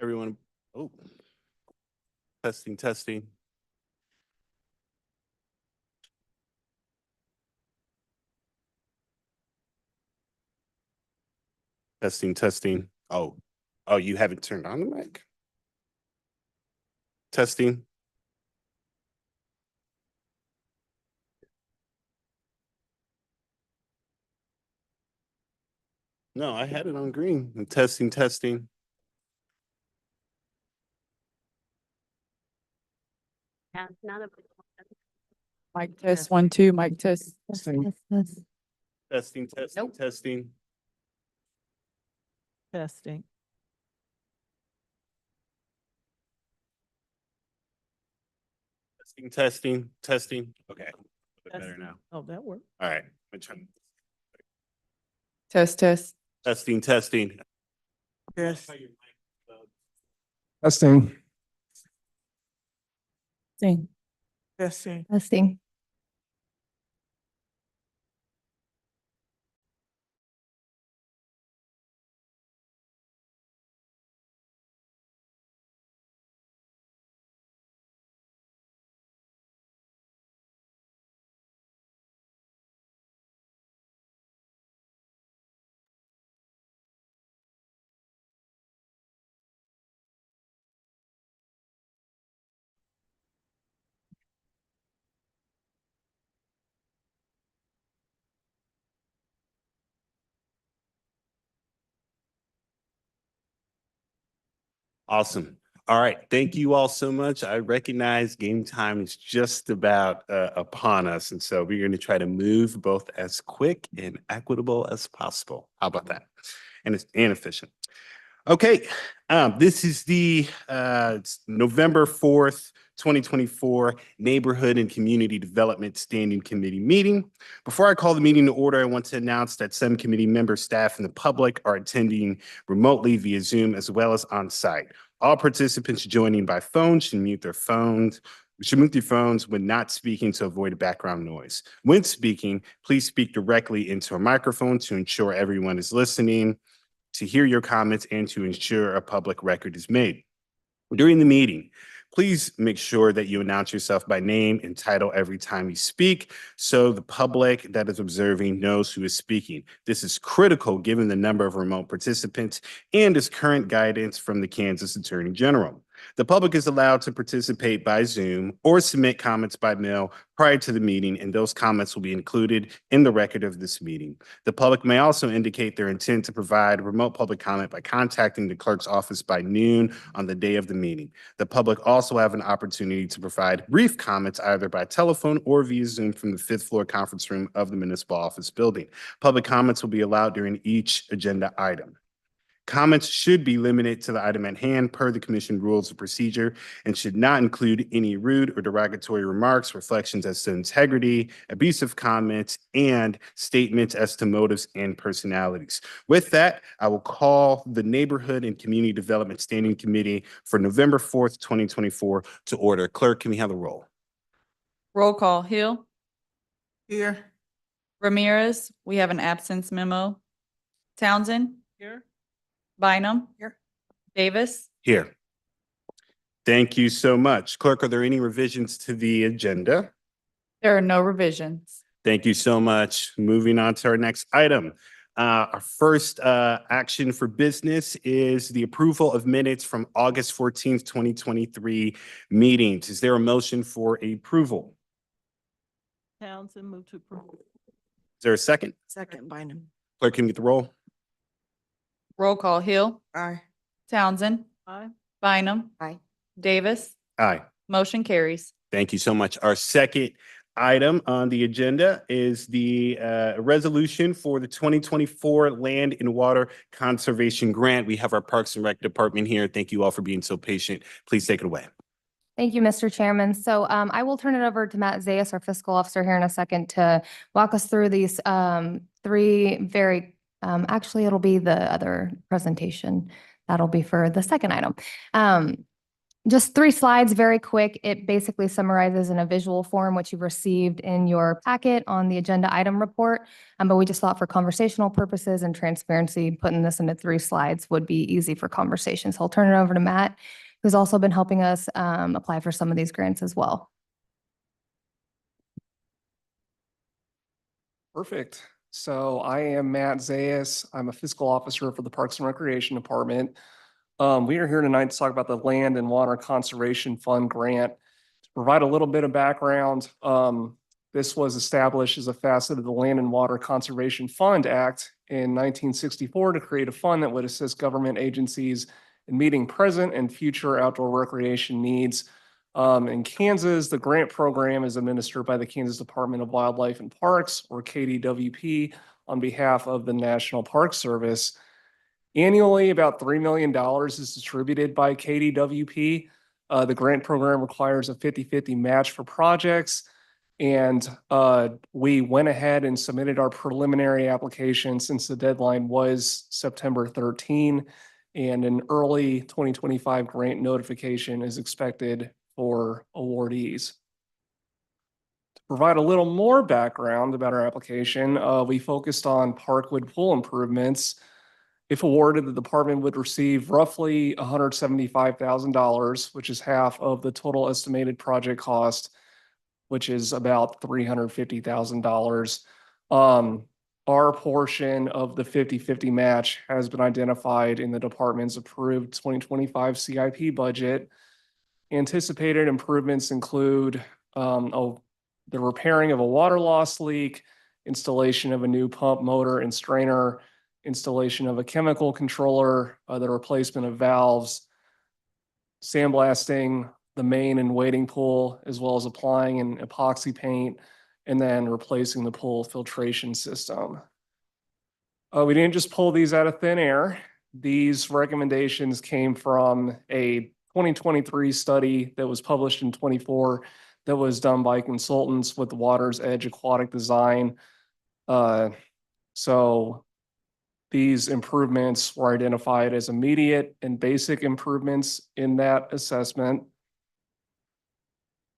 Everyone, oh. Testing, testing. Testing, testing. Oh, you haven't turned on the mic? Testing. No, I had it on green. Testing, testing. Mic test, 1, 2, mic test. Testing, testing, testing. Testing. Testing, testing, testing. Okay. Better Testing. now. Oh, that worked. All right. I'm trying. Test, test. Testing, testing. Yes. Testing. Testing. Testing. Testing. Awesome. All right. Thank you all so much. I recognize game time is just about upon us. And so we're going to try to move both as quick and equitable as possible. How about that? And efficient. Okay. This is the it's November 4th, 2024 Neighborhood and Community Development Standing Committee meeting. Before I call the meeting to order, I want to announce that some committee members, staff, and the public are attending remotely via Zoom as well as on site. All participants joining by phone should mute their phones when not speaking to avoid background noise. When speaking, please speak directly into a microphone to ensure everyone is listening, to hear your comments, and to ensure a public record is made. During the meeting, please make sure that you announce yourself by name and title every time you speak so the public that is observing knows who is speaking. This is critical given the number of remote participants and is current guidance from the Kansas Attorney General. The public is allowed to participate by Zoom or submit comments by mail prior to the meeting, and those comments will be included in the record of this meeting. The public may also indicate their intent to provide remote public comment by contacting the clerk's office by noon on the day of the meeting. The public also have an opportunity to provide brief comments either by telephone or via Zoom from the 5th floor conference room of the municipal office building. Public comments will be allowed during each agenda item. Comments should be limited to the item at hand per the commission rules of procedure and should not include any rude or derogatory remarks, reflections as to integrity, abusive comments, and statements as to motives and personalities. With that, I will call the Neighborhood and Community Development Standing Committee for November 4th, 2024 to order. Clerk, can we have a roll? Roll call. Hill. Here. Ramirez, we have an absence memo. Townsend. Here. Bynum. Here. Davis. Here. Thank you so much. Clerk, are there any revisions to the agenda? There are no revisions. Thank you so much. Moving on to our next item. Our first action for business is the approval of minutes from August 14th, 2023 meetings. Is there a motion for approval? Townsend, move to approve. Is there a second? Second, Bynum. Clerk, can you get the roll? Roll call. Hill. Aye. Townsend. Aye. Bynum. Aye. Davis. Aye. Motion carries. Thank you so much. Our second item on the agenda is the resolution for the 2024 Land and Water Conservation Grant. We have our Parks and Rec Department here. Thank you all for being so patient. Please take it away. Thank you, Mr. Chairman. So I will turn it over to Matt Zayas, our fiscal officer, here in a second to walk us through these three very actually, it'll be the other presentation. That'll be for the second item. Just 3 slides, very quick. It basically summarizes in a visual form what you've received in your packet on the agenda item report. But we just thought for conversational purposes and transparency, putting this into 3 slides would be easy for conversation. So I'll turn it over to Matt, who's also been helping us apply for some of these grants as well. Perfect. So I am Matt Zayas. I'm a fiscal officer for the Parks and Recreation Department. We are here tonight to talk about the Land and Water Conservation Fund grant. To provide a little bit of background, this was established as a facet of the Land and Water Conservation Fund Act in 1964 to create a fund that would assist government agencies in meeting present and future outdoor recreation needs. In Kansas, the grant program is administered by the Kansas Department of Wildlife and Parks, or KDWP, on behalf of the National Park Service. Annually, about $3 million is distributed by KDWP. The grant program requires a 50-50 match for projects. And we went ahead and submitted our preliminary application since the deadline was September 13. And an early 2025 grant notification is expected for awardees. To provide a little more background about our application, we focused on Parkwood pool improvements. If awarded, the department would receive roughly $175,000, which is half of the total estimated project cost, which is about $350,000. Our portion of the 50-50 match has been identified in the department's approved 2025 CIP budget. Anticipated improvements include the repairing of a water loss leak, installation of a new pump, motor, and strainer, installation of a chemical controller, the replacement of valves, sandblasting the main and wading pool, as well as applying an epoxy paint, and then replacing the pool filtration system. We didn't just pull these out of thin air. These recommendations came from a 2023 study that was published in 24 that was done by consultants with Water's Edge Aquatic Design. So these improvements were identified as immediate and basic improvements in that assessment.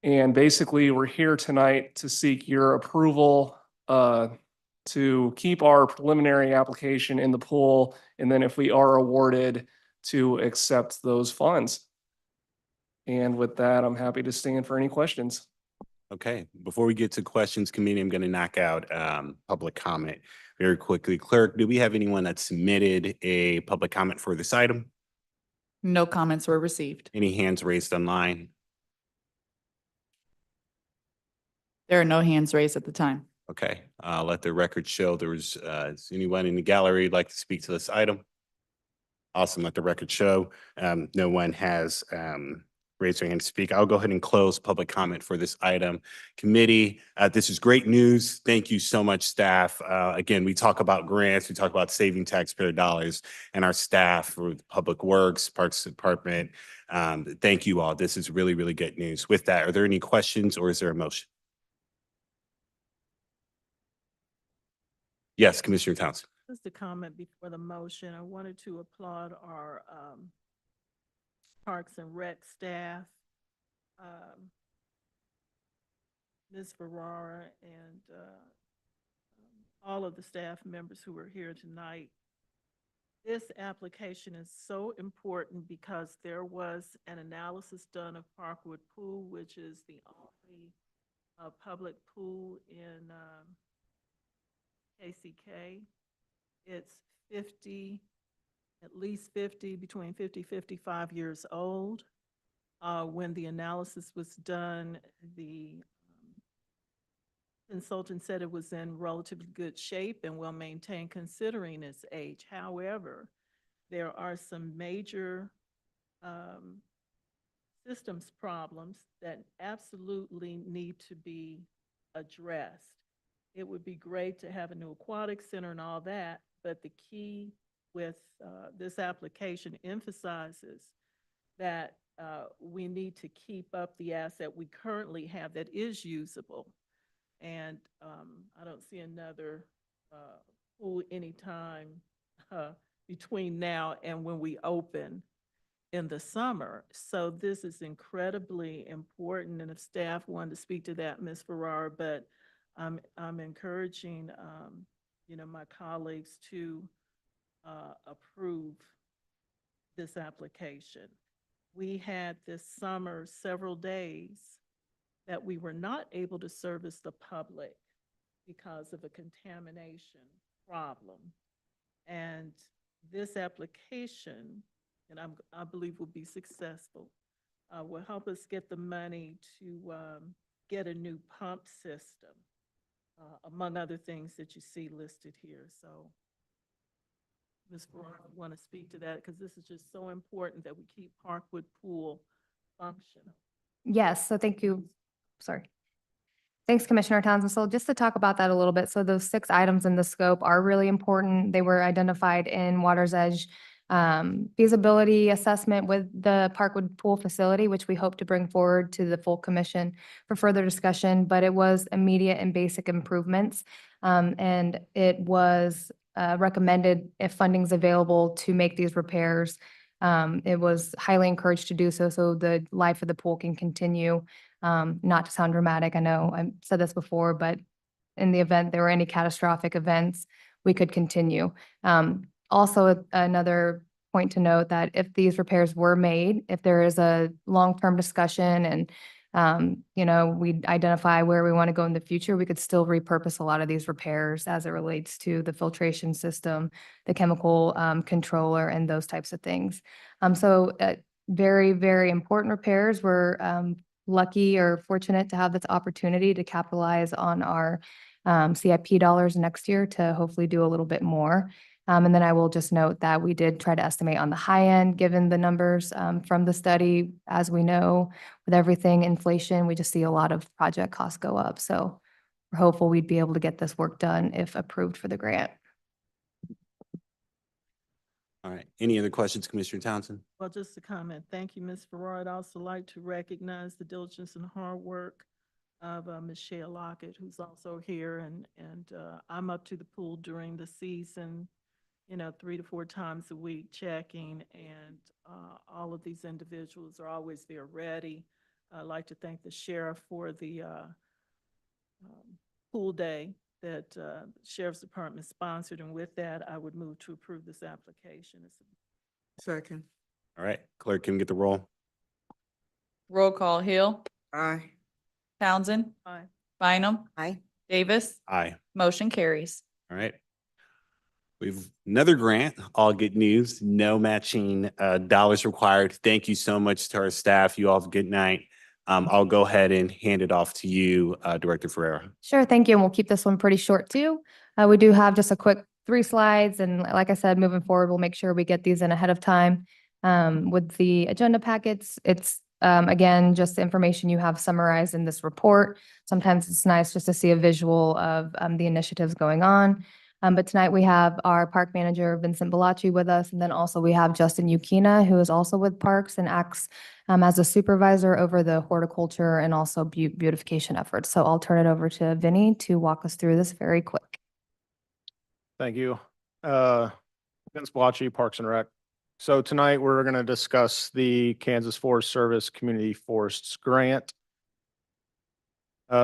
And basically, we're here tonight to seek your approval to keep our preliminary application in the pool, and then if we are awarded, to accept those funds. And with that, I'm happy to stand for any questions. Okay, before we get to questions, committee, I'm going to knock out public comment very quickly. Clerk, do we have anyone that submitted a public comment for this item? No comments were received. Any hands raised online? There are no hands raised at the time. Okay, let the record show there was, is anyone in the gallery who'd like to speak to this item? Awesome, let the record show. No one has raised their hand to speak. I'll go ahead and close public comment for this item. Committee, this is great news. Thank you so much, staff. Again, we talk about grants, we talk about saving taxpayer dollars, and our staff for Public Works, Parks Department. Thank you all. This is really, really good news. With that, are there any questions or is there a motion? Yes, Commissioner Townsend. Just a comment before the motion. I wanted to applaud our Parks and Rec staff, Ms. Ferrara, and all of the staff members who are here tonight. This application is so important because there was an analysis done of Parkwood Pool, which is the only public pool in KCK. It's 50, at least 50, between 50, 55 years old. When the analysis was done, the consultant said it was in relatively good shape and well maintained considering its age. However, there are some major systems problems that absolutely need to be addressed. It would be great to have a new aquatic center and all that, but the key with this application emphasizes that we need to keep up the asset we currently have that is usable. And I don't see another pool anytime between now and when we open. in the summer. So this is incredibly important, and if staff wanted to speak to that, Ms. Farrar, but I'm encouraging, my colleagues to approve this application. We had this summer several days that we were not able to service the public because of a contamination problem. And this application, and I believe will be successful, will help us get the money to get a new pump system, among other things that you see listed here. So, Ms. Farrar, I want to speak to that because this is just so important that we keep Parkwood Pool functional. Yes, so thank you. Sorry. Thanks, Commissioner Townsend. So just to talk about that a little bit, so those 6 items in the scope are really important. They were identified in Water's Edge feasibility assessment with the Parkwood Pool facility, which we hope to bring forward to the full commission for further discussion, but it was immediate and basic improvements. And it was recommended, if funding's available, to make these repairs. It was highly encouraged to do so, so the life of the pool can continue. Not to sound dramatic, I know I said this before, but in the event there were any catastrophic events, we could continue. Also, another point to note that if these repairs were made, if there is a long-term discussion and we identify where we want to go in the future, we could still repurpose a lot of these repairs as it relates to the filtration system, the chemical controller, and those types of things. So very, very important repairs. We're lucky or fortunate to have this opportunity to capitalize on our CIP dollars next year to hopefully do a little bit more. And then I will just note that we did try to estimate on the high end, given the numbers from the study. As we know, with everything inflation, we just see a lot of project costs go up. So we're hopeful we'd be able to get this work done if approved for the grant. All right. Any other questions, Commissioner Townsend? Well, just a comment. Thank you, Ms. Farrar. I'd also like to recognize the diligence and hard work of Michelle Lockett, who's also here. And I'm up to the pool during the season, 3 to 4 times a week checking, and all of these individuals are always there ready. I'd like to thank the sheriff for the pool day that Sheriff's Department sponsored, and with that, I would move to approve this application. Second. All right. Clerk, can we get the roll? Roll call, Hill. Aye. Townsend. Aye. Bynum. Aye. Davis. Aye. Motion carries. All right. We've another grant, all good news, no matching dollars required. Thank you so much to our staff. You all have a good night. I'll go ahead and hand it off to you, Director Ferreira. Sure, thank you. And we'll keep this one pretty short too. We do have just a quick 3 slides. And like I said, moving forward, we'll make sure we get these in ahead of time. With the agenda packets, it's again, just the information you have summarized in this report. Sometimes it's nice just to see a visual of the initiatives going on. But tonight we have our park manager, Vincent Bellacci, with us. And then also we have Justin Yukina, who is also with Parks and acts as a supervisor over the horticulture and also beautification efforts. So I'll turn it over to Vinny to walk us through this very quick. Thank you. Vince Bellacci, Parks and Rec. So tonight we're going to discuss the Kansas Forest Service Community Forests Grant.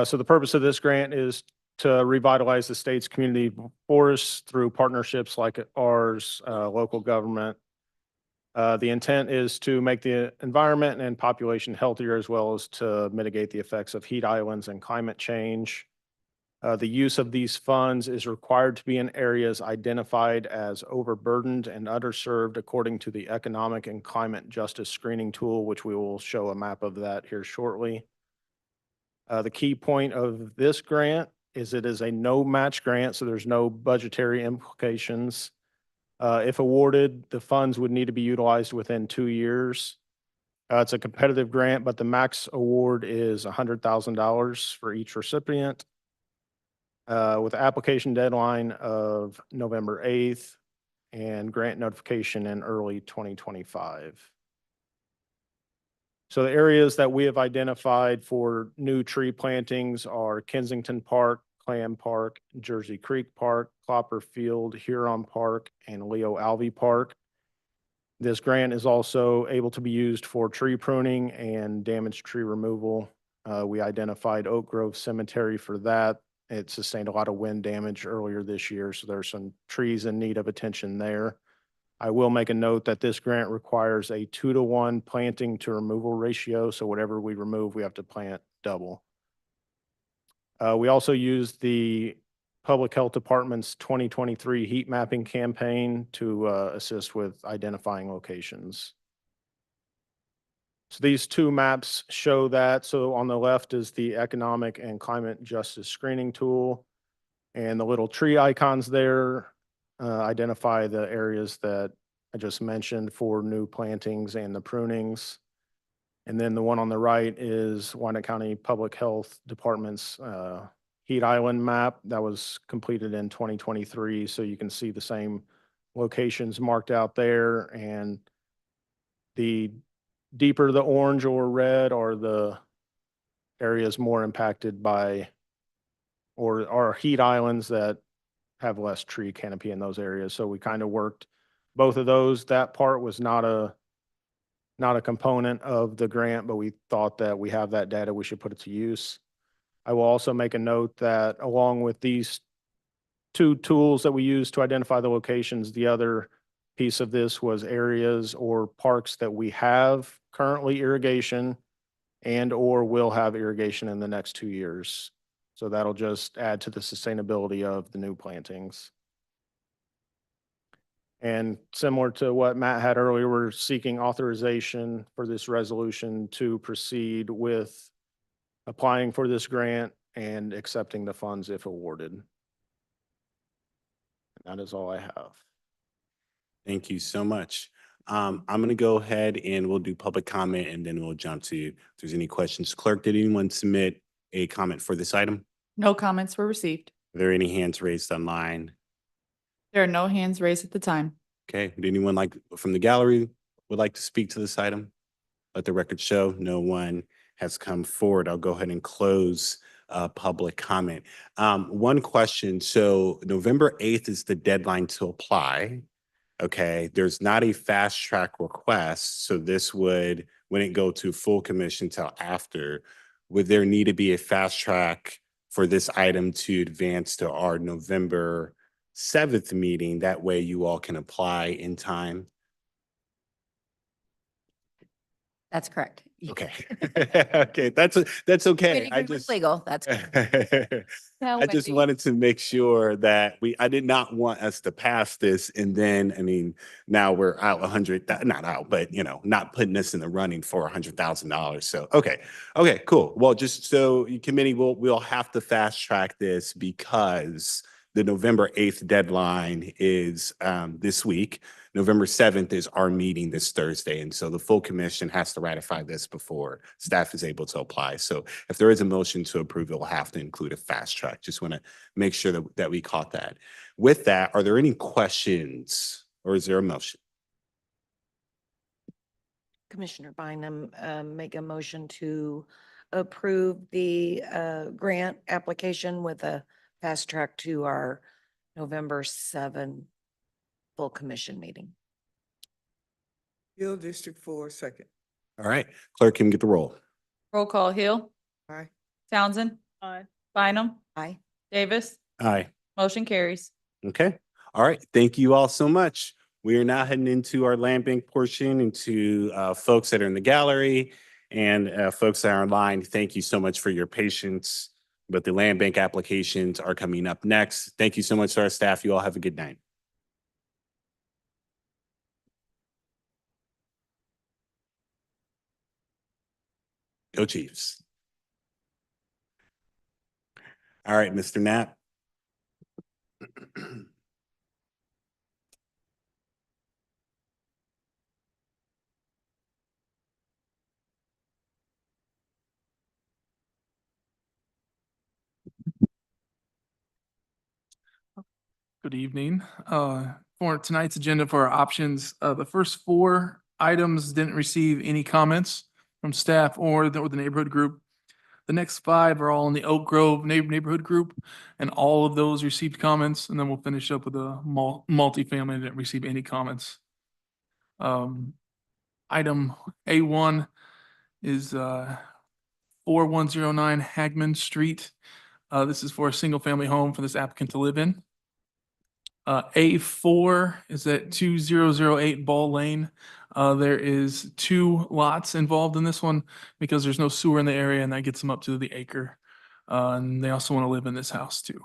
So the purpose of this grant is to revitalize the state's community forests through partnerships like ours, local government. The intent is to make the environment and population healthier, as well as to mitigate the effects of heat islands and climate change. The use of these funds is required to be in areas identified as overburdened and underserved according to the Economic and Climate Justice Screening Tool, which we will show a map of that here shortly. The key point of this grant is it is a no match grant, so there's no budgetary implications. If awarded, the funds would need to be utilized within 2 years. It's a competitive grant, but the max award is $100,000 for each recipient, with application deadline of November 8th and grant notification in early 2025. So the areas that we have identified for new tree plantings are Kensington Park, Clam Park, Jersey Creek Park, Clopper Field, Huron Park, and Leo Alvey Park. This grant is also able to be used for tree pruning and damaged tree removal. We identified Oak Grove Cemetery for that. It sustained a lot of wind damage earlier this year, so there's some trees in need of attention there. I will make a note that this grant requires a 2-to-1 planting to removal ratio, so whatever we remove, we have to plant double. We also used the Public Health Department's 2023 heat mapping campaign to assist with identifying locations. So these two maps show that. So on the left is the Economic and Climate Justice Screening Tool. And the little tree icons there identify the areas that I just mentioned for new plantings and the prunings. And then the one on the right is Wyandotte County Public Health Department's Heat Island map that was completed in 2023. So you can see the same locations marked out there, and the deeper the orange or red are the areas more impacted by or are heat islands that have less tree canopy in those areas. So we kind of worked both of those. That part was not a component of the grant, but we thought that we have that data, we should put it to use. I will also make a note that along with these two tools that we use to identify the locations, the other piece of this was areas or parks that we have currently irrigation and or will have irrigation in the next 2 years. So that'll just add to the sustainability of the new plantings. And similar to what Matt had earlier, we're seeking authorization for this resolution to proceed with applying for this grant and accepting the funds if awarded. That is all I have. Thank you so much. I'm going to go ahead and we'll do public comment and then we'll jump to if there's any questions. Clerk, did anyone submit a comment for this item? No comments were received. Are there any hands raised online? There are no hands raised at the time. Okay, would anyone like from the gallery would like to speak to this item? Let the record show no one has come forward. I'll go ahead and close public comment. One question, so November 8th is the deadline to apply. Okay, there's not a fast track request, so this wouldn't go to full commission till after. Would there need to be a fast track for this item to advance to our November 7th meeting? That way you all can apply in time. That's correct. Okay. Okay, that's okay. Pretty good with legal, that's good. I just wanted to make sure that I did not want us to pass this and then, I mean, now we're out not out, but not putting us in the running for $100,000. So, okay, cool. Well, just so committee, we'll have to fast track this because the November 8th deadline is this week. November 7th is our meeting this Thursday. And so the full commission has to ratify this before staff is able to apply. So if there is a motion to approve, it will have to include a fast track. Just want to make sure that we caught that. With that, are there any questions or is there a motion? Commissioner Bynum, make a motion to approve the grant application with a fast track to our November 7th full commission meeting. Hill District 4, second. All right, clerk can get the roll. Roll call: Hill. Aye. Townsend. Aye. Bynum. Aye. Davis. Aye. Motion carries. Okay. All right. Thank you all so much. We are now heading into our land bank portion and to folks that are in the gallery and folks that are online. Thank you so much for your patience. But the land bank applications are coming up next. Thank you so much to our staff. You all have a good night. Go Chiefs. All right, Mr. Knapp. Good evening. For tonight's agenda for our options, the first 4 items didn't receive any comments from staff or the neighborhood group. The next 5 are all in the Oak Grove neighborhood group, and all of those received comments. And then we'll finish up with a multifamily that didn't receive any comments. Item A1 is 4109 Hagman Street. This is for a single-family home for this applicant to live in. A4 is at 2008 Ball Lane. There is 2 lots involved in this one because there's no sewer in the area, and that gets them up to the acre. And they also want to live in this house too.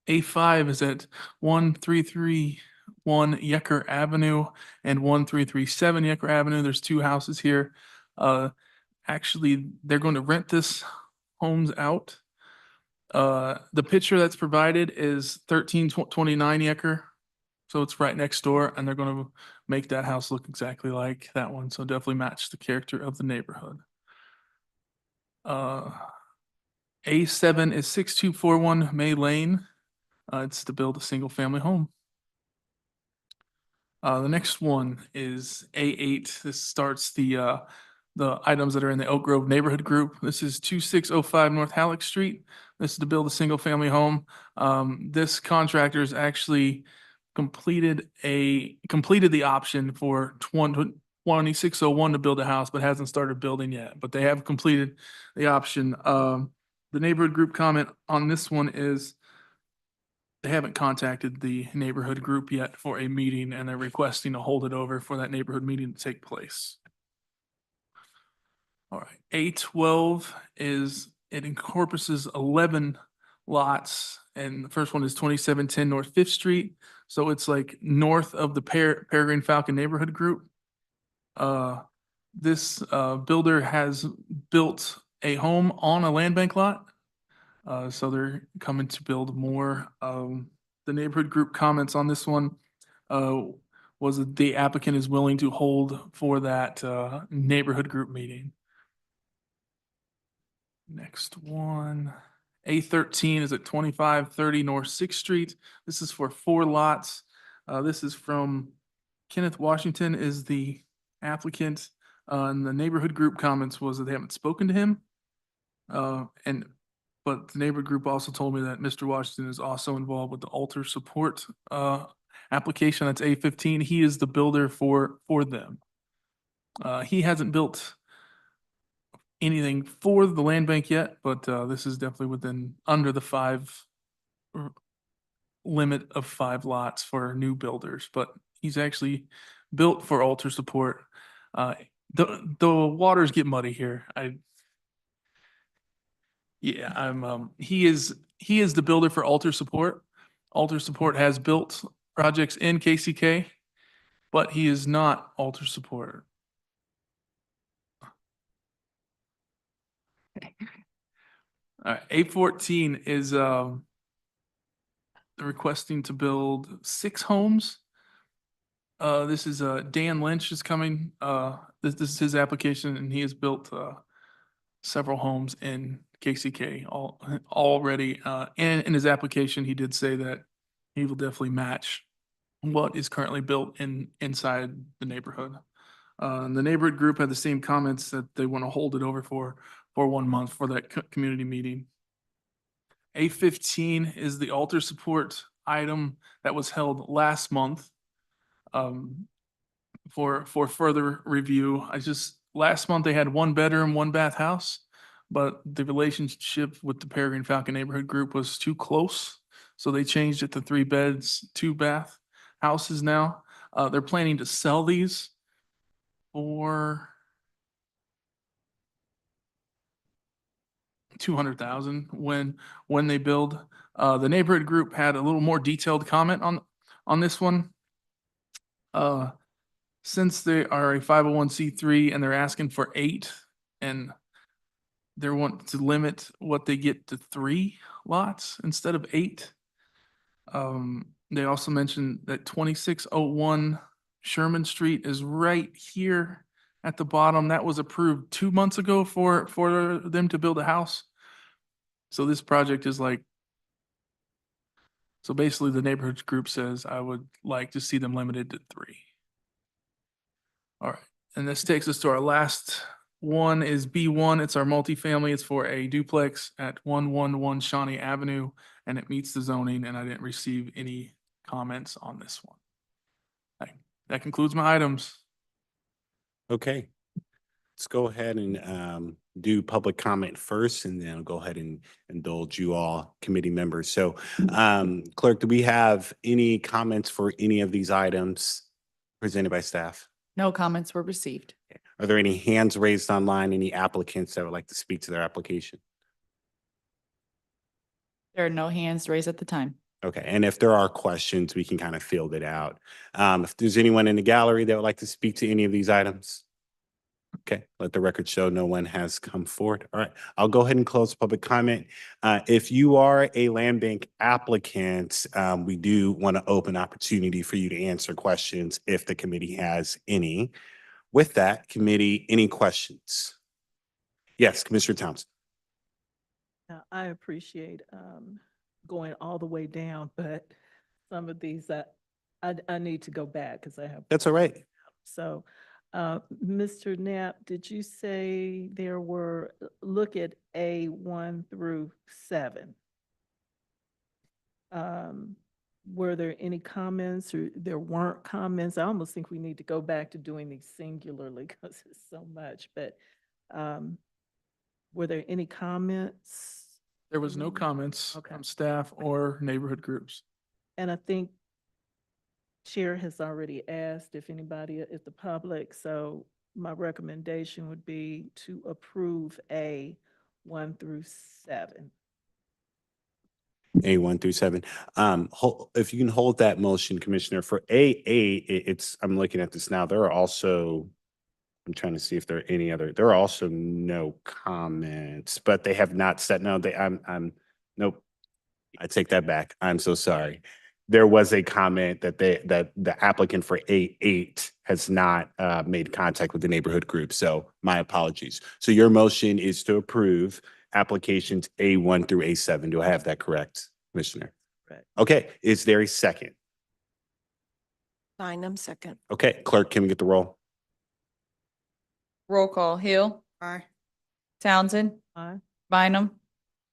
A5 is at 1331 Yecker Avenue and 1337 Yecker Avenue. There's 2 houses here. Actually, they're going to rent this homes out. The picture that's provided is 1329 Yecker. So it's right next door, and they're going to make that house look exactly like that one. So definitely match the character of the neighborhood. A7 is 6241 May Lane. It's to build a single family home. The next one is A8. This starts the items that are in the Oak Grove neighborhood group. This is 2605 North Halleck Street. This is to build a single family home. This contractor has actually completed the option for 2601 to build a house, but hasn't started building yet. But they have completed the option. The neighborhood group comment on this one is they haven't contacted the neighborhood group yet for a meeting, and they're requesting to hold it over for that neighborhood meeting to take place. All right, A12 it encompasses 11 lots, and the first one is 2710 North 5th Street. So it's like north of the Peregrine Falcon neighborhood group. This builder has built a home on a land bank lot. So they're coming to build more. The neighborhood group comments on this one was that the applicant is willing to hold for that neighborhood group meeting. Next one, A13 is at 2530 North 6th Street. This is for 4 lots. This is from Kenneth Washington is the applicant. And the neighborhood group comments was that they haven't spoken to him. But the neighborhood group also told me that Mr. Washington is also involved with the altar support application. That's A15. He is the builder for them. He hasn't built anything for the land bank yet, but this is definitely under the 5 limit of 5 lots for new builders. But he's actually built for altar support. The waters get muddy here. He is the builder for Alter Support. Alter Support has built projects in KCK, but he is not Alter Support. All right, A14 is requesting to build 6 homes. This is Dan Lynch is coming. This is his application, and he has built several homes in KCK already. And in his application, he did say that he will definitely match what is currently built inside the neighborhood. The neighborhood group had the same comments that they want to hold it over for 1 month for that community meeting. A15 is the altar support item that was held last month for further review. Last month they had 1 bedroom, 1 bath house, but the relationship with the Peregrine Falcon neighborhood group was too close. So they changed it to 3 beds, 2 bath houses now. They're planning to sell these for $200,000 when they build. The neighborhood group had a little more detailed comment on this one. Since they are a 501c3 and they're asking for 8, and they want to limit what they get to 3 lots instead of 8. They also mentioned that 2601 Sherman Street is right here at the bottom. That was approved 2 months ago for them to build a house. So this project is so basically the neighborhood group says, I would like to see them limited to 3. All right, and this takes us to our last one is B1. It's our multifamily. It's for a duplex at 111 Shawnee Avenue, and it meets the zoning, and I didn't receive any comments on this one. That concludes my items. Okay. Let's go ahead and do public comment first, and then I'll go ahead and indulge you all committee members. So clerk, do we have any comments for any of these items presented by staff? No comments were received. Are there any hands raised online, any applicants that would like to speak to their application? There are no hands raised at the time. Okay, and if there are questions, we can kind of field it out. If there's anyone in the gallery that would like to speak to any of these items? Okay, let the record show no one has come forward. All right, I'll go ahead and close public comment. If you are a land bank applicant, we do want to open opportunity for you to answer questions if the committee has any. With that, committee, any questions? Yes, Commissioner Townsend. I appreciate going all the way down, but some of these I need to go back because I have. That's all right. So, Mr. Knapp, did you say there were, look at A1 through 7? Were there any comments or there weren't comments? I almost think we need to go back to doing these singularly because it's so much, but were there any comments? There was no comments from staff or neighborhood groups. And I think Chair has already asked if the public, so my recommendation would be to approve A1 through 7. A1 through 7. If you can hold that motion, Commissioner, for A8, I'm looking at this now. There are also, I'm trying to see if there are any other, there are also no comments, but they have not said, no, nope. I take that back. I'm so sorry. There was a comment that that the applicant for A8 has not made contact with the neighborhood group. So my apologies. So your motion is to approve applications A1 through A7. Do I have that correct, Commissioner? Correct. Okay, is there a second? Bynum, second. Okay, clerk, can we get the roll? Roll call. Hill. Aye. Townsend. Aye. Bynum.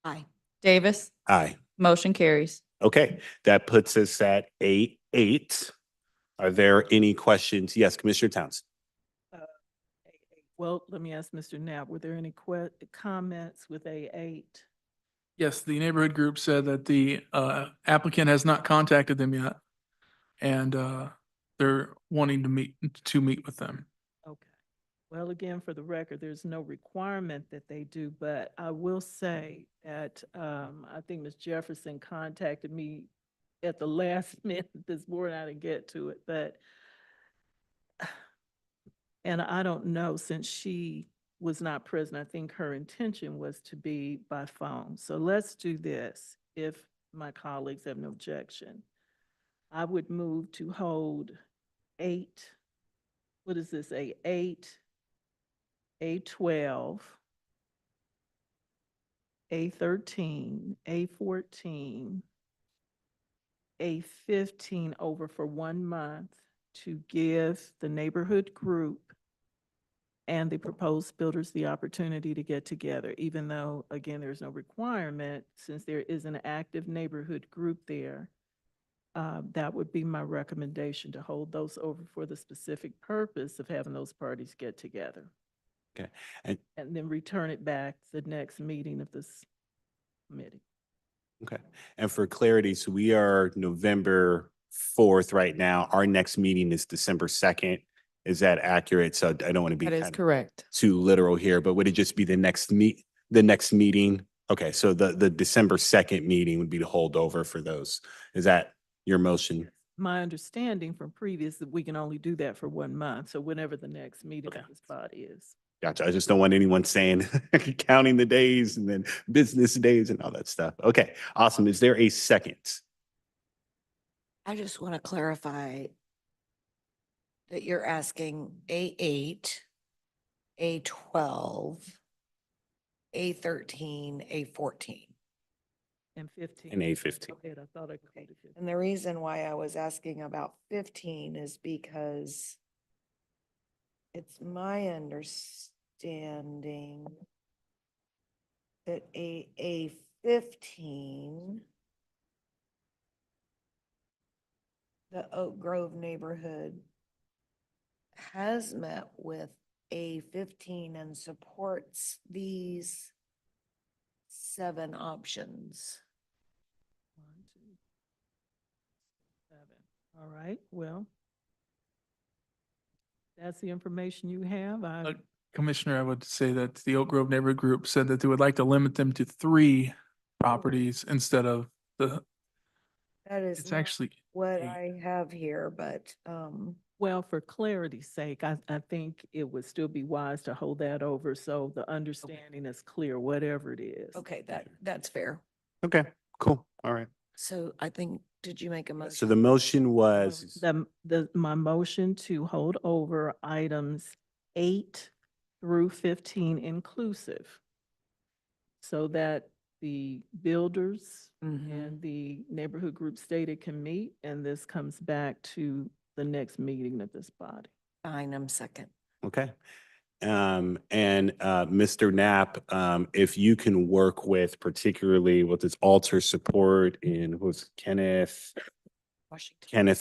Aye. Davis. Aye. Motion carries. Okay, that puts us at A8. Are there any questions? Yes, Commissioner Townsend. Well, let me ask Mr. Knapp, were there any comments with A8? Yes, the neighborhood group said that the applicant has not contacted them yet. And they're wanting to meet with them. Okay. Well, again, for the record, there's no requirement that they do, but I will say that I think Ms. Jefferson contacted me at the last minute this morning. I didn't get to it, but and I don't know, since she was not present, I think her intention was to be by phone. So let's do this. If my colleagues have no objection, I would move to hold 8, what is this, A8, A12, A13, A14, A15 over for 1 month to give the neighborhood group and the proposed builders the opportunity to get together, even though, again, there's no requirement, since there is an active neighborhood group there. That would be my recommendation, to hold those over for the specific purpose of having those parties get together. Okay. And then return it back the next meeting of this committee. Okay. And for clarity, so we are November 4th right now. Our next meeting is December 2nd. Is that accurate? So I don't want to be That is kind of correct. too literal here, but would it just be the next meeting? Okay, so the December 2nd meeting would be to hold over for those. Is that your motion? My understanding from previous that we can only do that for 1 month. So whenever the next meeting of this body is. Gotcha. I just don't want anyone saying counting the days and then business days and all that stuff. Okay, awesome. Is there a second? I just want to clarify that you're asking A8, A12, A13, A14. And 15. And A15. Okay, I thought I included 15. And the reason why I was asking about 15 is because it's my understanding that A15, the Oak Grove neighborhood has met with A15 and supports these 7 options. 1, 2, 7. All right, well, that's the information you have. Commissioner, I would say that the Oak Grove Neighborhood Group said that they would like to limit them to 3 properties instead of That is it's not actually what 8. I have here, but, Well, for clarity's sake, I think it would still be wise to hold that over so the understanding is clear, whatever it is. okay, that's fair. Okay, cool. All right. So I think, did you make a motion? So the motion was, My motion to hold over items 8 through 15 inclusive. So that the builders and the neighborhood group stated can meet, and this comes back to the next meeting of this body. Fine, I'm second. okay. Mr. Knapp, if you can work with particularly with this alter support in who's Kenneth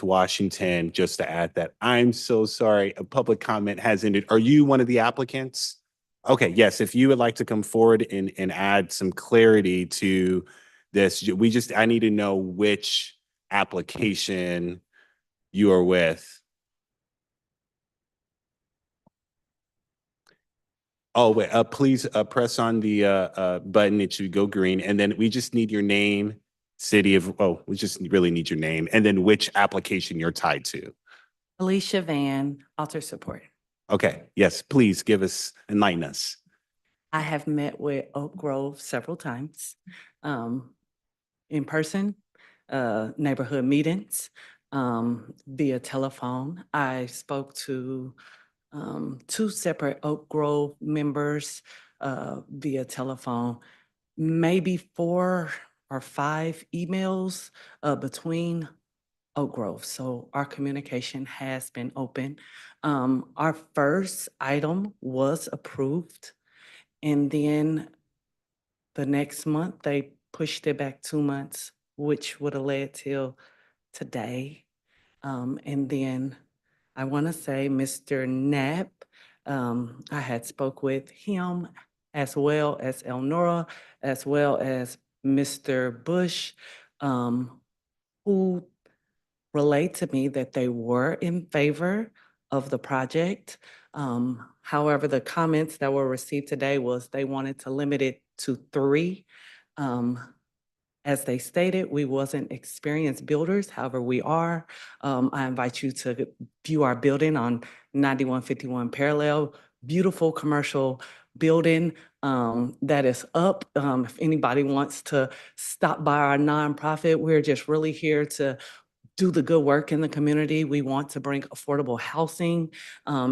Washington, just to add that. I'm so sorry, a public comment has ended. Are you one of the applicants? Okay, yes, if you would like to come forward and add some clarity to this, I need to know which application you are with. Oh, wait, please, press on the, button. It should go green. And then we just need your name, we just really need your name and then which application you're tied to. Alicia Van, Alter Support. Okay, yes, please enlighten us. I have met with Oak Grove several times, in person, neighborhood meetings, via telephone. I spoke to 2 separate Oak Grove members via telephone, maybe 4 or 5 emails between Oak Grove. So our communication has been open. Our first item was approved, and then the next month they pushed it back 2 months, which would have led till today. And then I want to say Mr. Knapp, I had spoke with him as well as Elnora, as well as Mr. Bush, who relayed to me that they were in favor of the project. However, the comments that were received today was they wanted to limit it to 3. As they stated, we wasn't experienced builders, however, we are. I invite you to view our building on 9151 Parallel, beautiful commercial building that is up. If anybody wants to stop by our nonprofit, we're just really here to do the good work in the community. We want to bring affordable housing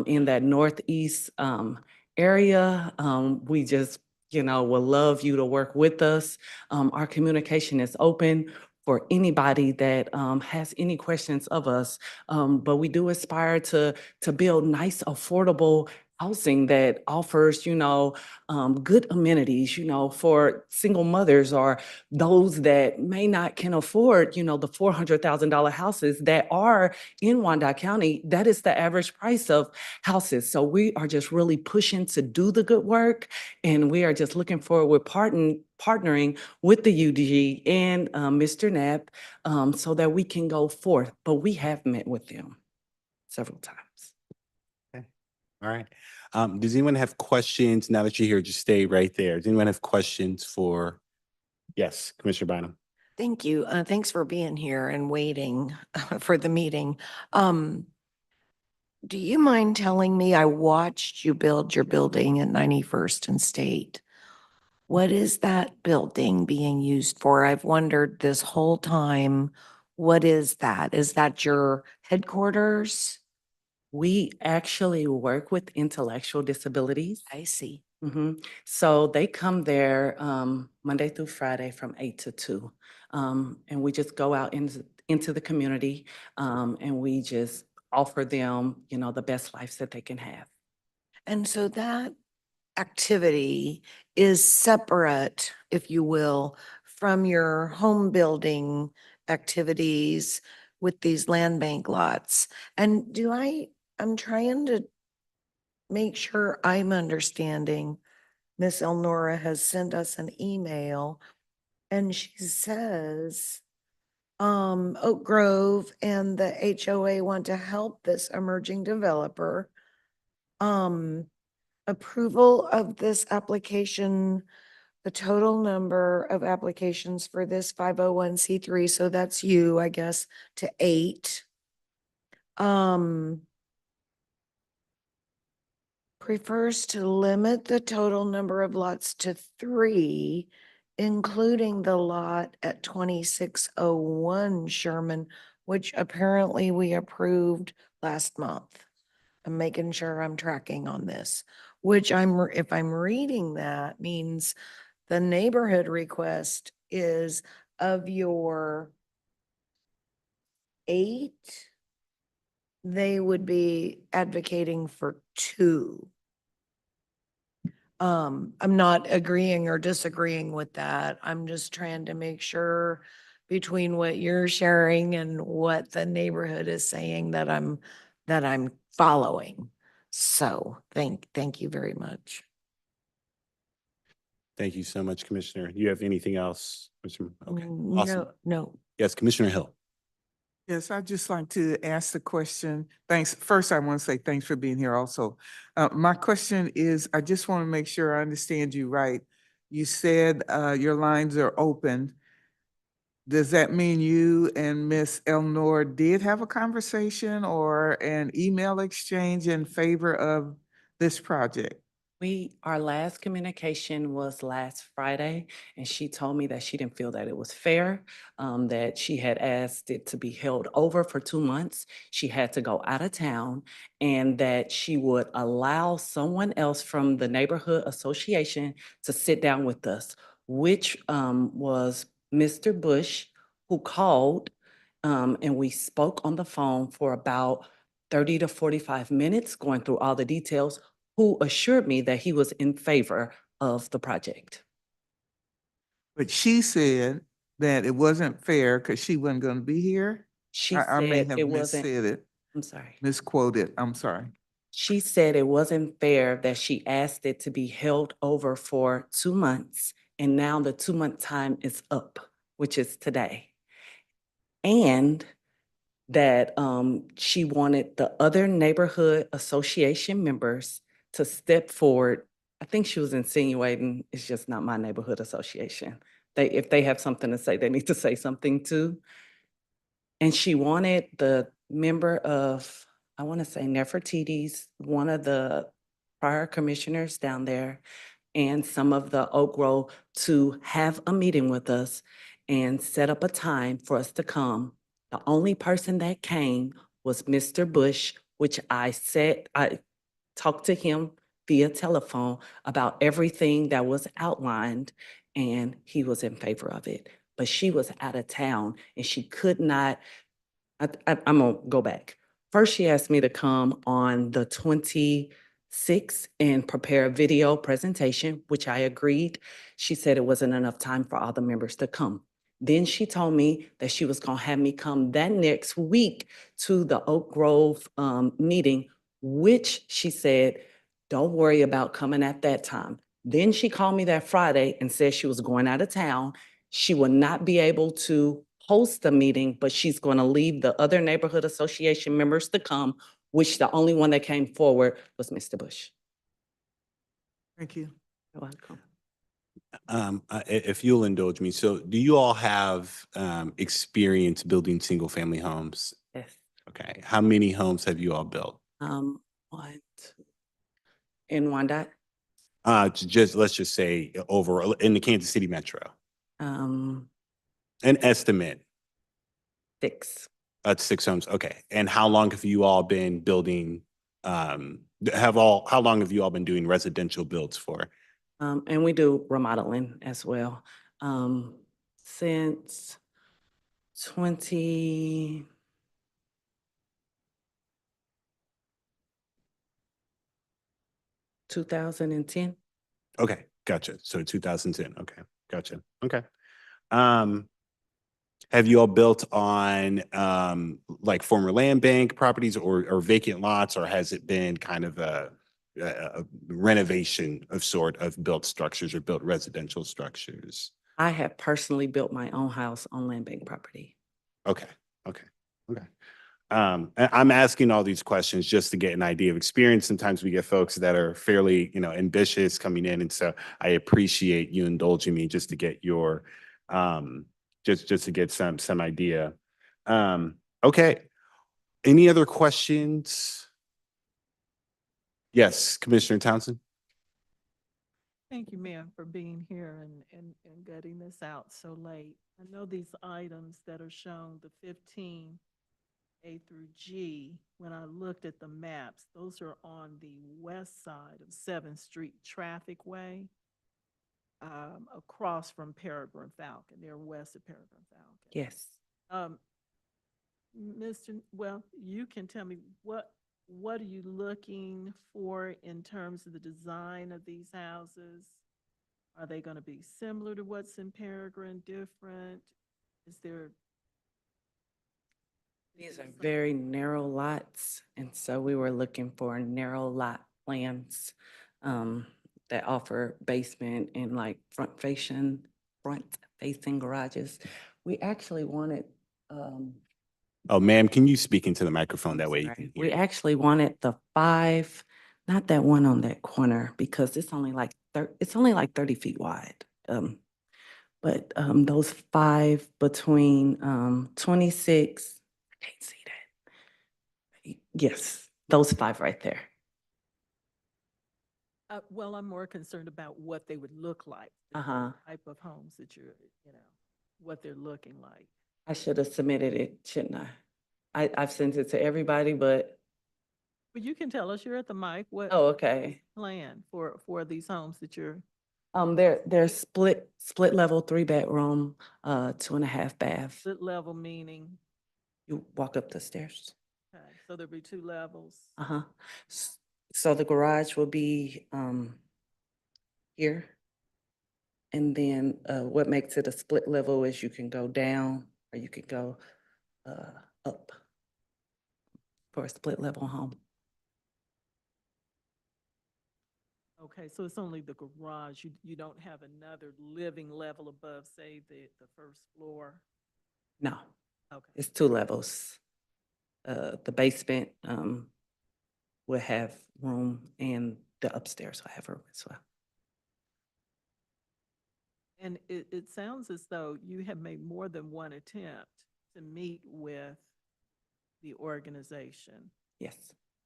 in that northeast area. We just would love you to work with us. Our communication is open for anybody that has any questions of us. But we do aspire to build nice, affordable housing that offers, good amenities, for single mothers or those that may not can afford, the $400,000 houses that are in Wyandotte County. That is the average price of houses. So we are just really pushing to do the good work, and we are just looking forward with partnering with the UDG and Mr. Knapp so that we can go forth. But we have met with them several times. All right. Does anyone have questions? Now that you're here, just stay right there. Does anyone have questions for, yes, Commissioner Bynum? Thank you. Thanks for being here and waiting for the meeting. Do you mind telling me, I watched you build your building at 91st and State. What is that building being used for? I've wondered this whole time, what is that? Is that your headquarters? We actually work with intellectual disabilities. I see. So they come there Monday through Friday from 8 to 2. And we just go out into the community and we just offer them, the best lives that they can have. And so that activity is separate, if you will, from your home building activities with these land bank lots. And do I I'm trying to make sure I'm understanding. Miss Elnora has sent us an email and she says, Oak Grove and the HOA want to help this emerging developer. Approval of this application, the total number of applications for this 501c3, so that's you, I guess, to 8. Prefers to limit the total number of lots to 3, including the lot at 2601 Sherman, which apparently we approved last month. I'm making sure I'm tracking on this, which if I'm reading that, means the neighborhood request is of your 8, they would be advocating for 2. I'm not agreeing or disagreeing with that. I'm just trying to make sure between what you're sharing and what the neighborhood is saying that I'm following. So thank you very much. Thank you so much, Commissioner. You have anything else? Okay, awesome. No. Yes, Commissioner Hill. Yes, I'd just like to ask the question. Thanks. First, I want to say thanks for being here also. My question is, I just want to make sure I understand you right. You said your lines are open. Does that mean you and Miss Elnor did have a conversation or an email exchange in favor of this project? Our last communication was last Friday, and she told me that she didn't feel that it was fair, that she had asked it to be held over for 2 months. She had to go out of town, and that she would allow someone else from the neighborhood association to sit down with us, which was Mr. Bush, who called, and we spoke on the phone for about 30 to 45 minutes, going through all the details, who assured me that he was in favor of the project. But she said that it wasn't fair because she wasn't going to be here. She I may said have it wasn't, missaid it, I'm sorry. misquoted. I'm sorry. She said it wasn't fair that she asked it to be held over for 2 months, and now the 2-month time is up, which is today. And that she wanted the other neighborhood association members to step forward. I think she was insinuating it's just not my neighborhood association. If they have something to say, they need to say something too. And she wanted the member of, I want to say Nefertiti's, one of the prior commissioners down there, and some of the Oak Grove to have a meeting with us and set up a time for us to come. The only person that came was Mr. Bush, which I talked to him via telephone about everything that was outlined, and he was in favor of it. But she was out of town and she could not, I'm gonna go back. First, she asked me to come on the 26th and prepare a video presentation, which I agreed. She said it wasn't enough time for all the members to come. Then she told me that she was gonna have me come that next week to the Oak Grove meeting, which she said, don't worry about coming at that time. Then she called me that Friday and said she was going out of town. She would not be able to host the meeting, but she's going to leave the other neighborhood association members to come, which the only one that came forward was Mr. Bush. Thank you. You're welcome. If you'll indulge me, so do you all have experience building single-family homes? Yes. Okay, how many homes have you all built? 1, 2. In Wyandotte? Let's just say overall in the Kansas City metro. Um, An estimate. 6. 6 homes. Okay. And how long have you all been building? How long have you all been doing residential builds for? And we do remodeling as well. Since 2010. Okay, gotcha. So 2010. Okay, gotcha. Okay. Have you all built on like former land bank properties or vacant lots, or has it been kind of a renovation of sort of built structures or built residential structures? I have personally built my own house on land bank property. Okay, okay, okay. I'm asking all these questions just to get an idea of experience. Sometimes we get folks that are fairly, ambitious coming in, and so I appreciate you indulging me just to get your, just to get some idea. Okay. Any other questions? Yes, Commissioner Townsend. Thank you, Mayor, for being here and getting this out so late. I know these items that are shown, the 15 A through G, when I looked at the maps, those are on the west side of 7th Street Traffic Way, across from Peregrine Falcon. They're west of Peregrine Falcon. Yes. Well, you can tell me what are you looking for in terms of the design of these houses? Are they going to be similar to what's in Peregrine, different? Is there? These are very narrow lots, and so we were looking for narrow lot plans that offer basement and like front facing garages. We actually wanted, Oh, ma'am, can you speak into the microphone that way? You can we hear. actually wanted the 5, not that one on that corner, because it's only like 30 feet wide. But those 5 between 26, I can't see that. Yes, those 5 right there. Well, I'm more concerned about what they would look like. the Uh-huh. Type of homes that you're, what they're looking like. I should have submitted it, shouldn't I? I've sent it to everybody, but, But you can tell us, you're at the mic, what oh, okay. plan for these homes that you're, They're split level, 3-bedroom, 2.5 bath. split level meaning, You walk up the stairs. okay, so there'll be 2 levels. Uh-huh. So the garage will be here. And then what makes it a split level is you can go down or you could go up for a split level home. Okay, so it's only the garage. You don't have another living level above, say, the first floor? No, Okay. it's 2 levels. The basement will have room and the upstairs will have room as well. And it sounds as though you have made more than one attempt to meet with the organization. Yes.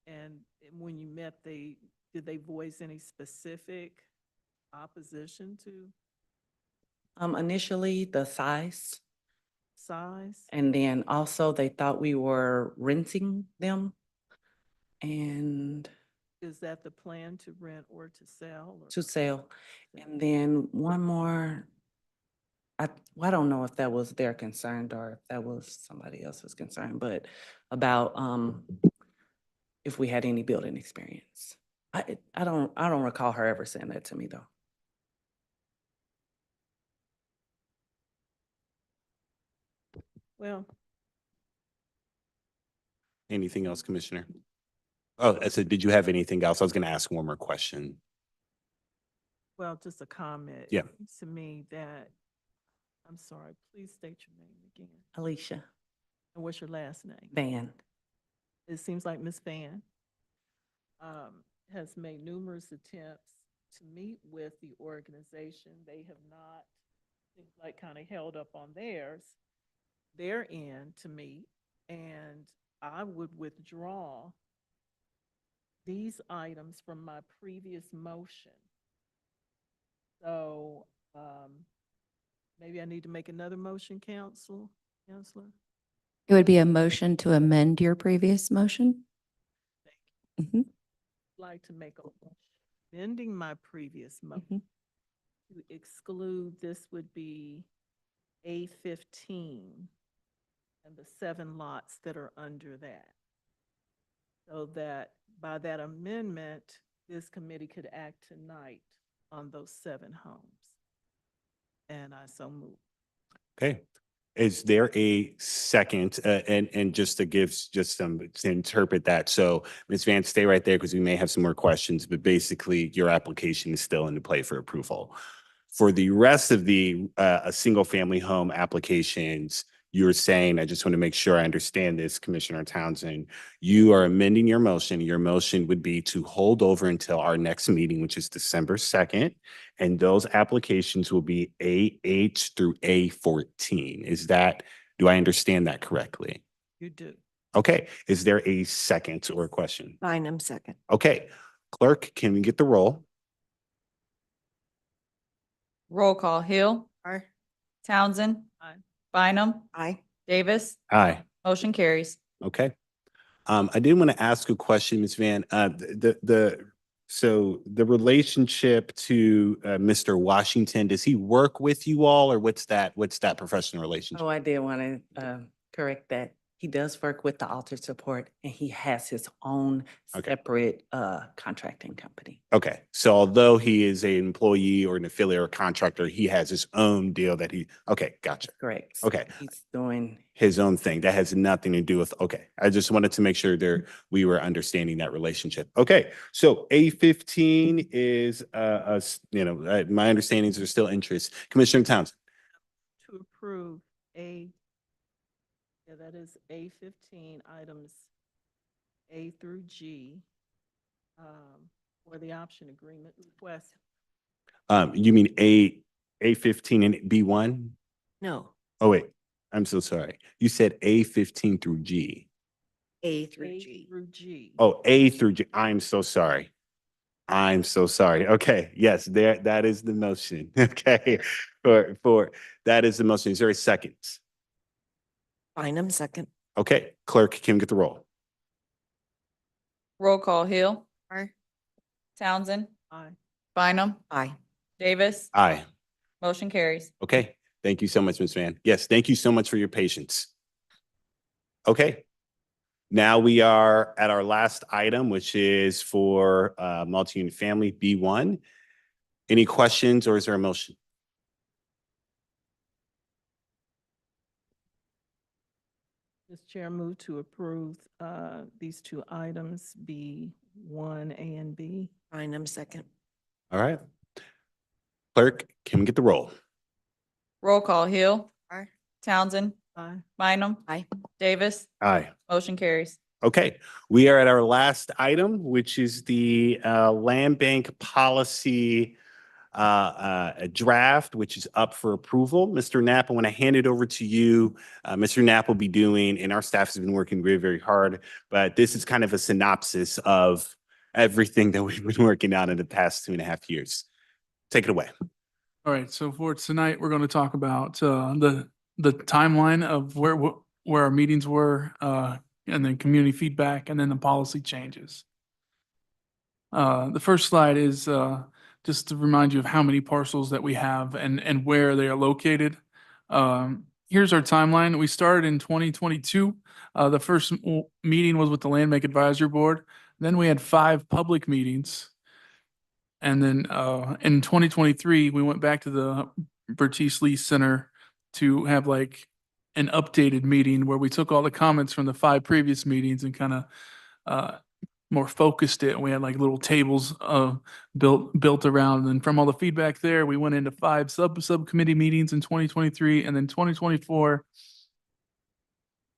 And when you met, did they voice any specific opposition to Initially, the size, size? and then also they thought we were renting them. And Is that the plan, to rent or to sell? Or? to sell. And then one more, I don't know if that was their concern or if that was somebody else's concern, but about if we had any building experience. I don't recall her ever saying that to me though. Well, Anything else, Commissioner? Oh, I said, did you have anything else? I was going to ask one more question. well, just a comment. Yeah. It seems to me that, I'm sorry, please state your name again. Alicia And what's your last name? Van. It seems like Ms. Van has made numerous attempts to meet with the organization. They have not, seems like, kind of held up on their end to meet. And I would withdraw these items from my previous motion. So maybe I need to make another motion, Counselor? It would be a motion to amend your previous motion. Mhm. Like to make a motion amending my previous motion to exclude, this would be A15 and the 7 lots that are under that. So that by that amendment, this committee could act tonight on those 7 homes. And I so move. Okay. Is there a second, and just to give just some, to interpret that. So Ms. Vance, stay right there because we may have some more questions, but basically your application is still into play for approval. For the rest of the, single family home applications, you're saying, I just want to make sure I understand this, Commissioner Townsend, you are amending your motion. Your motion would be to hold over until our next meeting, which is December 2nd. And those applications will be AH through A14. Is that, do I understand that correctly? You do. Okay, is there a second or a question? Bynum, second. Okay, clerk, can we get the roll? Roll call, Hill. Aye. Townsend. Aye. Bynum. Aye. Davis. Aye. Motion carries. Okay. I did want to ask a question, Ms. Van. So the relationship to Mr. Washington, does he work with you all, or what's that professional relationship? Oh, I did want to correct that. He does work with the Altered Support and he has his own Okay. separate contracting company. Okay, so although he is an employee or an affiliate or contractor, he has his own deal that okay, gotcha. Correct. Okay. He's doing, His own thing. That has nothing to do with, okay. I just wanted to make sure we were understanding that relationship. Okay, so A15 is, my understandings are still interest. Commissioner Townsend. To approve that is A15 items A through G for the option agreement request. You mean A15 and B1? No, Oh, wait, I'm so sorry. You said A15 through G. A through A G. through G. Oh, A through G. I'm so sorry. I'm so sorry. Okay, yes, that is the motion. Okay, that is the motion. Is there a second? Bynum, second. Okay, clerk, can we get the roll? Roll call, Hill. Aye. Townsend. Aye. Bynum. Aye. Davis. Aye. Motion carries. Okay, thank you so much, Ms. Van. Yes, thank you so much for your patience. Okay, now we are at our last item, which is for multi-unit family B1. Any questions or is there a motion? Mr. Chair, move to approve these two items, B1, A, and B. Bynum, second. All right. Clerk, can we get the roll? Roll call, Hill. Aye. Townsend. Aye. Bynum. Aye. Davis. Aye. Motion carries. Okay, we are at our last item, which is the land bank policy draft, which is up for approval. Mr. Knapp, I want to hand it over to you. Mr. Knapp will be doing, and our staff has been working very, very hard, but this is kind of a synopsis of everything that we've been working on in the past 2.5 years. Take it away. All right, so for tonight, we're going to talk about the timeline of where our meetings were, and then community feedback, and then the policy changes. The first slide is just to remind you of how many parcels that we have and where they are located. Here's our timeline. We started in 2022. The first meeting was with the Land Bank Advisory Board. Then we had 5 public meetings. And then in 2023, we went back to the Bertice Lee Center to have like an updated meeting where we took all the comments from the 5 previous meetings and kind of more focused it. We had like little tables built around. And from all the feedback there, we went into 5 subcommittee meetings in 2023, and then 2024.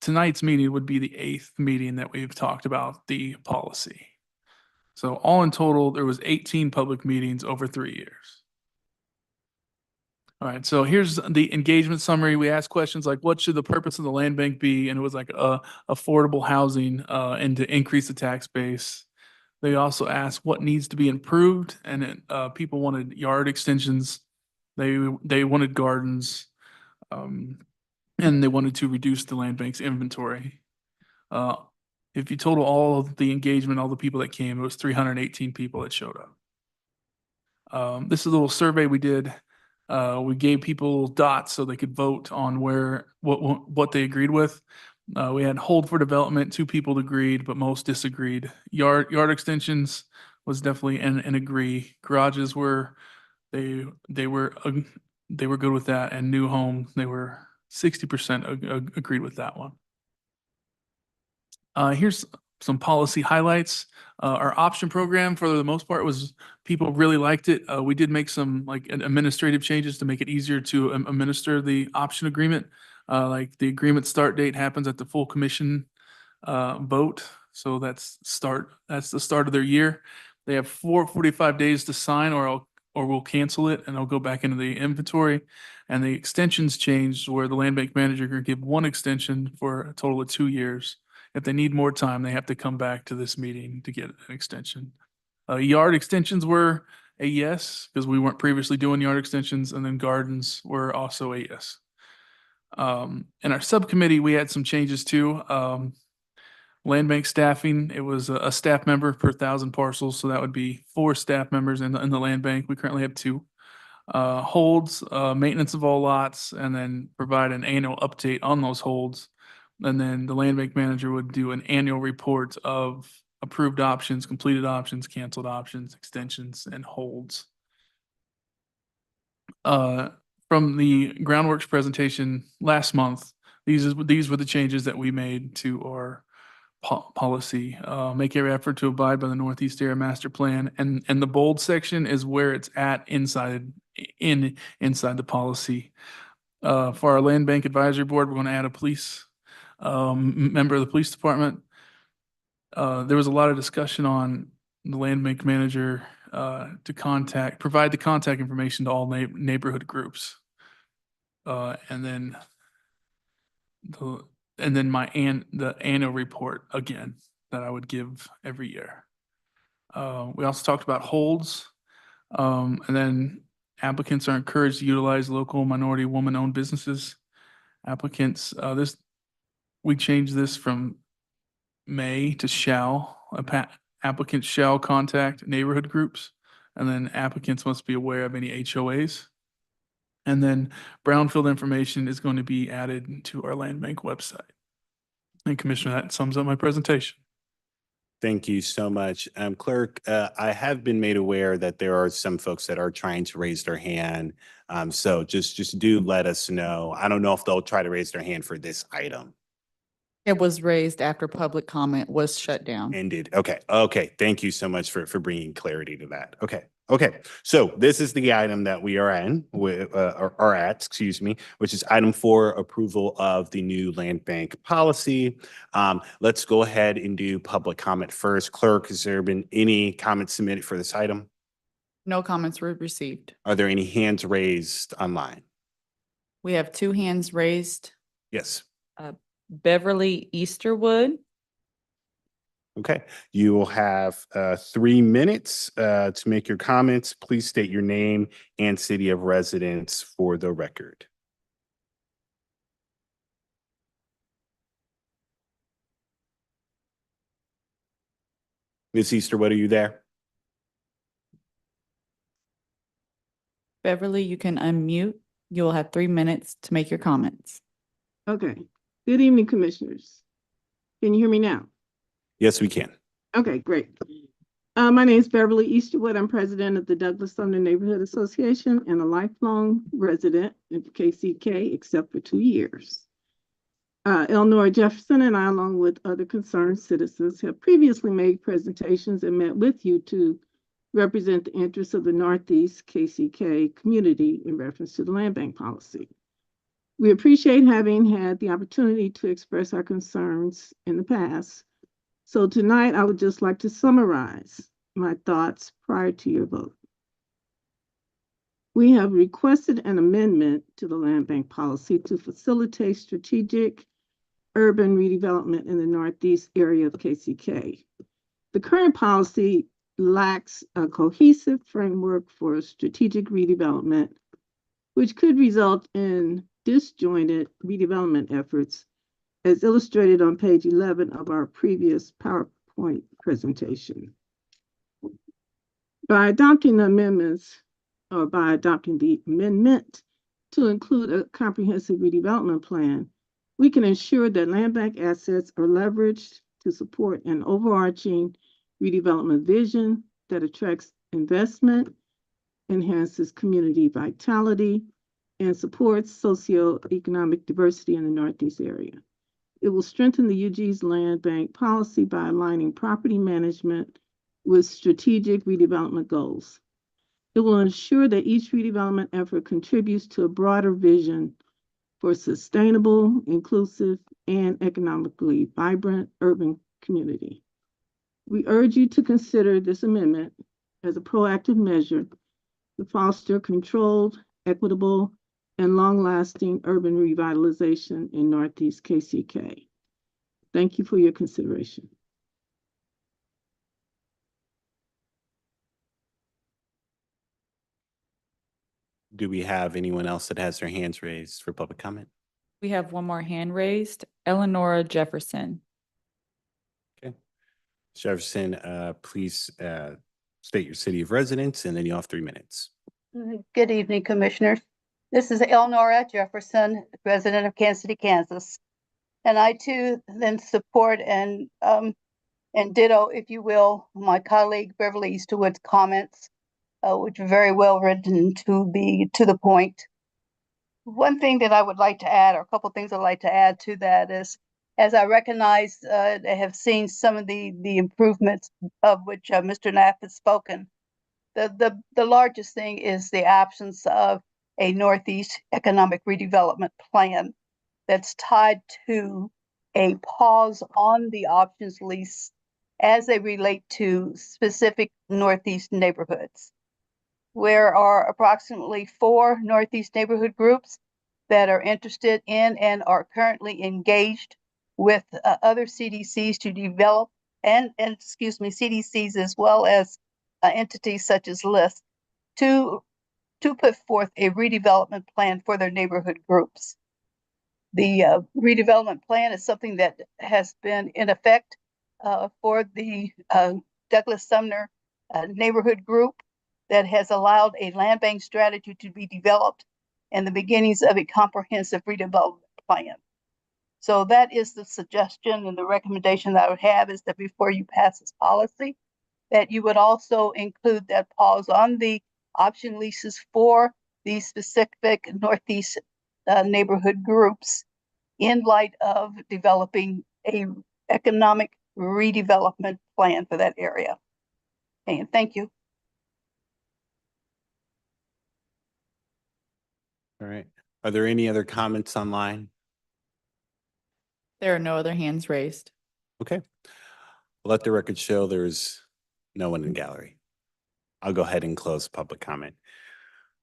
Tonight's meeting would be the 8th meeting that we've talked about the policy. So all in total, there was 18 public meetings over 3 years. All right, so here's the engagement summary. We asked questions like, what should the purpose of the land bank be? And it was like affordable housing and to increase the tax base. They also asked what needs to be improved, and people wanted yard extensions. They wanted gardens, and they wanted to reduce the land bank's inventory. If you total all of the engagement, all the people that came, it was 318 people that showed up. This is a little survey we did. We gave people dots so they could vote on what they agreed with. We had hold for development, 2 people agreed, but most disagreed. Yard extensions was definitely an agree. Garages were they were good with that, and new home they were 60% agreed with that one. Here's some policy highlights. Our option program, for the most part, people really liked it. We did make some like administrative changes to make it easier to administer the option agreement. Like the agreement start date happens at the full commission vote. So that's the start of their year. They have 45 days to sign, or we'll cancel it and it'll go back into the inventory. And the extensions changed where the land bank manager can give one extension for a total of 2 years. If they need more time, they have to come back to this meeting to get an extension. Yard extensions were a yes, because we weren't previously doing yard extensions, and then gardens were also a yes. In our subcommittee, we had some changes too. Land bank staffing, it was a staff member per 1,000 parcels, so that would be 4 staff members in the land bank. We currently have 2. Holds, maintenance of all lots, and then provide an annual update on those holds. And then the land bank manager would do an annual report of approved options, completed options, canceled options, extensions, and holds. From the groundworks presentation last month, these were the changes that we made to our policy. Make every effort to abide by the Northeast Area Master Plan, and the bold section is where it's at inside the policy. For our land bank advisory board, we're going to add a police member of the police department. There was a lot of discussion on the land bank manager to provide the contact information to all neighborhood groups. And then the annual report again that I would give every year. We also talked about holds, and then applicants are encouraged to utilize local minority woman-owned businesses. Applicants, we changed this from may to shall. Applicants shall contact neighborhood groups, and then applicants must be aware of any HOAs. And then brownfield information is going to be added to our land bank website. And Commissioner, that sums up my presentation. Thank you so much. Clerk, I have been made aware that there are some folks that are trying to raise their hand. So just do let us know. I don't know if they'll try to raise their hand for this item. It was raised after public comment was shut down. Ended. Okay. Thank you so much for bringing clarity to that. Okay. So this is the item that we are at, which is item 4, approval of the new land bank policy. Let's go ahead and do public comment first. Clerk, has there been any comments submitted for this item? No comments were received. Are there any hands raised online? We have 2 hands raised. Yes. Beverly Easterwood. Okay, you will have 3 minutes to make your comments. Please state your name and city of residence for the record. Ms. Easterwood, are you there? Beverly, you can unmute. You will have 3 minutes to make your comments. Okay. Good evening, Commissioners. Can you hear me now? Yes, we can. Okay, great. My name is Beverly Easterwood. I'm president of the Douglas Sumner Neighborhood Association and a lifelong resident of KCK, except for 2 years. Elnora Jefferson and I, along with other concerned citizens, have previously made presentations and met with you to represent the interests of the Northeast KCK community in reference to the land bank policy. We appreciate having had the opportunity to express our concerns in the past. So tonight, I would just like to summarize my thoughts prior to your vote. We have requested an amendment to the land bank policy to facilitate strategic urban redevelopment in the Northeast area of KCK. The current policy lacks a cohesive framework for strategic redevelopment, which could result in disjointed redevelopment efforts, as illustrated on page 11 of our previous PowerPoint presentation. By adopting the amendments, or by adopting the amendment to include a comprehensive redevelopment plan, we can ensure that land bank assets are leveraged to support an overarching redevelopment vision that attracts investment, enhances community vitality, and supports socioeconomic diversity in the Northeast area. It will strengthen the UG's land bank policy by aligning property management with strategic redevelopment goals. It will ensure that each redevelopment effort contributes to a broader vision for sustainable, inclusive, and economically vibrant urban community. We urge you to consider this amendment as a proactive measure to foster controlled, equitable, and long-lasting urban revitalization in Northeast KCK. Thank you for your consideration. Do we have anyone else that has their hands raised for public comment? We have one more hand raised, Eleanor Jefferson. Jefferson, please state your city of residence, and then you have 3 minutes. Good evening, Commissioners. This is Elnora Jefferson, resident of Kansas City, Kansas. And I too then support and ditto, if you will, my colleague Beverly Easterwood's comments, which are very well written to be to the point. One thing that I would like to add, or a couple of things I'd like to add to that is, as I recognize, I have seen some of the improvements of which Mr. Knapp has spoken. The largest thing is the absence of a Northeast economic redevelopment plan that's tied to a pause on the options lease as they relate to specific Northeast neighborhoods. There are approximately 4 Northeast neighborhood groups that are interested in and are currently engaged with other CDCs to develop CDCs as well as entities such as LIST to put forth a redevelopment plan for their neighborhood groups. The redevelopment plan is something that has been in effect for the Douglas Sumner neighborhood group that has allowed a land bank strategy to be developed and the beginnings of a comprehensive redevelopment plan. So that is the suggestion and the recommendation that I would have, is that before you pass this policy, that you would also include that pause on the option leases for these specific Northeast neighborhood groups in light of developing a economic redevelopment plan for that area. And thank you. All right. Are there any other comments online? There are no other hands raised. Okay. Let the record show there's no one in gallery. I'll go ahead and close public comment.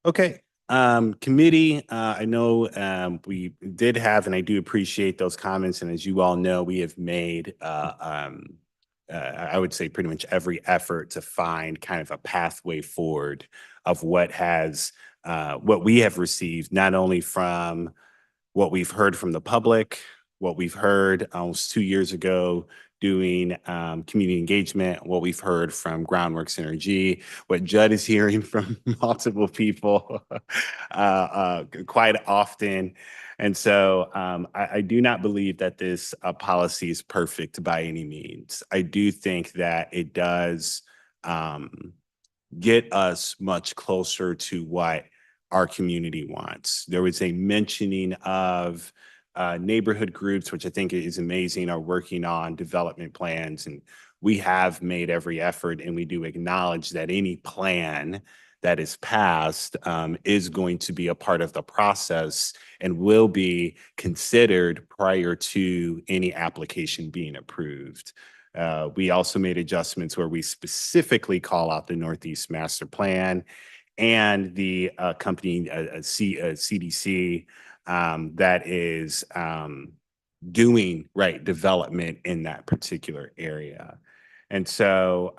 Okay. Committee, I know we did have, and I do appreciate those comments. And as you all know, we have made, I would say pretty much every effort to find kind of a pathway forward of what we have received, not only from what we've heard from the public, what we've heard almost 2 years ago doing community engagement, what we've heard from Groundworks Energy, what Judd is hearing from multiple people quite often. And so I do not believe that this policy is perfect by any means. I do think that it does get us much closer to what our community wants. There was a mentioning of neighborhood groups, which I think is amazing, are working on development plans. And we have made every effort, and we do acknowledge that any plan that is passed is going to be a part of the process and will be considered prior to any application being approved. We also made adjustments where we specifically call out the Northeast Master Plan and the accompanying CDC that is doing development in that particular area. And so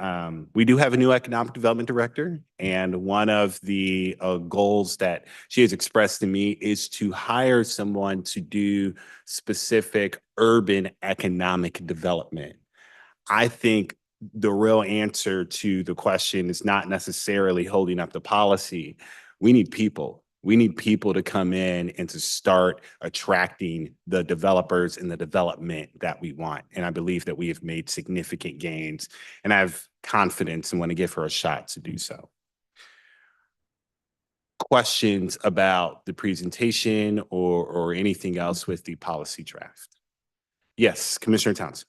we do have a new economic development director, and one of the goals that she has expressed to me is to hire someone to do specific urban economic development. I think the real answer to the question is not necessarily holding up the policy. We need people. We need people to come in and to start attracting the developers and the development that we want. And I believe that we have made significant gains, and I have confidence and want to give her a shot to do so. questions about the presentation or anything else with the policy draft? Yes, Commissioner Townsend.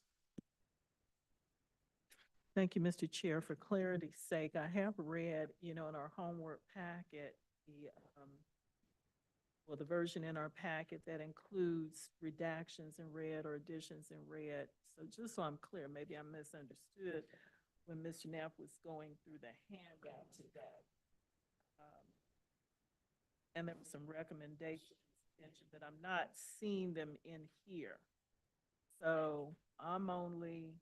Thank you, Mr. Chair. For clarity's sake, I have read, in our homework packet, the version in our packet that includes redactions in red or additions in red. So just so I'm clear, maybe I misunderstood when Mr. Knapp was going through the handout today. And there were some recommendations mentioned, but I'm not seeing them in here. So I'm only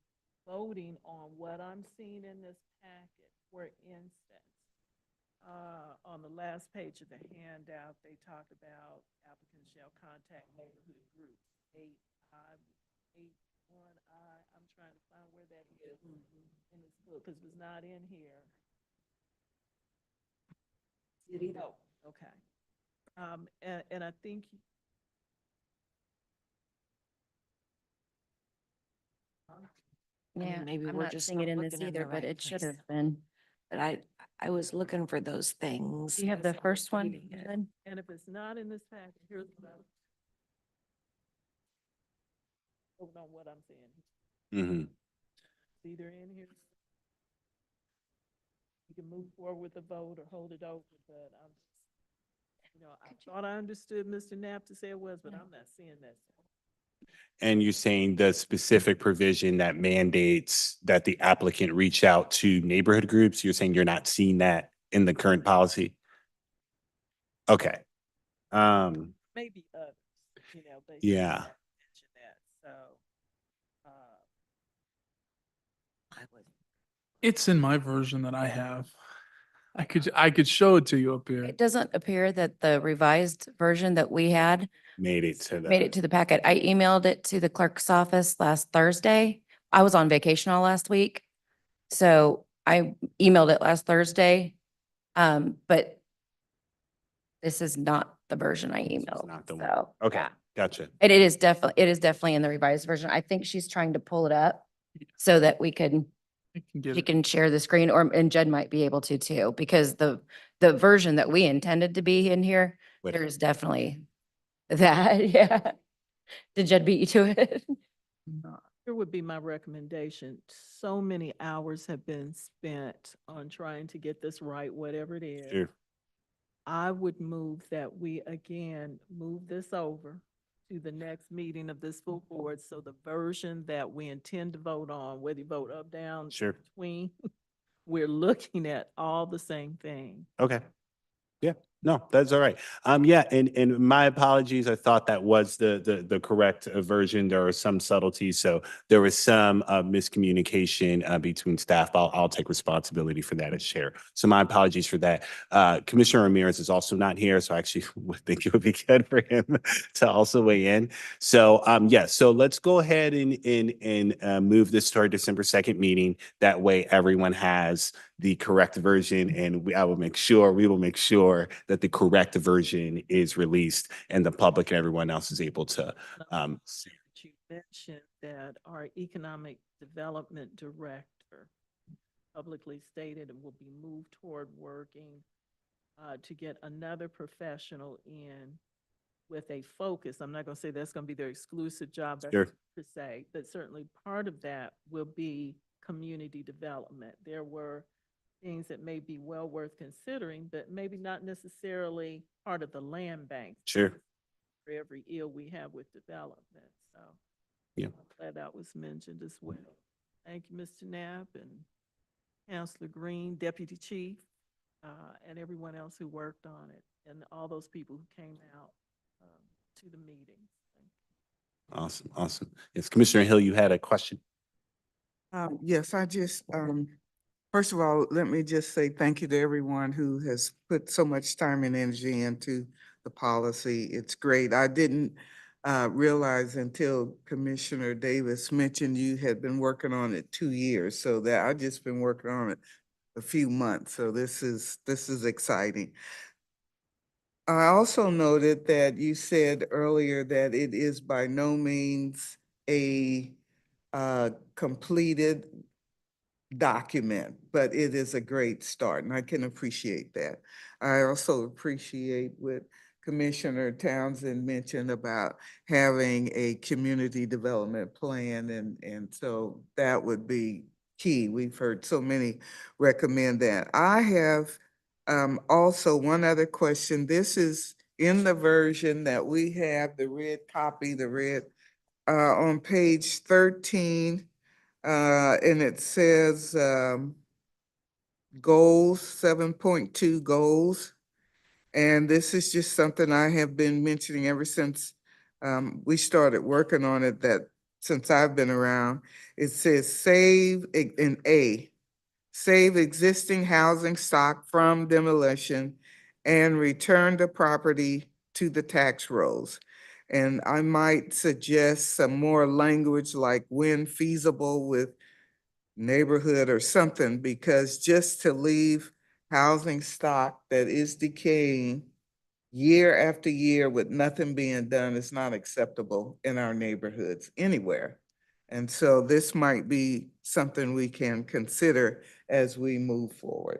voting on what I'm seeing in this packet. For instance, on the last page of the handout, they talk about applicants shall contact neighborhood groups. 8.1I. I'm trying to find where that is in this book because it was not in here. Oh, okay. And I think mean, Yeah, maybe I'm we're not just seeing it not in this looking in the either, but right it should place. have been. But I was looking for those things. Do you have as the I was first one? reading it. Then? and if it's not in this packet, here's what I'm. Hold on, what I'm saying. Mm-hmm. It's either in here. You can move forward with the vote or hold it over, but I thought I understood Mr. Knapp to say it was, but I'm not seeing that. And you're saying the specific provision that mandates that the applicant reach out to neighborhood groups, you're saying you're not seeing that in the current policy? Okay. Maybe others, but. Yeah. Mention that, so. I would. It's in my version that I have. I could show it to you up here. It doesn't appear that the revised version that we had Made it to made it to the packet. I emailed it to the clerk's office last Thursday. I was on vacation all last week. So I emailed it last Thursday. But this is not the version I emailed. not the one. So, Okay, yeah. gotcha. And it is definitely in the revised version. I think she's trying to pull it up so that we can, I can get she it. can share the screen and Judd might be able to too, because the version that we intended to be in here, Wait. there is definitely that, yeah. Did Judd beat you to it? Here would be my recommendation. So many hours have been spent on trying to get this right, whatever it is. Sure. I would move that we again move this over to the next meeting of this full board. So the version that we intend to vote on, whether you vote up, down, Sure. between, we're looking at all the same thing. Okay. Yeah, no, that's all right. Yeah, and my apologies. I thought that was the correct version. There are some subtleties, so there was some miscommunication between staff. I'll take responsibility for that as chair. So my apologies for that. Commissioner Ramirez is also not here, so I actually would think it would be good for him to also weigh in. So yeah, so let's go ahead and move this to our December 2nd meeting. That way, everyone has the correct version, and we will make sure that the correct version is released and the public and everyone else is able to see. You mentioned that our economic development director publicly stated and will be moved toward working to get another professional in with a focus. I'm not going to say that's going to be their exclusive job Sure. per se, but certainly part of that will be community development. There were things that may be well worth considering, but maybe not necessarily part of the land bank. Sure. For every ill we have with development, so. Yeah. I'm glad that was mentioned as well. Thank you, Mr. Knapp and Councilor Green, Deputy Chief, and everyone else who worked on it, and all those people who came out to the meeting. Awesome, awesome. Yes, Commissioner Hill, you had a question? Yes, I just, first of all, let me just say thank you to everyone who has put so much time and energy into the policy. It's great. I didn't realize until Commissioner Davis mentioned you had been working on it 2 years, so that I've just been working on it a few months. So this is exciting. I also noted that you said earlier that it is by no means a completed document, but it is a great start, and I can appreciate that. I also appreciate what Commissioner Townsend mentioned about having a community development plan, and so that would be key. We've heard so many recommend that. I have also one other question. This is in the version that we have, the red copy, on page 13, and it says goals, 7.2 goals. And this is just something I have been mentioning ever since we started working on it, that since I've been around. It says save save existing housing stock from demolition and return the property to the tax rolls. And I might suggest some more language like when feasible with neighborhood or something, because just to leave housing stock that is decaying year after year with nothing being done is not acceptable in our neighborhoods anywhere. And so this might be something we can consider as we move forward.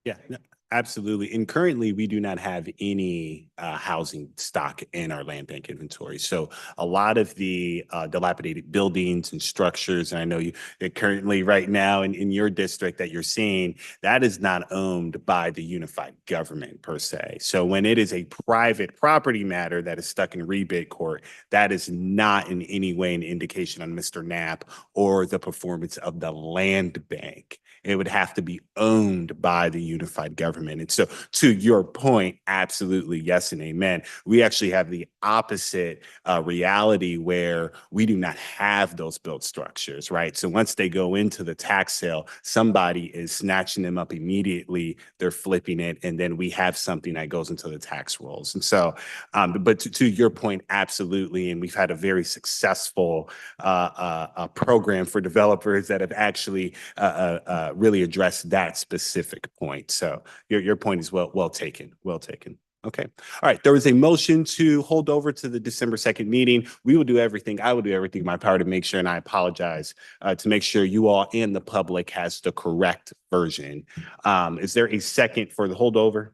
Yeah, no, absolutely. And currently, we do not have any housing stock in our land bank inventory. So a lot of the dilapidated buildings and structures, and I know you that currently right now in your district that you're seeing, that is not owned by the unified government per se. So when it is a private property matter that is stuck in rebate court, that is not in any way an indication on Mr. Knapp or the performance of the land bank. It would have to be owned by the unified government. And so to your point, absolutely, yes and amen. We actually have the opposite reality where we do not have those built structures, right? So once they go into the tax sale, somebody is snatching them up immediately, they're flipping it, and then we have something that goes into the tax rolls. And so, but to your point, absolutely, and we've had a very successful program for developers that have actually really address that specific point. So your point is well taken, well taken. Okay. All right. There was a motion to hold over to the December 2nd meeting. We will do everything. I will do everything in my power to make sure, and I apologize, to make sure you all and the public has the correct version. Is there a second for the holdover?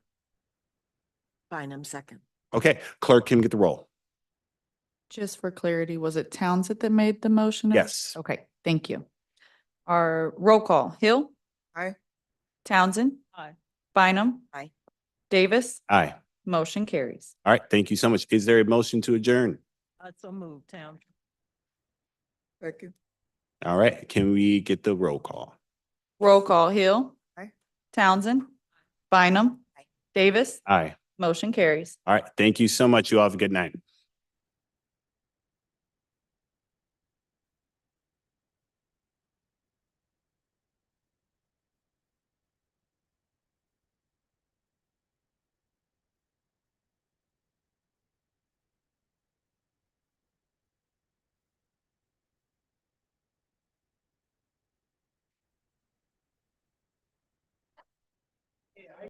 Bynum, second. Okay. Clerk, can we get the roll? Just for clarity, was it Townsend that made the motion? Yes. Okay, thank you. Our roll call, Hill? Aye. Townsend? Aye. Bynum? Aye. Davis? Aye. Motion carries. All right. Thank you so much. Is there a motion to adjourn? So moved, Town. Second. All right. Can we get the roll call? Roll call, Hill? Aye. Townsend? Bynum? Davis? Aye. Motion carries. All right. Thank you so much. You all have a good night.